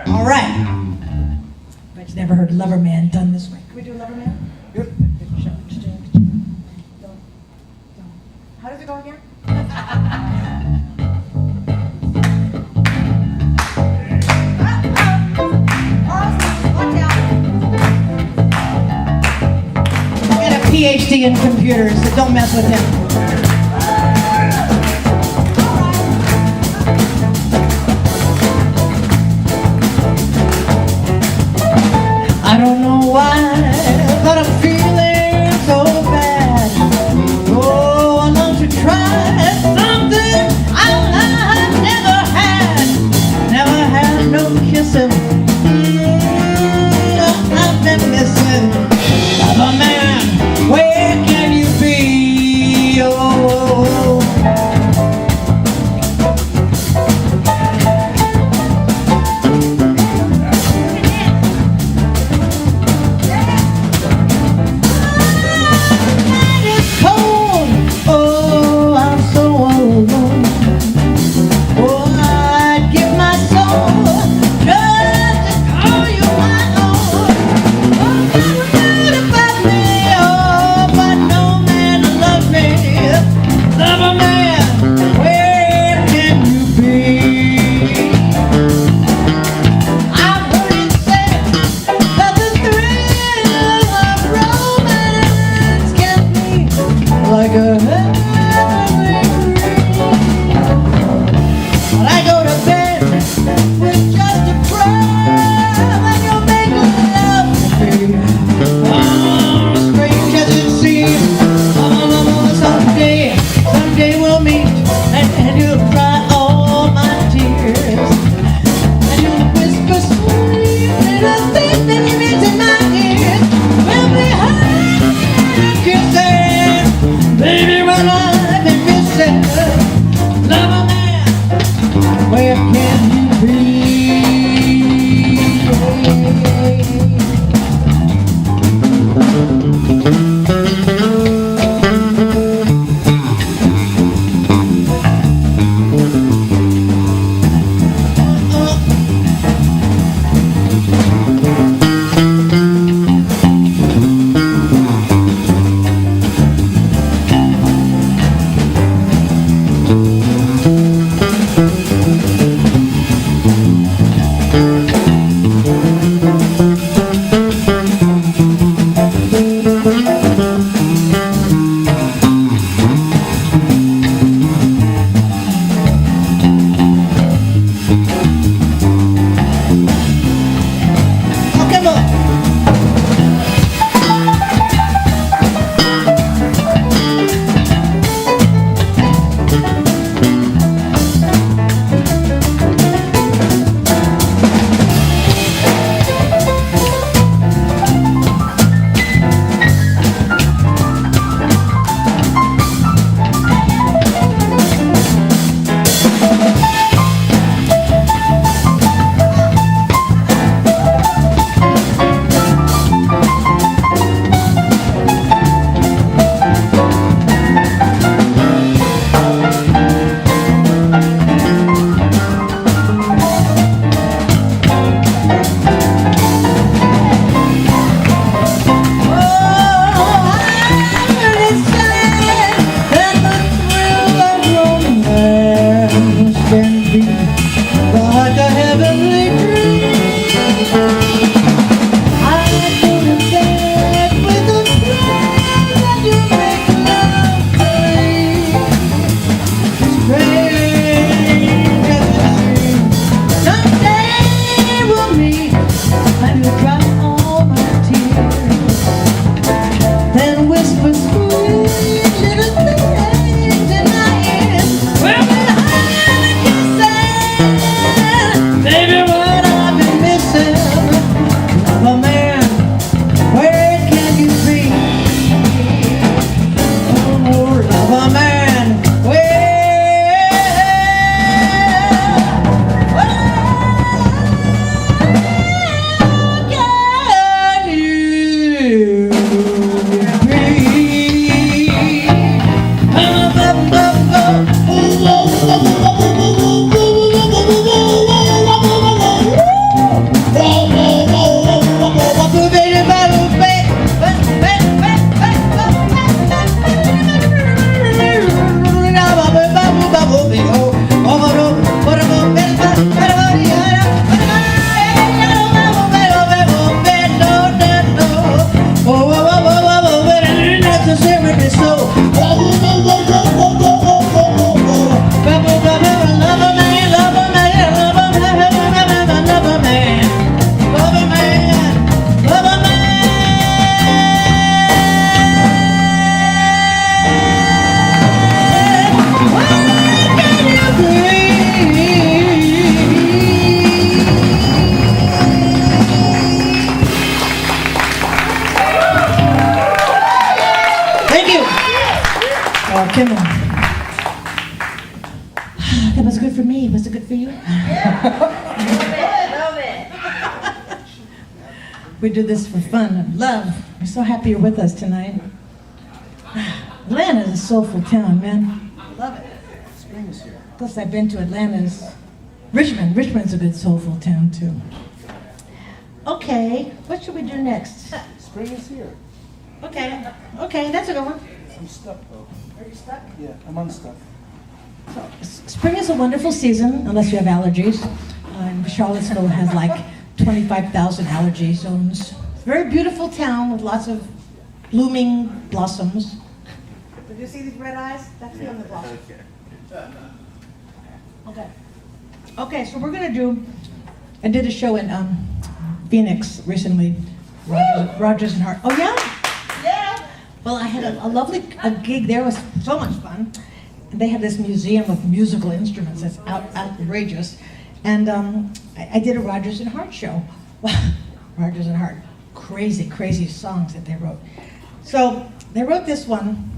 All right. But you never heard Lover Man done this way. Can we do Lover Man? Yep. How does it go again? He got a PhD in computers, so don't mess with him. I don't know why, but I'm feeling so bad. Oh, I love to try something I've never had. Never had no kissing. I've been missing. Lover man, where can you be? Oh. Where can you be? Kimmel. That was good for me. Was it good for you? Love it. We do this for fun and love. We're so happy you're with us tonight. Atlanta's a soulful town, man. Love it. Spring is here. Plus, I've been to Atlanta's. Richmond. Richmond's a good soulful town, too. Okay, what should we do next? Spring is here. Okay, that's a good one. I'm stuck though. Are you stuck? Yeah, I'm unstuck. Spring is a wonderful season, unless you have allergies. Charlottesville has like 25,000 allergy zones. It's a very beautiful town with lots of blooming blossoms. Did you see these red eyes? That's the other blossom. Okay, so we're gonna do, I did a show in Phoenix recently, Rogers and Hart. Oh yeah? Yeah. Well, I had a lovely gig there. It was so much fun. And they have this museum of musical instruments that's outrageous. And I did a Rogers and Hart show. Rogers and Hart, crazy songs that they wrote. So they wrote this one.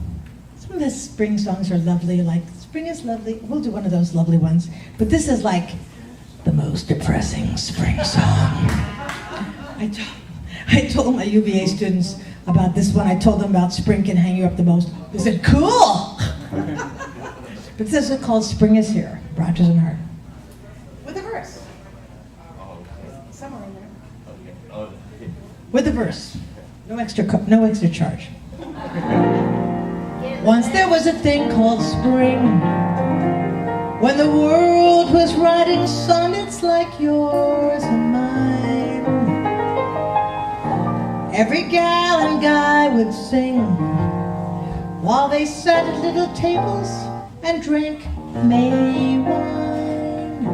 Some of the spring songs are lovely, like Spring is Lovely. We'll do one of those lovely ones. But this is like the most depressing spring song. I told my UVA students about this one. I told them about Spring Can Hang You Up the Most. They said, cool! But this is called Spring is Here, Rogers and Hart. With a verse. Somewhere in there. With a verse. No extra charge. Once there was a thing called spring, when the world was writing sonnets like yours and mine. Every gal and guy would sing while they sat at little tables and drank May wine.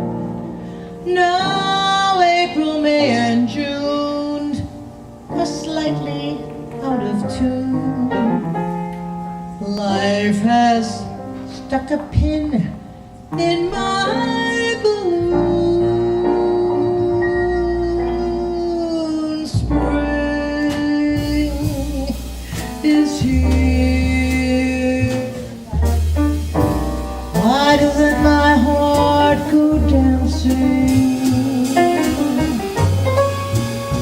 Now April, May, and June are slightly out of tune. Life has stuck a pin in my balloon. Spring is here. Why doesn't my heart go dancing?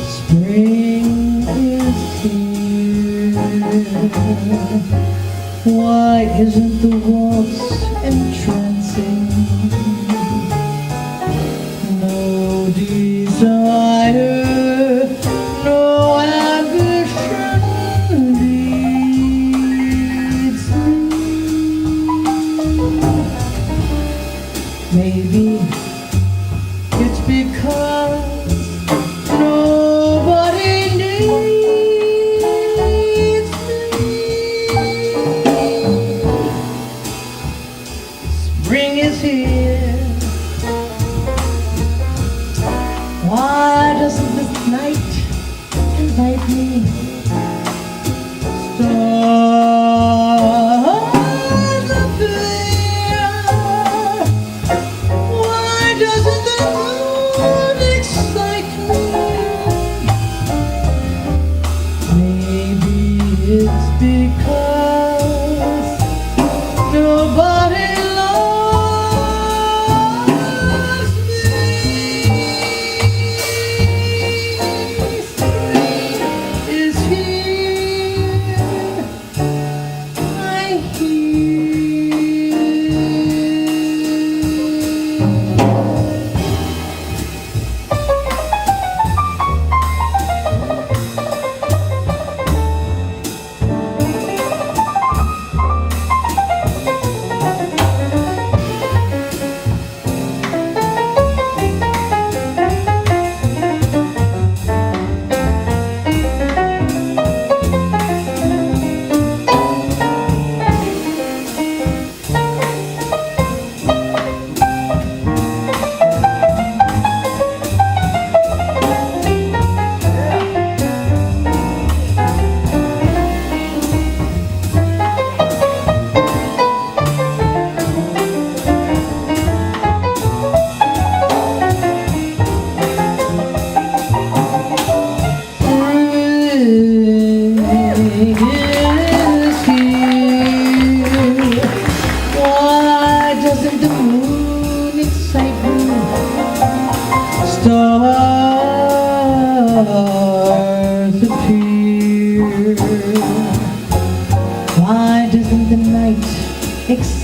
Spring is here. Why isn't the waltz entrancing? No desire, no ambition leads me. Maybe it's because nobody needs Spring is here. Why doesn't this night invite me? Stars appear. Why doesn't the moon excite me? Maybe it's because nobody loves me. Spring is here. I hear.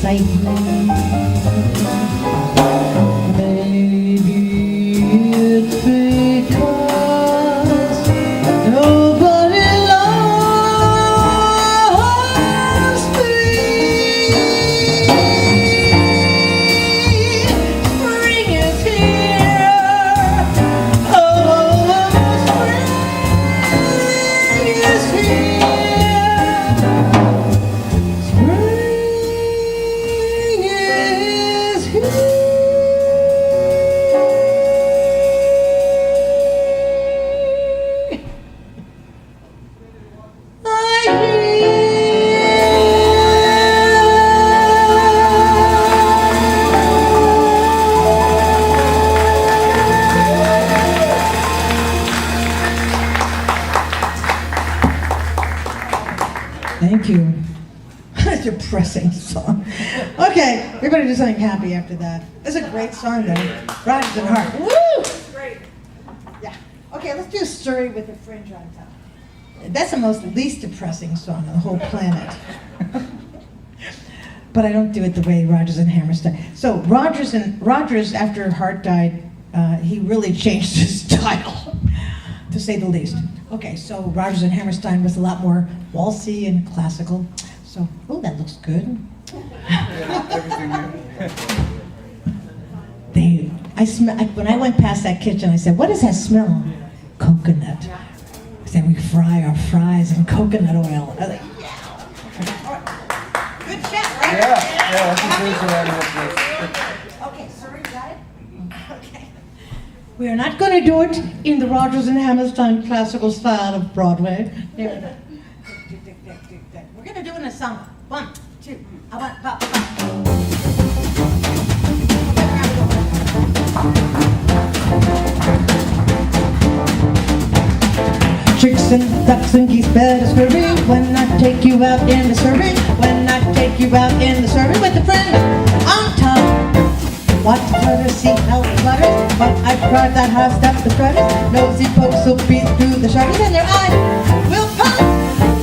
excitement. Maybe it's because nobody loves me. Spring is here. Oh, spring is here. Spring is here. Thank you. Depressing song. Okay, everybody do something happy after that. It's a great song though. Rogers and Hart. Woo! Great. Yeah. Okay, let's do a story with a fringe on top. That's the most least depressing song on the whole planet. But I don't do it the way Rodgers and Hammerstein. So Rodgers, after Hart died, he really changed his style, to say the least. Okay, so Rodgers and Hammerstein was a lot more waltzy and classical. So, oh, that looks good. When I went past that kitchen, I said, "What does that smell?" Coconut. I said, "We fry our fries in coconut oil." I was like, yeah. Good chat, right? Yeah, that's a good one. Okay, sorry, got it? Okay. We are not going to do it in the Rodgers and Hammerstein classical style of Broadway. We're going to do it in a song. 1, 2, I want pop. Chicks and ducks and geese better scurry when I take you out in the survey. When I take you out in the survey with a friend on top. Watch the flutter, see how it flutters. But I drive that high step the strutters. Nosy folks will beat through the shutters and their eyes will pop.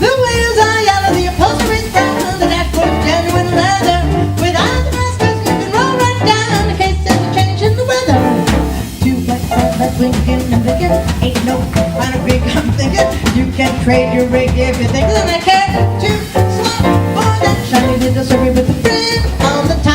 The wheels are yellow, the upholstery's brown, the dashboard's genuine leather. Without the maskers, you can roll right down in case there's a change in the weather. Two black cars that's blinking and blinking. Ain't no kind of rig I'm thinking. You can trade your rig if you think that I care to swap for that shiny little survey with the fringe on the top.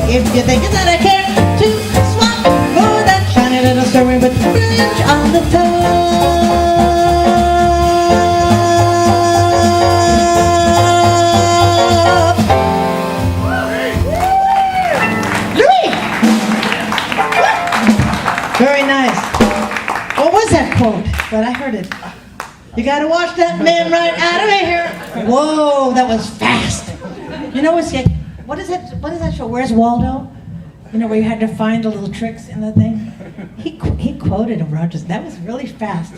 If you think that I care to swap for that shiny little story with the fringe on the top. Louis! Very nice. What was that gotta wash that man right out of here. Whoa, that was fast. You know what's it? What is that show? Where's Waldo? You know, where you had to find the little tricks in the thing? He quoted him, Rogers. That was really fast.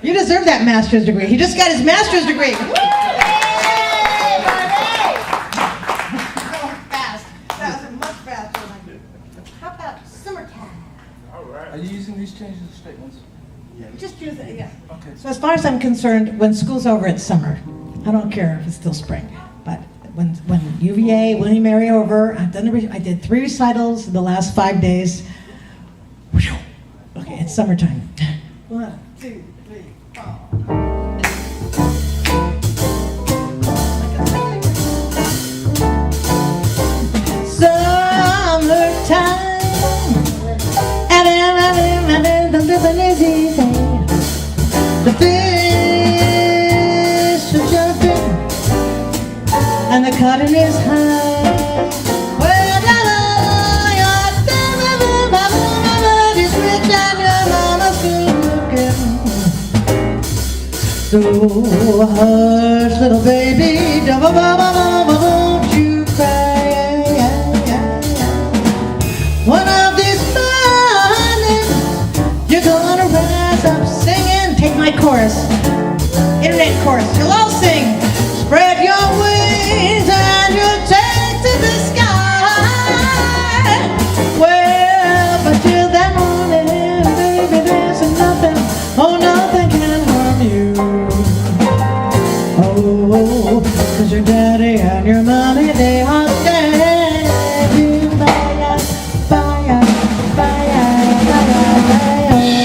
You deserve that master's degree. He just got his master's degree. Woo! Fast. That was much faster. How about summertime? Are you using these changes or straight ones? Just use it, yeah. Okay. So as far as I'm concerned, when school's over, it's summer. I don't care if it's still spring. But when UVA, William Mary over, I did 3 recitals in the last 5 days. Whew. Okay, it's summertime. 1, 2, 3, 4. Summertime. The fish are jumping and the cotton is high. Well, is rich and your mama's good looking. So hush, little baby, won't you cry? One of these mornings, you're gonna rise up singing. Take my chorus, internet chorus. You'll all sing. Spread your wings and you'll take to the sky. Well, but till that morning, baby, there's nothing, oh, nothing can harm you. Oh, 'cause your daddy and your mommy, they are standing by us, by us, by us, by us, by us.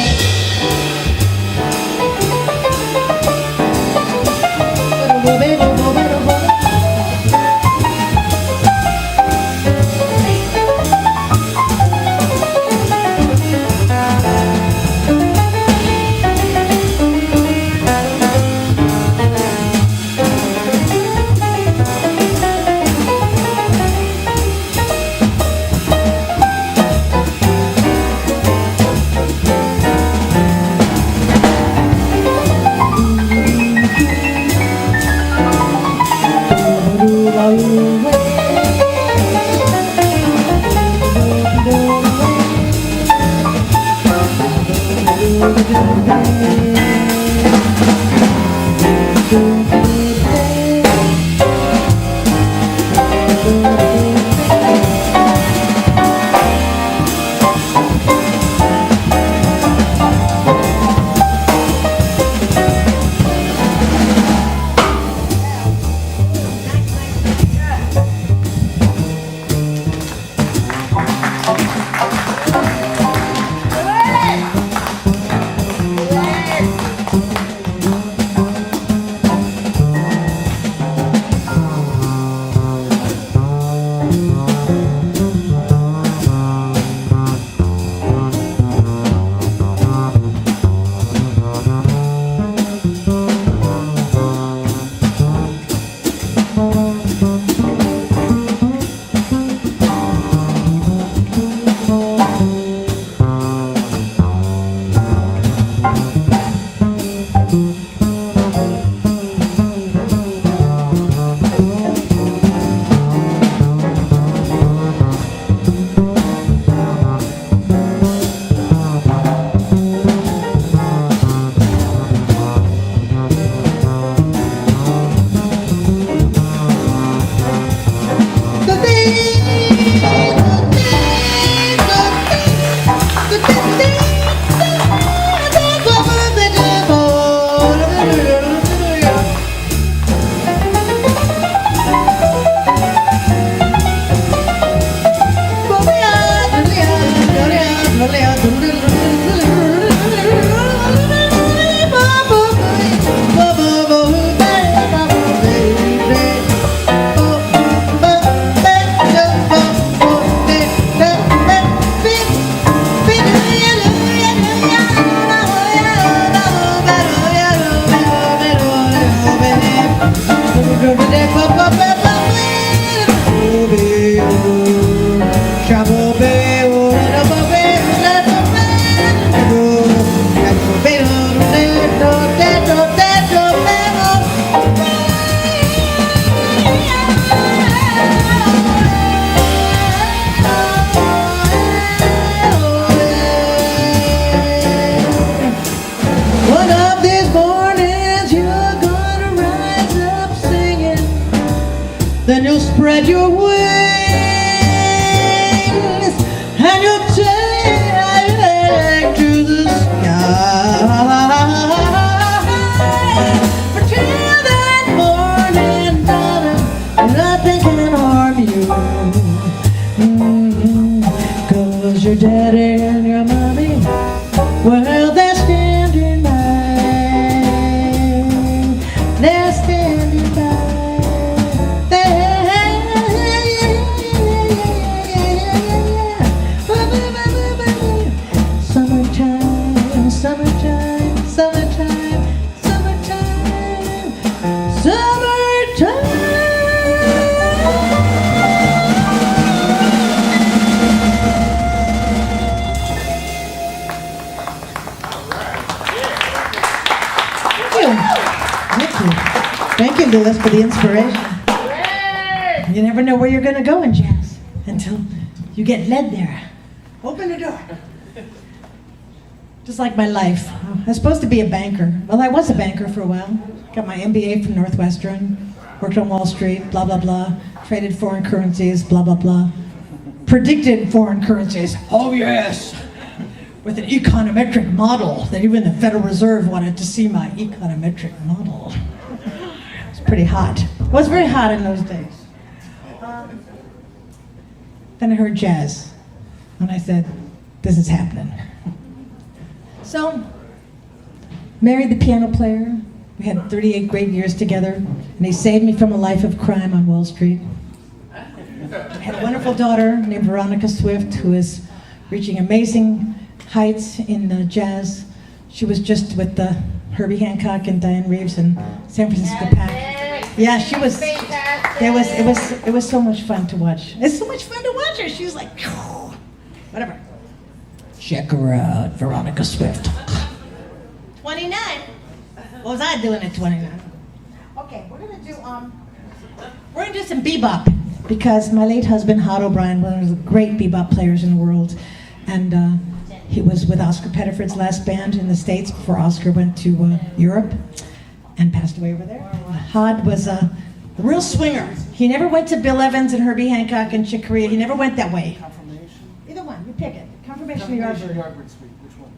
spread your wings and you'll take to the sky. But till that morning, darling, nothing can harm you. 'Cause your daddy and your mommy, well, they're standing by. They're standing by. Summertime, summertime, summertime, summertime, summertime. Thank you, Louis, for the inspiration. You never know where you're going to go in jazz until you get led there. Open the door. Just like my life. I was supposed to be a banker. Well, I was a banker for a while. Got my MBA from Northwestern, worked on Wall Street, blah, blah, blah. Traded foreign currencies, blah, blah, blah. Predicted foreign currencies. Oh, yes. With an econometric model that even the Federal Reserve wanted to see my econometric model. It's pretty hot. It was very hot in those days. Then I heard jazz, and I said, this is happening. So, married the piano player. We had 38 great years together, and he saved me from a life of crime on Wall Street. I had a wonderful daughter named Veronica Swift, who is reaching amazing heights in jazz. She was just with Herbie Hancock and Diane Reeves and San Francisco Pack. Yeah, she was. It was so much fun to watch. It's so much fun to watch her. She was like, whatever. Check her out, Veronica Swift. 29. What was I doing at 29? Okay, we're gonna do some bebop because my late husband, Hod O'Brien, one of the great bebop players in the world, and he was with Oscar Pettiford's last band in the States before Oscar went to Europe and passed away over there. Hod was a real swinger. He never went to Bill Evans and Herbie Hancock and Chick Corea. He never went that way. Confirmation? Either one, you pick it. Confirmation or Confirmation Yardbird. Yardbird Suite, which one?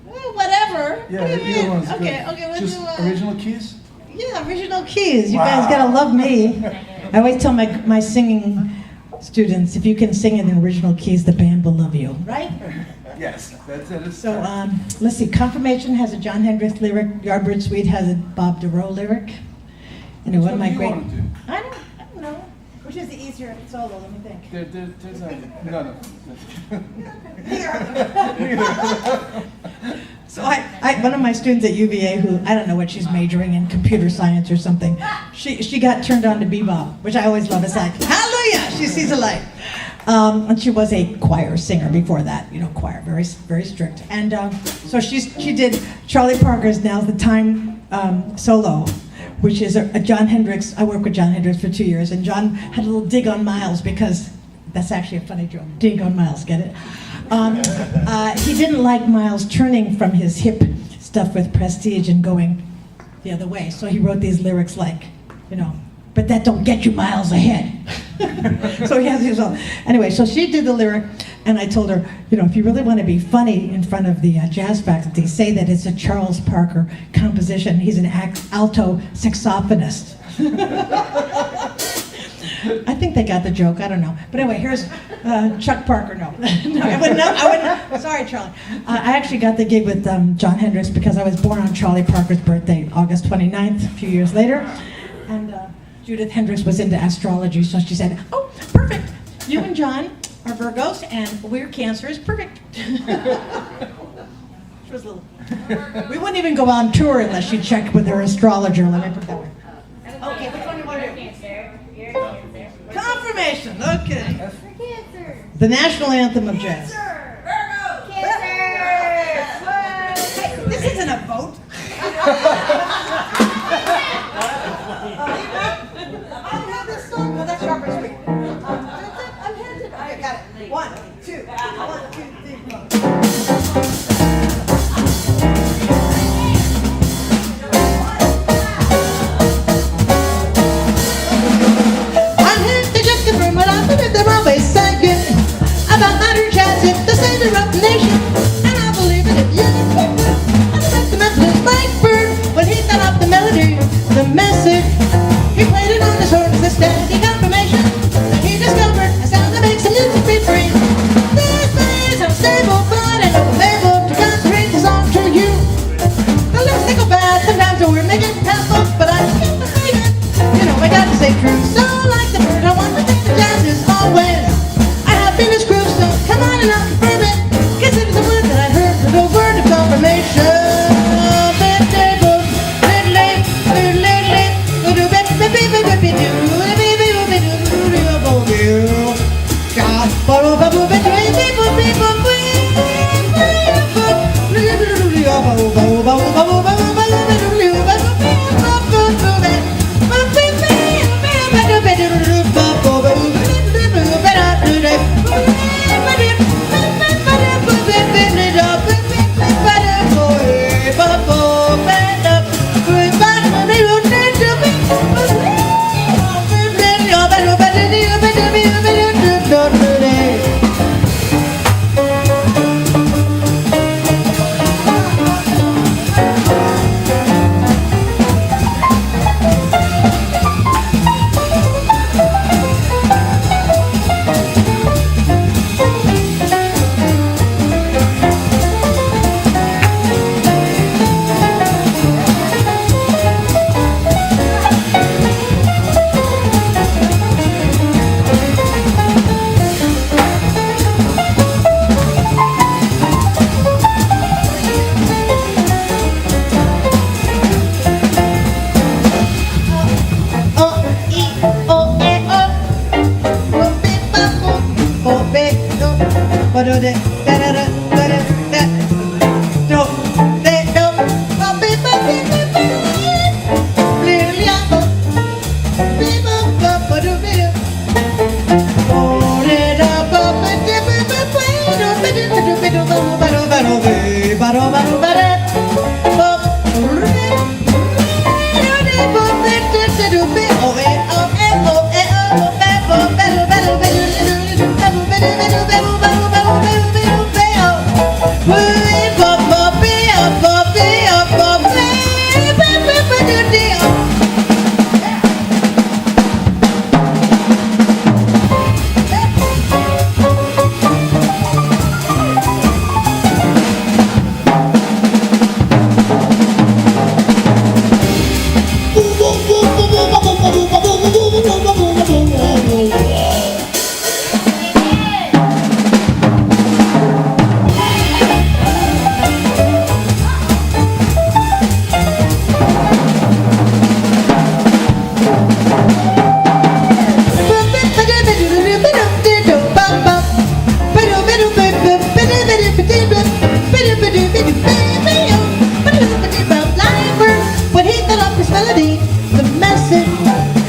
Well, whatever. Yeah, What do you either mean? one's Okay, good. okay, we'll Just do original keys? yeah, original keys. You guys gotta love me. I always tell my singing students, if you can sing in original keys, the band will love you. Right? Yes, that's it. So let's see. Confirmation has a John Hendricks lyric. Yardbird Suite has a Bob DeRoe lyric. And one of my great. I don't know. Which is the easier solo? Let me think. There's none of So one of my students at UVA, who I don't know what she's majoring in, computer science or something, she got turned on to bebop, which I always love. It's like, hallelujah, she sees a light. And she was a choir singer before that, choir, very, very strict. And so she did Charlie Parker's Now's the Time solo, which is a John Hendricks. I worked with John Hendricks for 2 years, and John had a little dig on Miles because that's actually a funny joke. Dig on Miles, get it? He didn't like Miles turning from his hip stuff with Prestige and going the other way. So he wrote these lyrics like, but that don't get you miles ahead. So he has his own. Anyway, so she did the lyric, and I told her, if you really want to be funny in front of the jazz faculty, say that it's a Charles Parker composition. He's an alto saxophonist. I think they got the joke. I don't know. But anyway, here's Chuck Parker. No, no, I wouldn't. Sorry, Charlie. I actually got the gig with John Hendricks because I was born on Charlie Parker's birthday, August 29th, a few years later. And Judith Hendricks was into astrology, so she said, "Oh, perfect. You and John are Virgos, and we're Cancers. Perfect." She was a little. We wouldn't even go on tour unless she checked with her astrologer. Let me put it that way. Okay, which one do you want to do? Confirmation, okay. The national anthem of jazz. This isn't a vote. I don't have this song. No, that's Yardbird Suite. I'm hesitant. Okay, got it. 1, 2, 1, 2, 3, 4. When he got up his melody, the message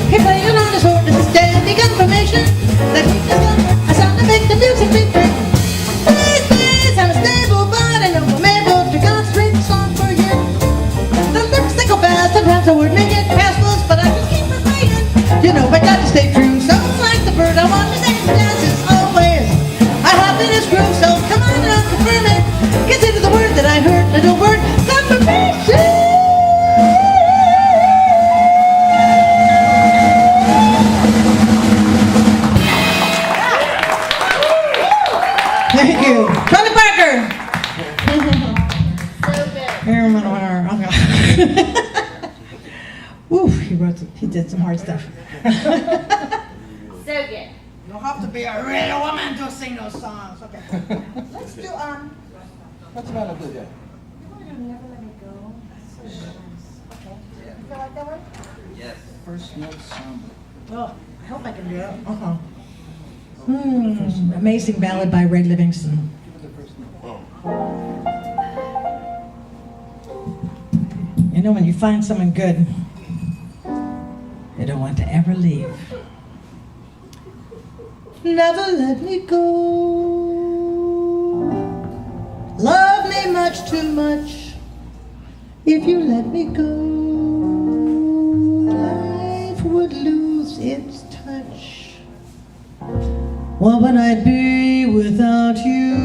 he played on his horn is a steady confirmation that he discovered a sound to make the music be free. These days I'm a stable, but I know I'm able to concentrate the song for you. The lyrics they go fast, sometimes the word may get past us, but I just keep replaying. You know I got to stay true, so like the bird I want to dance dances always. I hop in his groove, so come on and confirm it. Consider the word that I heard, little word confirmation. Thank you. Charlie Parker. Oof, he did some hard stuff. So good. You don't have to be a real woman to sing those songs. Okay. Let's do What's the matter with you? Never Let Me Go. So nice. Okay. You feel like that one? Yes. First note samba. Oh, I hope I can do it. Amazing ballad by Ray Livingston. Give it the first note. You know, when you find someone good, you don't want to ever leave. Never let me go. Love me much too much. If you let me go, life would lose its touch. What would I be without you?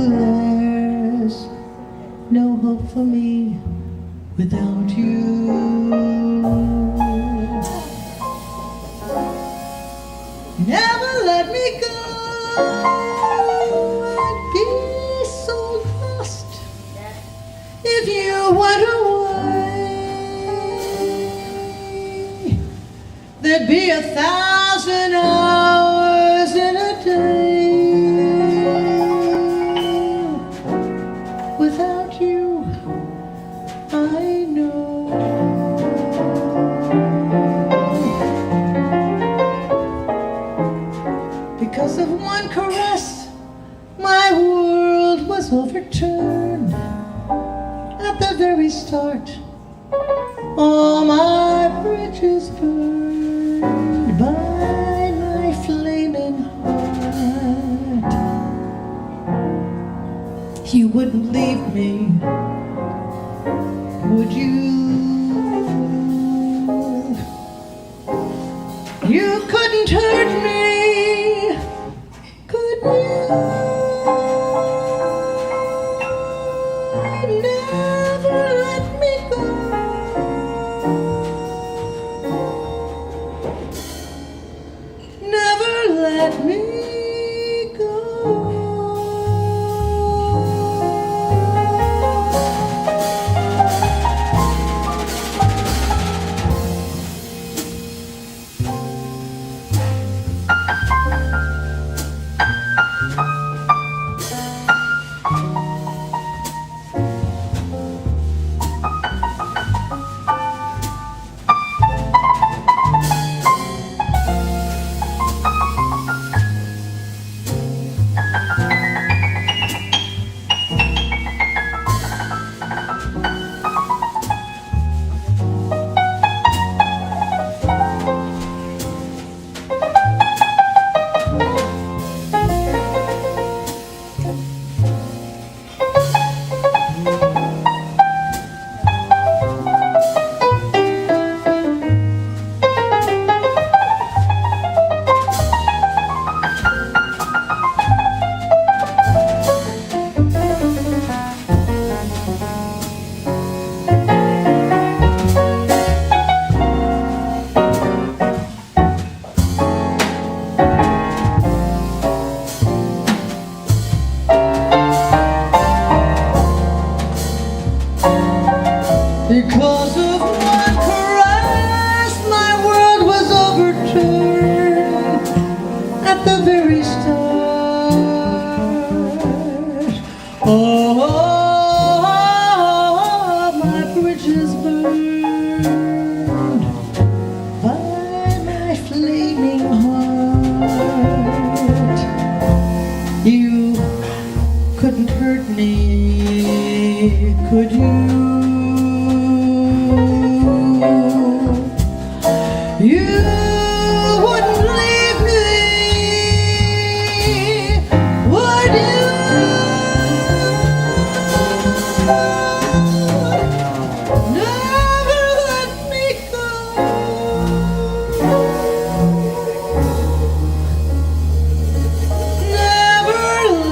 There's no hope for me without you. Never let me go. I'd be so lost if you went away. There'd be 1,000 hours in a day without you. I know. Because of one caress, my world was overturned. At the very start, all my bridges burned by my flaming heart. You wouldn't leave me, would you? You couldn't hurt me, could you? Never let me go. Never let me go. at the very start. Oh, my bridges burned by my flaming heart. You couldn't hurt me, could you? You wouldn't leave me, would you? Never let me go. Never let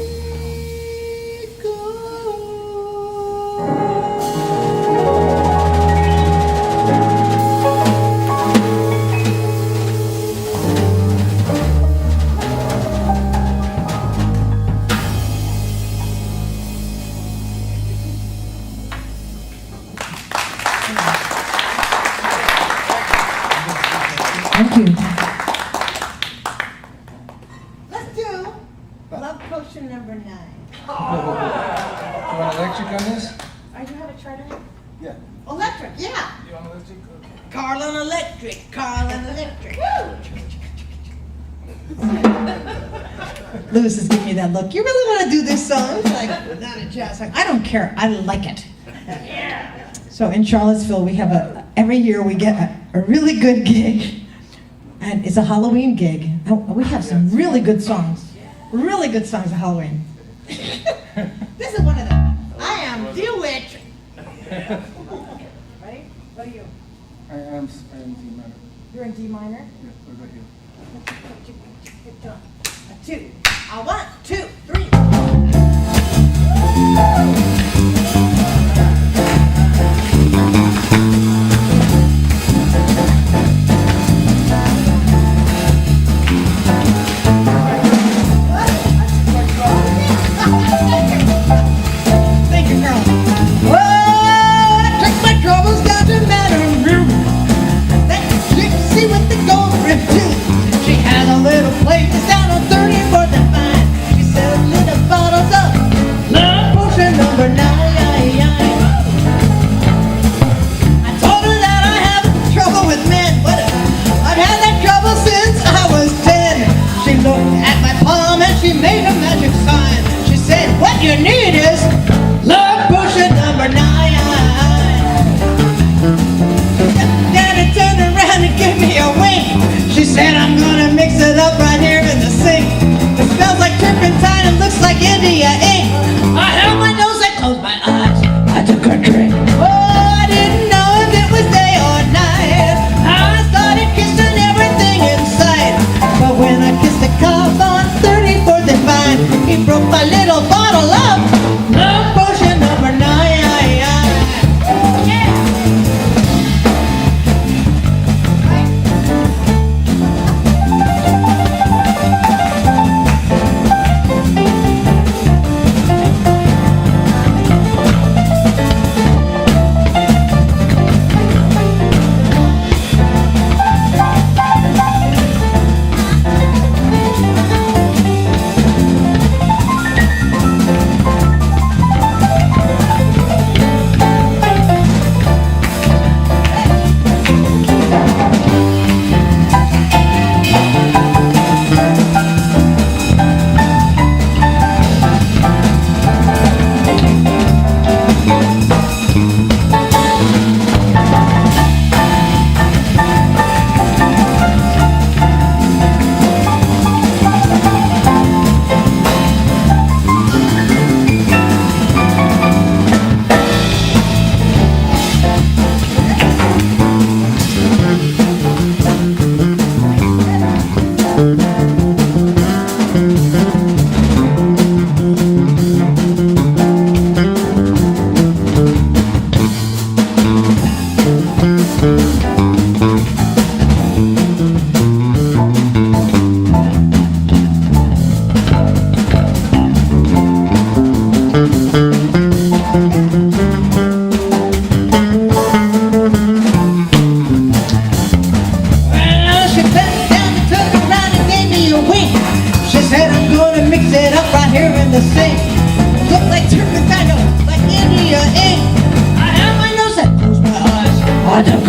me go. Thank you. Let's do Love Potion number 9. You want electric on this? Are you have a charter? Yeah. Electric, yeah. You want electric? Okay. Carlin Electric, Carlin Electric. Lewis is giving me that look. You really want to do this song? It's like, not a jazz song. I don't care. I like it. So in Charlottesville, we have every year we get a really good gig. And it's a Halloween gig. And we have some really good songs. Really good songs of Halloween. This is one of them. I am the witch. Ready? What are you? I am D minor. You're in D minor? Yeah, what about you? A 2. A 1, 2, 3. Thank you, girl. Oh, I took my troubles down to Madam. That gypsy with the gold rim too. She had a little place down on 34th and Vine. She sold little bottles of love potion number 9. I told her that I have trouble with men, but I've had that trouble since I was 10. She looked at my palm and she made a magic sign. She said, what you need is love potion number 9. Daddy turned around and gave me a wink. She said, I'm gonna mix it up right here in the sink. It smells like turpentine and looks like India ink. I held my nose, I closed my eyes. I took a drink. Oh, I didn't know if it was day or night. I started kissing everything in sight. But when I kissed the cop on 34th and Vine,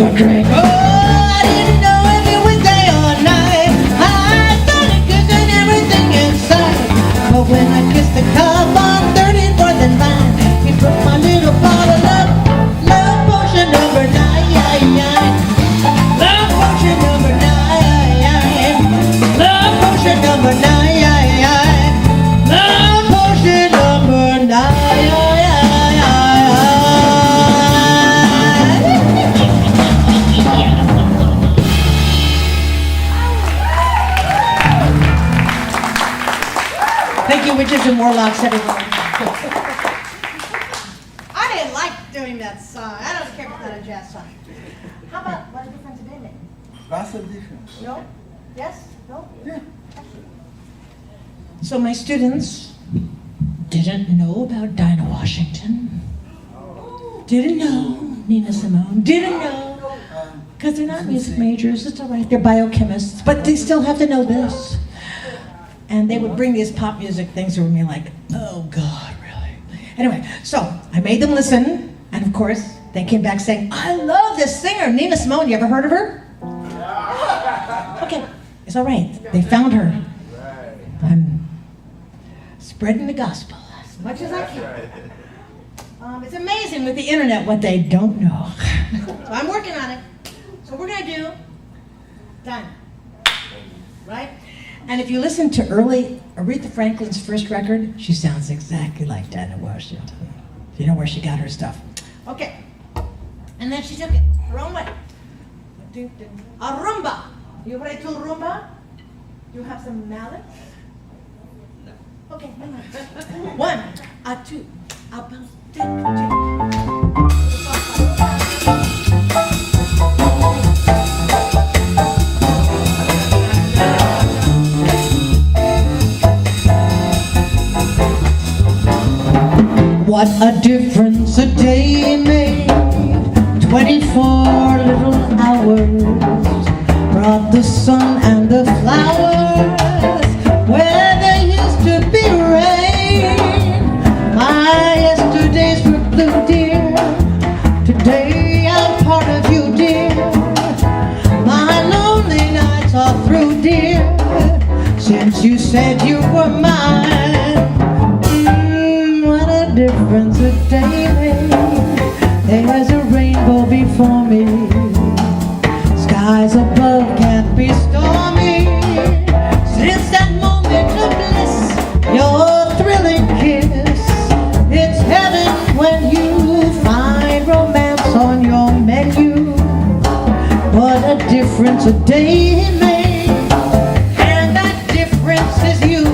a drink. Oh, I didn't know if it was day or night. I started kissing everything inside. But when I kissed the cop on 34th and Vine, he broke my little bottle of love potion number 9. Love potion number 9. Love potion number 9. Love potion number 9. Thank you, witches and warlocks, everyone. I didn't like doing that song. I don't care if it's not a jazz song. How about what a difference a day made? That's the difference. No? Yes? No? Yeah. So my students didn't know about Dinah Washington. Didn't know Nina Simone. Didn't know. Because they're not music majors. It's all right. They're biochemists. But they still have to know this. And they would bring these pop music things to me like, oh God, really? Anyway, so I made them listen. And of course, they came back saying, I love this singer, Nina Simone. You ever heard of her? Okay, it's all right. They found her. I'm spreading the gospel as much as I can. It's amazing with the internet what they don't know. So I'm working on it. So we're gonna do Dinah, right? And if you listen to early Aretha Franklin's first record, she sounds exactly like Dinah Washington. You know where she got her stuff. Okay. And then she took it her own way. A rumba. You ready to rumba? You have some mallets? No. Okay, never mind. 1, a 2, a bounce, What a difference a day made. 24 little hours brought the sun and the flowers where there used to be rain. My yesterdays were blue, dear. Today I'm part of you, dear. My lonely nights are through, dear, since you said you were mine. What a difference a day made. There's a rainbow before me. Skies above can't be stormy. Since that moment of bliss, your thrilling kiss, it's heaven when you find romance on your menu. What a difference a day made, and that difference is you.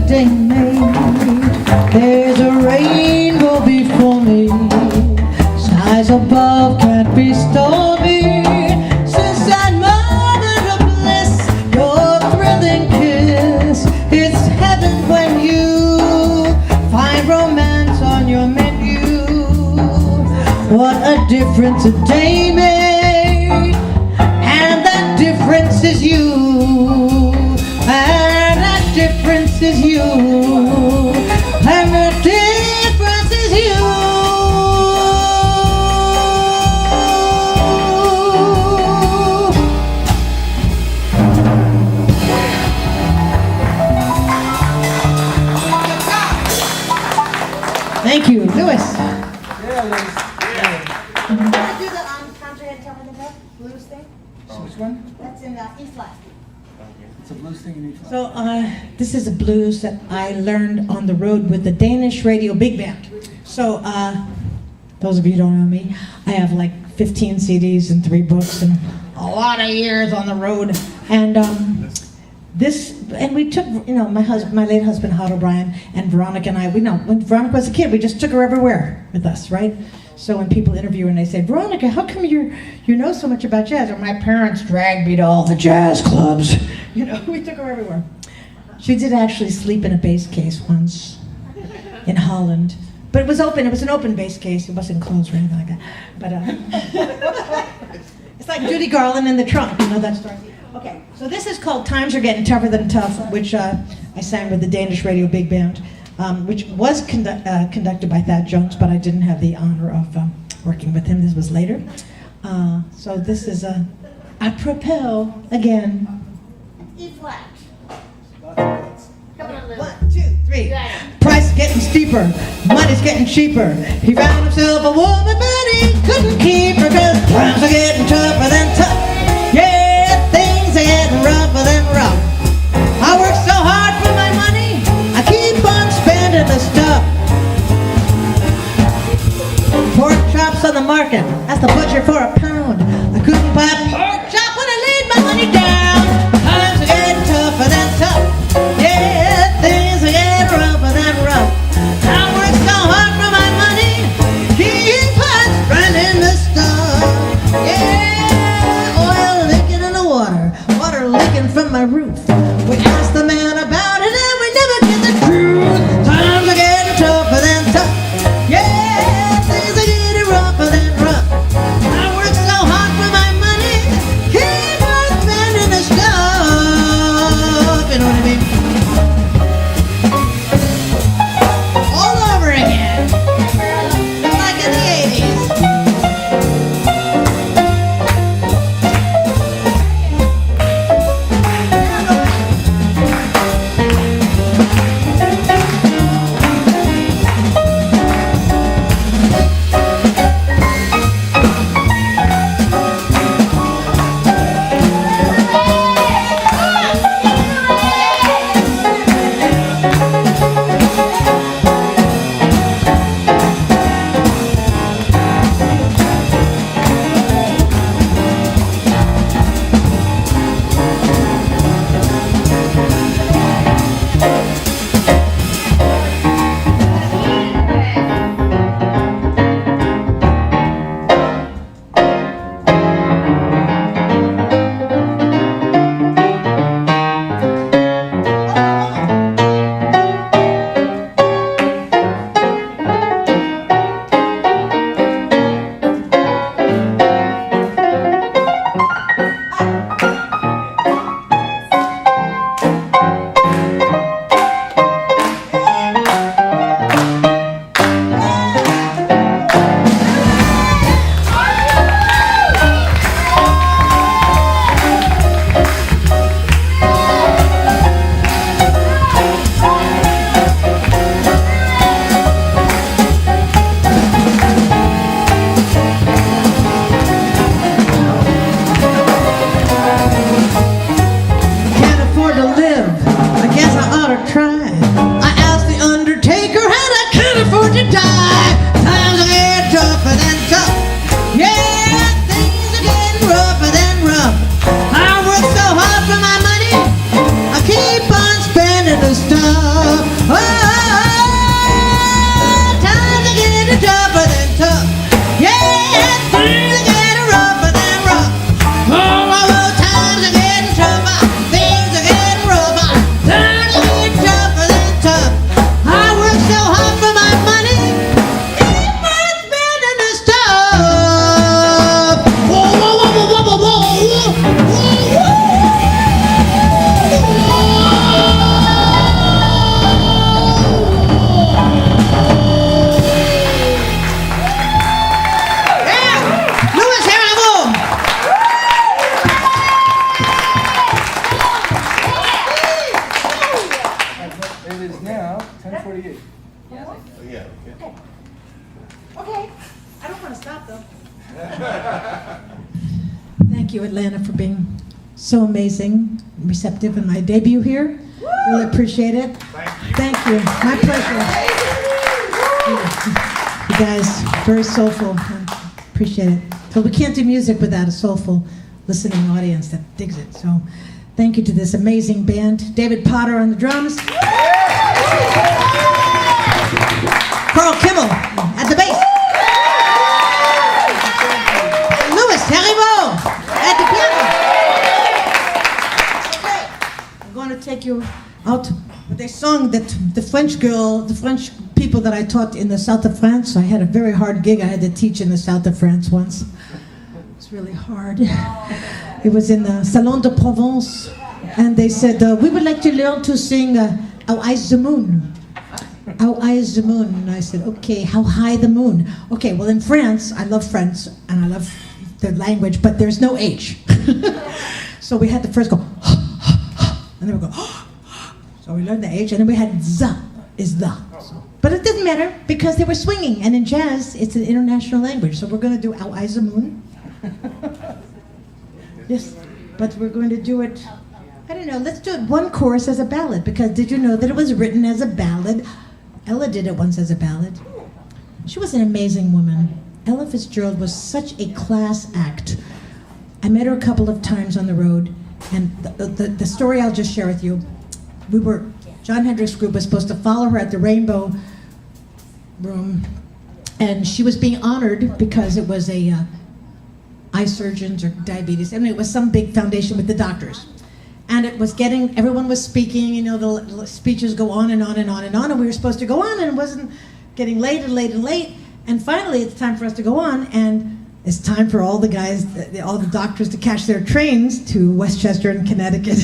Day made. There's a rainbow before me. Skies above can't be stormy. Since that moment of bliss, your thrilling kiss, it's heaven when you find romance on your menu. What a difference a day made, and that difference is you. And that difference is you. And the difference is you. Thank you, Louis. Yeah, Liz. Want to do the contra and tell me the blues thing? Which one? That's in E flat. It's a blues thing in each one. So this is a blues that I learned on the road with the Danish radio big band. So those of you who don't know me, I have like 15 CDs and 3 books and a lot of years on the road. And we took, my late husband, Howard O'Brien, and Veronica and I, when Veronica was a kid, we just took her everywhere with us, right? So when people interview her and they say, Veronica, how come you know so much about jazz? Or my parents dragged me to all the jazz clubs. We took her everywhere. She did actually sleep in a bass case once in Holland. But it was open, it was an open bass case. It wasn't closed or anything like that. But it's like Judy Garland in the trunk, you know that story? Okay, so this is called Times Are Getting Tougher Than Tough, which I sang with the Danish Radio Big Band, which was conducted by Thad Jones, but I didn't have the honor of working with him. This was later. So this is apropos again. E flat. Come on, Lou. 1, 2, 3. You got it. Price is getting steeper, money's getting cheaper. He found himself a woman, but he couldn't keep her, 'cause times are getting tougher than tough. Yeah, things are getting rougher than rough. I work so hard for my money, I keep on spending the stuff. Pork chops on the market, ask the butcher for a pound. I couldn't buy pork chop when I laid my money down. Times are getting tougher than tough. Yeah, things are getting rougher than rough. I work so hard for my money, keep on spending the stuff. Yeah, oil leaking in the water leaking from my roof. We asked the man about it and we never get the truth. Times are getting tougher than tough. Yeah, things are getting rougher than rough. I work so hard for my money, top though. Thank you, Atlanta, for being so amazing, and receptive in my debut here. Really appreciate it. Thank you. My pleasure. You guys, very soulful. Appreciate it. So we can't do music without a soulful listening audience that digs it. So thank you to this amazing band. David Potter on the drums. Carl Kimmel at the bass. And Louis Terriveau at the piano. Okay, I'm going to take you out. They sung that the French people that I taught in the south of France. I had a very hard gig. I had to teach in the south of France once. It's really hard. It was in the Salon de Provence, and they said, we would like to learn to sing How High is the Moon? How high is the moon? And I said, okay, how high the moon? Okay, well in France, I love French, and I love the language, but there's no H. So we had to first go, and then we go, so we learned the H, and then we had Z is the. But it didn't matter, because they were swinging, and in jazz, it's an international language, so we're going to do How High is the Moon. Yes, but we're going to do it, I don't know, let's do it one chorus as a ballad, because did you know that it was written as a ballad? Ella did it once as a ballad. She was an amazing woman. Ella Fitzgerald was such a class act. I met her a couple of times on the road, and the story I'll just share with you, John Hendricks' group was supposed to follow her at the Rainbow Room, and she was being honored because it was a eye surgeons or diabetes. I mean, it was some big foundation with the doctors. And it was everyone was speaking, you know, the speeches go on and on and on and on, and we were supposed to go on, and it wasn't getting late and late and late. And finally, it's time for us to go on, and it's time for all the guys, all the doctors to catch their trains to Westchester and Connecticut.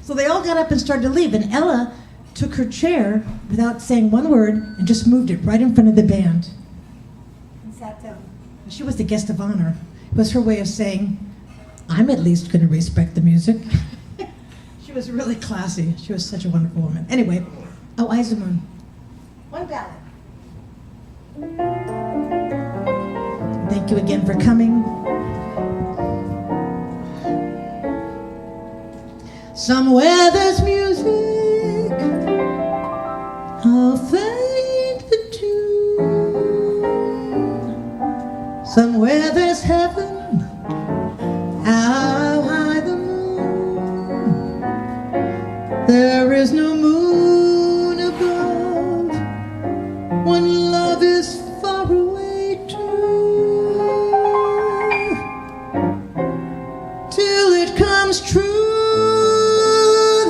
So they all got up and started to leave, and Ella took her chair without saying one word and just moved it right in front of the band. And sat down. She was the guest of honor. It was her way of saying, I'm at least going to respect the music. She was really classy. She was such a wonderful woman. Anyway, Oh, Eyes of the Moon. One ballad. Thank you again for coming. Somewhere there's music, how faint the tune. Somewhere there's heaven, how high the moon. There is no moon above when love is far away too. Till it comes true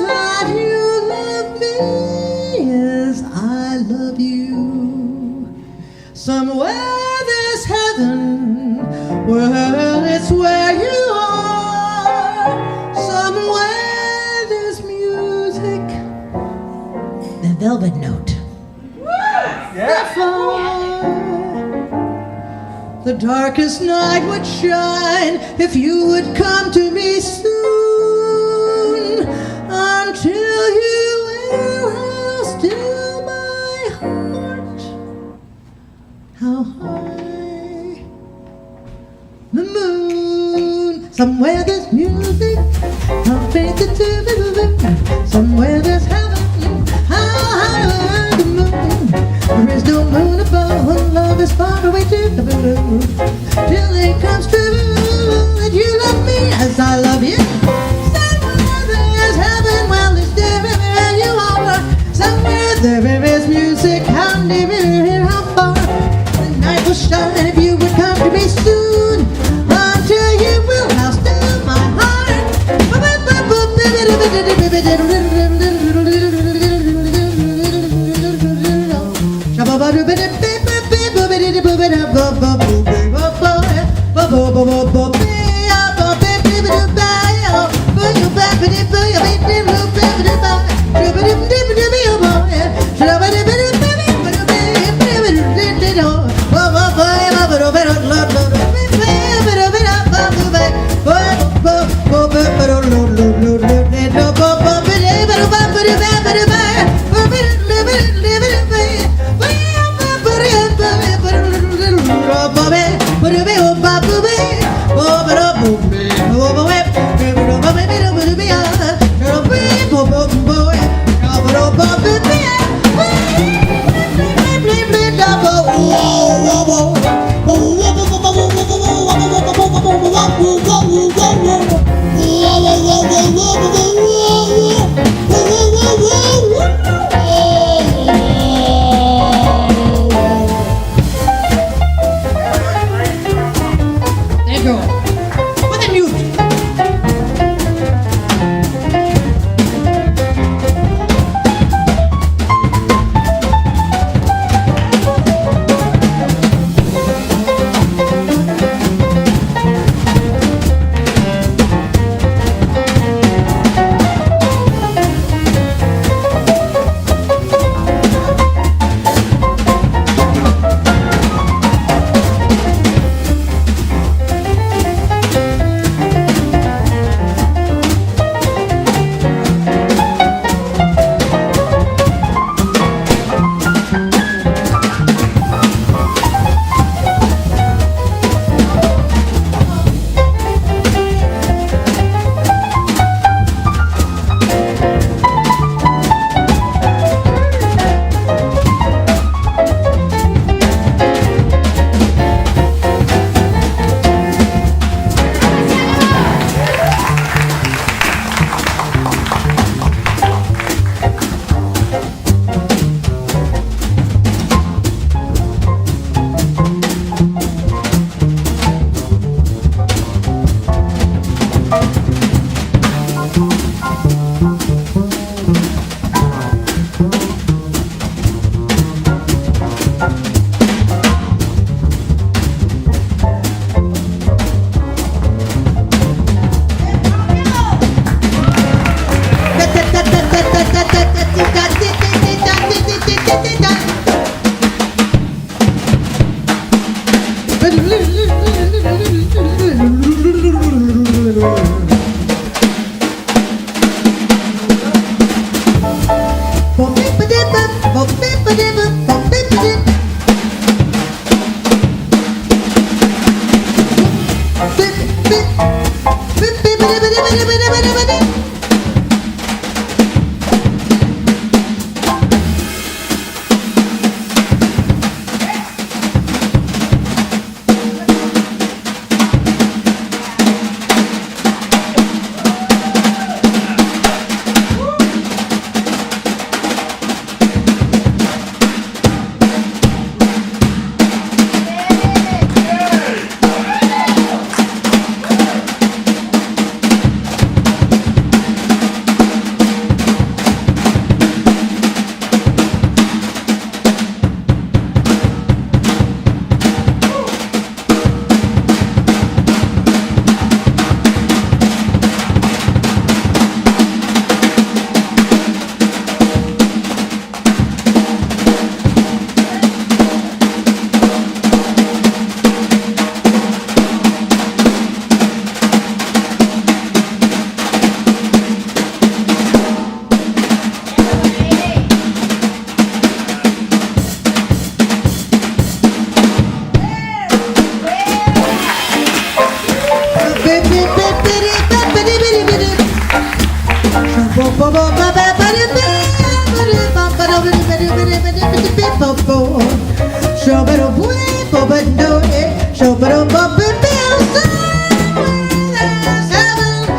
that you love me as I love you. Somewhere there's heaven, well, it's where you are. Somewhere there's music, the velvet note. The darkest night would shine if you would come to me soon. Until you will, how still my heart, how high the moon. Somewhere there's music, how faint the tune. Somewhere there's heaven, how high the moon. There is no moon above when love is far away too. Till it comes true that you love me as I love you. Somewhere there's heaven, well it's there where you are. Somewhere there is music, how near and how far. The night will shine if you would come to me soon. Until you will, how still my heart. There you go. What a mute.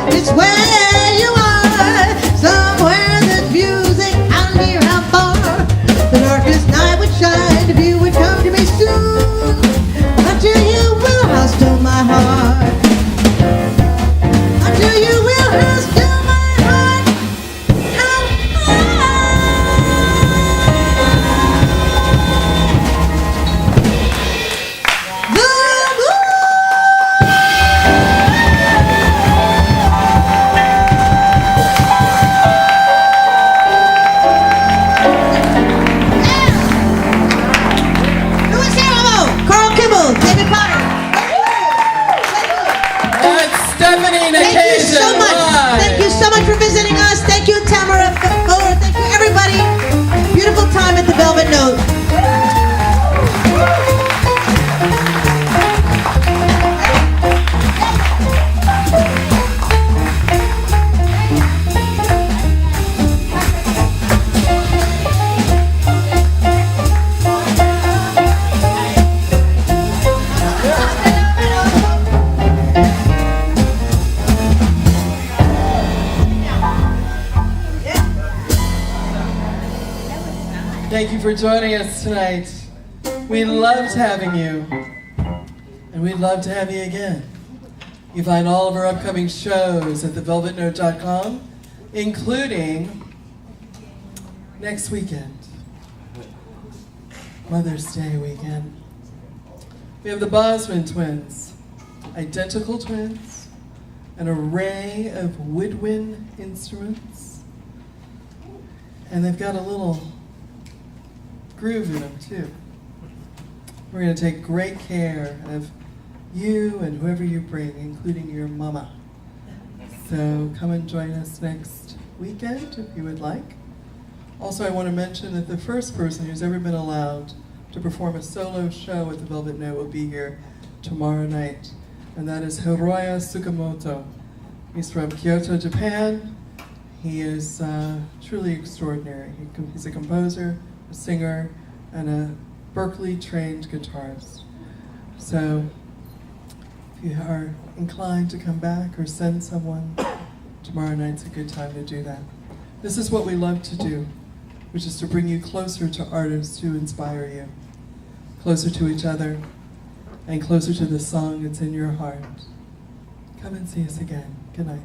It's where you are, somewhere that music and near how far. The darkest night would shine if you would come to me soon. Until you will have still my heart. Until you will have still my heart. Thank you so much. Thank you so much for visiting us. Thank you, Tamara. Thank you, everybody. Beautiful time at the Velvet Note. Thank you for joining us tonight. We loved having you, and we'd love to have you again. You find all of our upcoming shows at thevelvetnote.com, including next weekend, Mother's Day weekend. We have the Bosman twins, identical twins, an array of woodwind instruments, and they've got a little groove in them too. We're going to take great care of you and whoever you bring, including your mama. So come and join us next weekend if you would like. Also, I want to mention that the first person who's ever been allowed to perform a solo show at the Velvet Note will be here tomorrow night, and that is Hiroya Tsukamoto. He's from Kyoto, Japan. He is truly extraordinary. He's a composer, a singer, and a Berkeley-trained guitarist. So if you are inclined to come back or send someone, tomorrow night's a good time to do that. This is what we love to do, which is to bring you closer to artists who inspire you, closer to each other, and closer to the song that's in your heart. Come and see us again. Good night.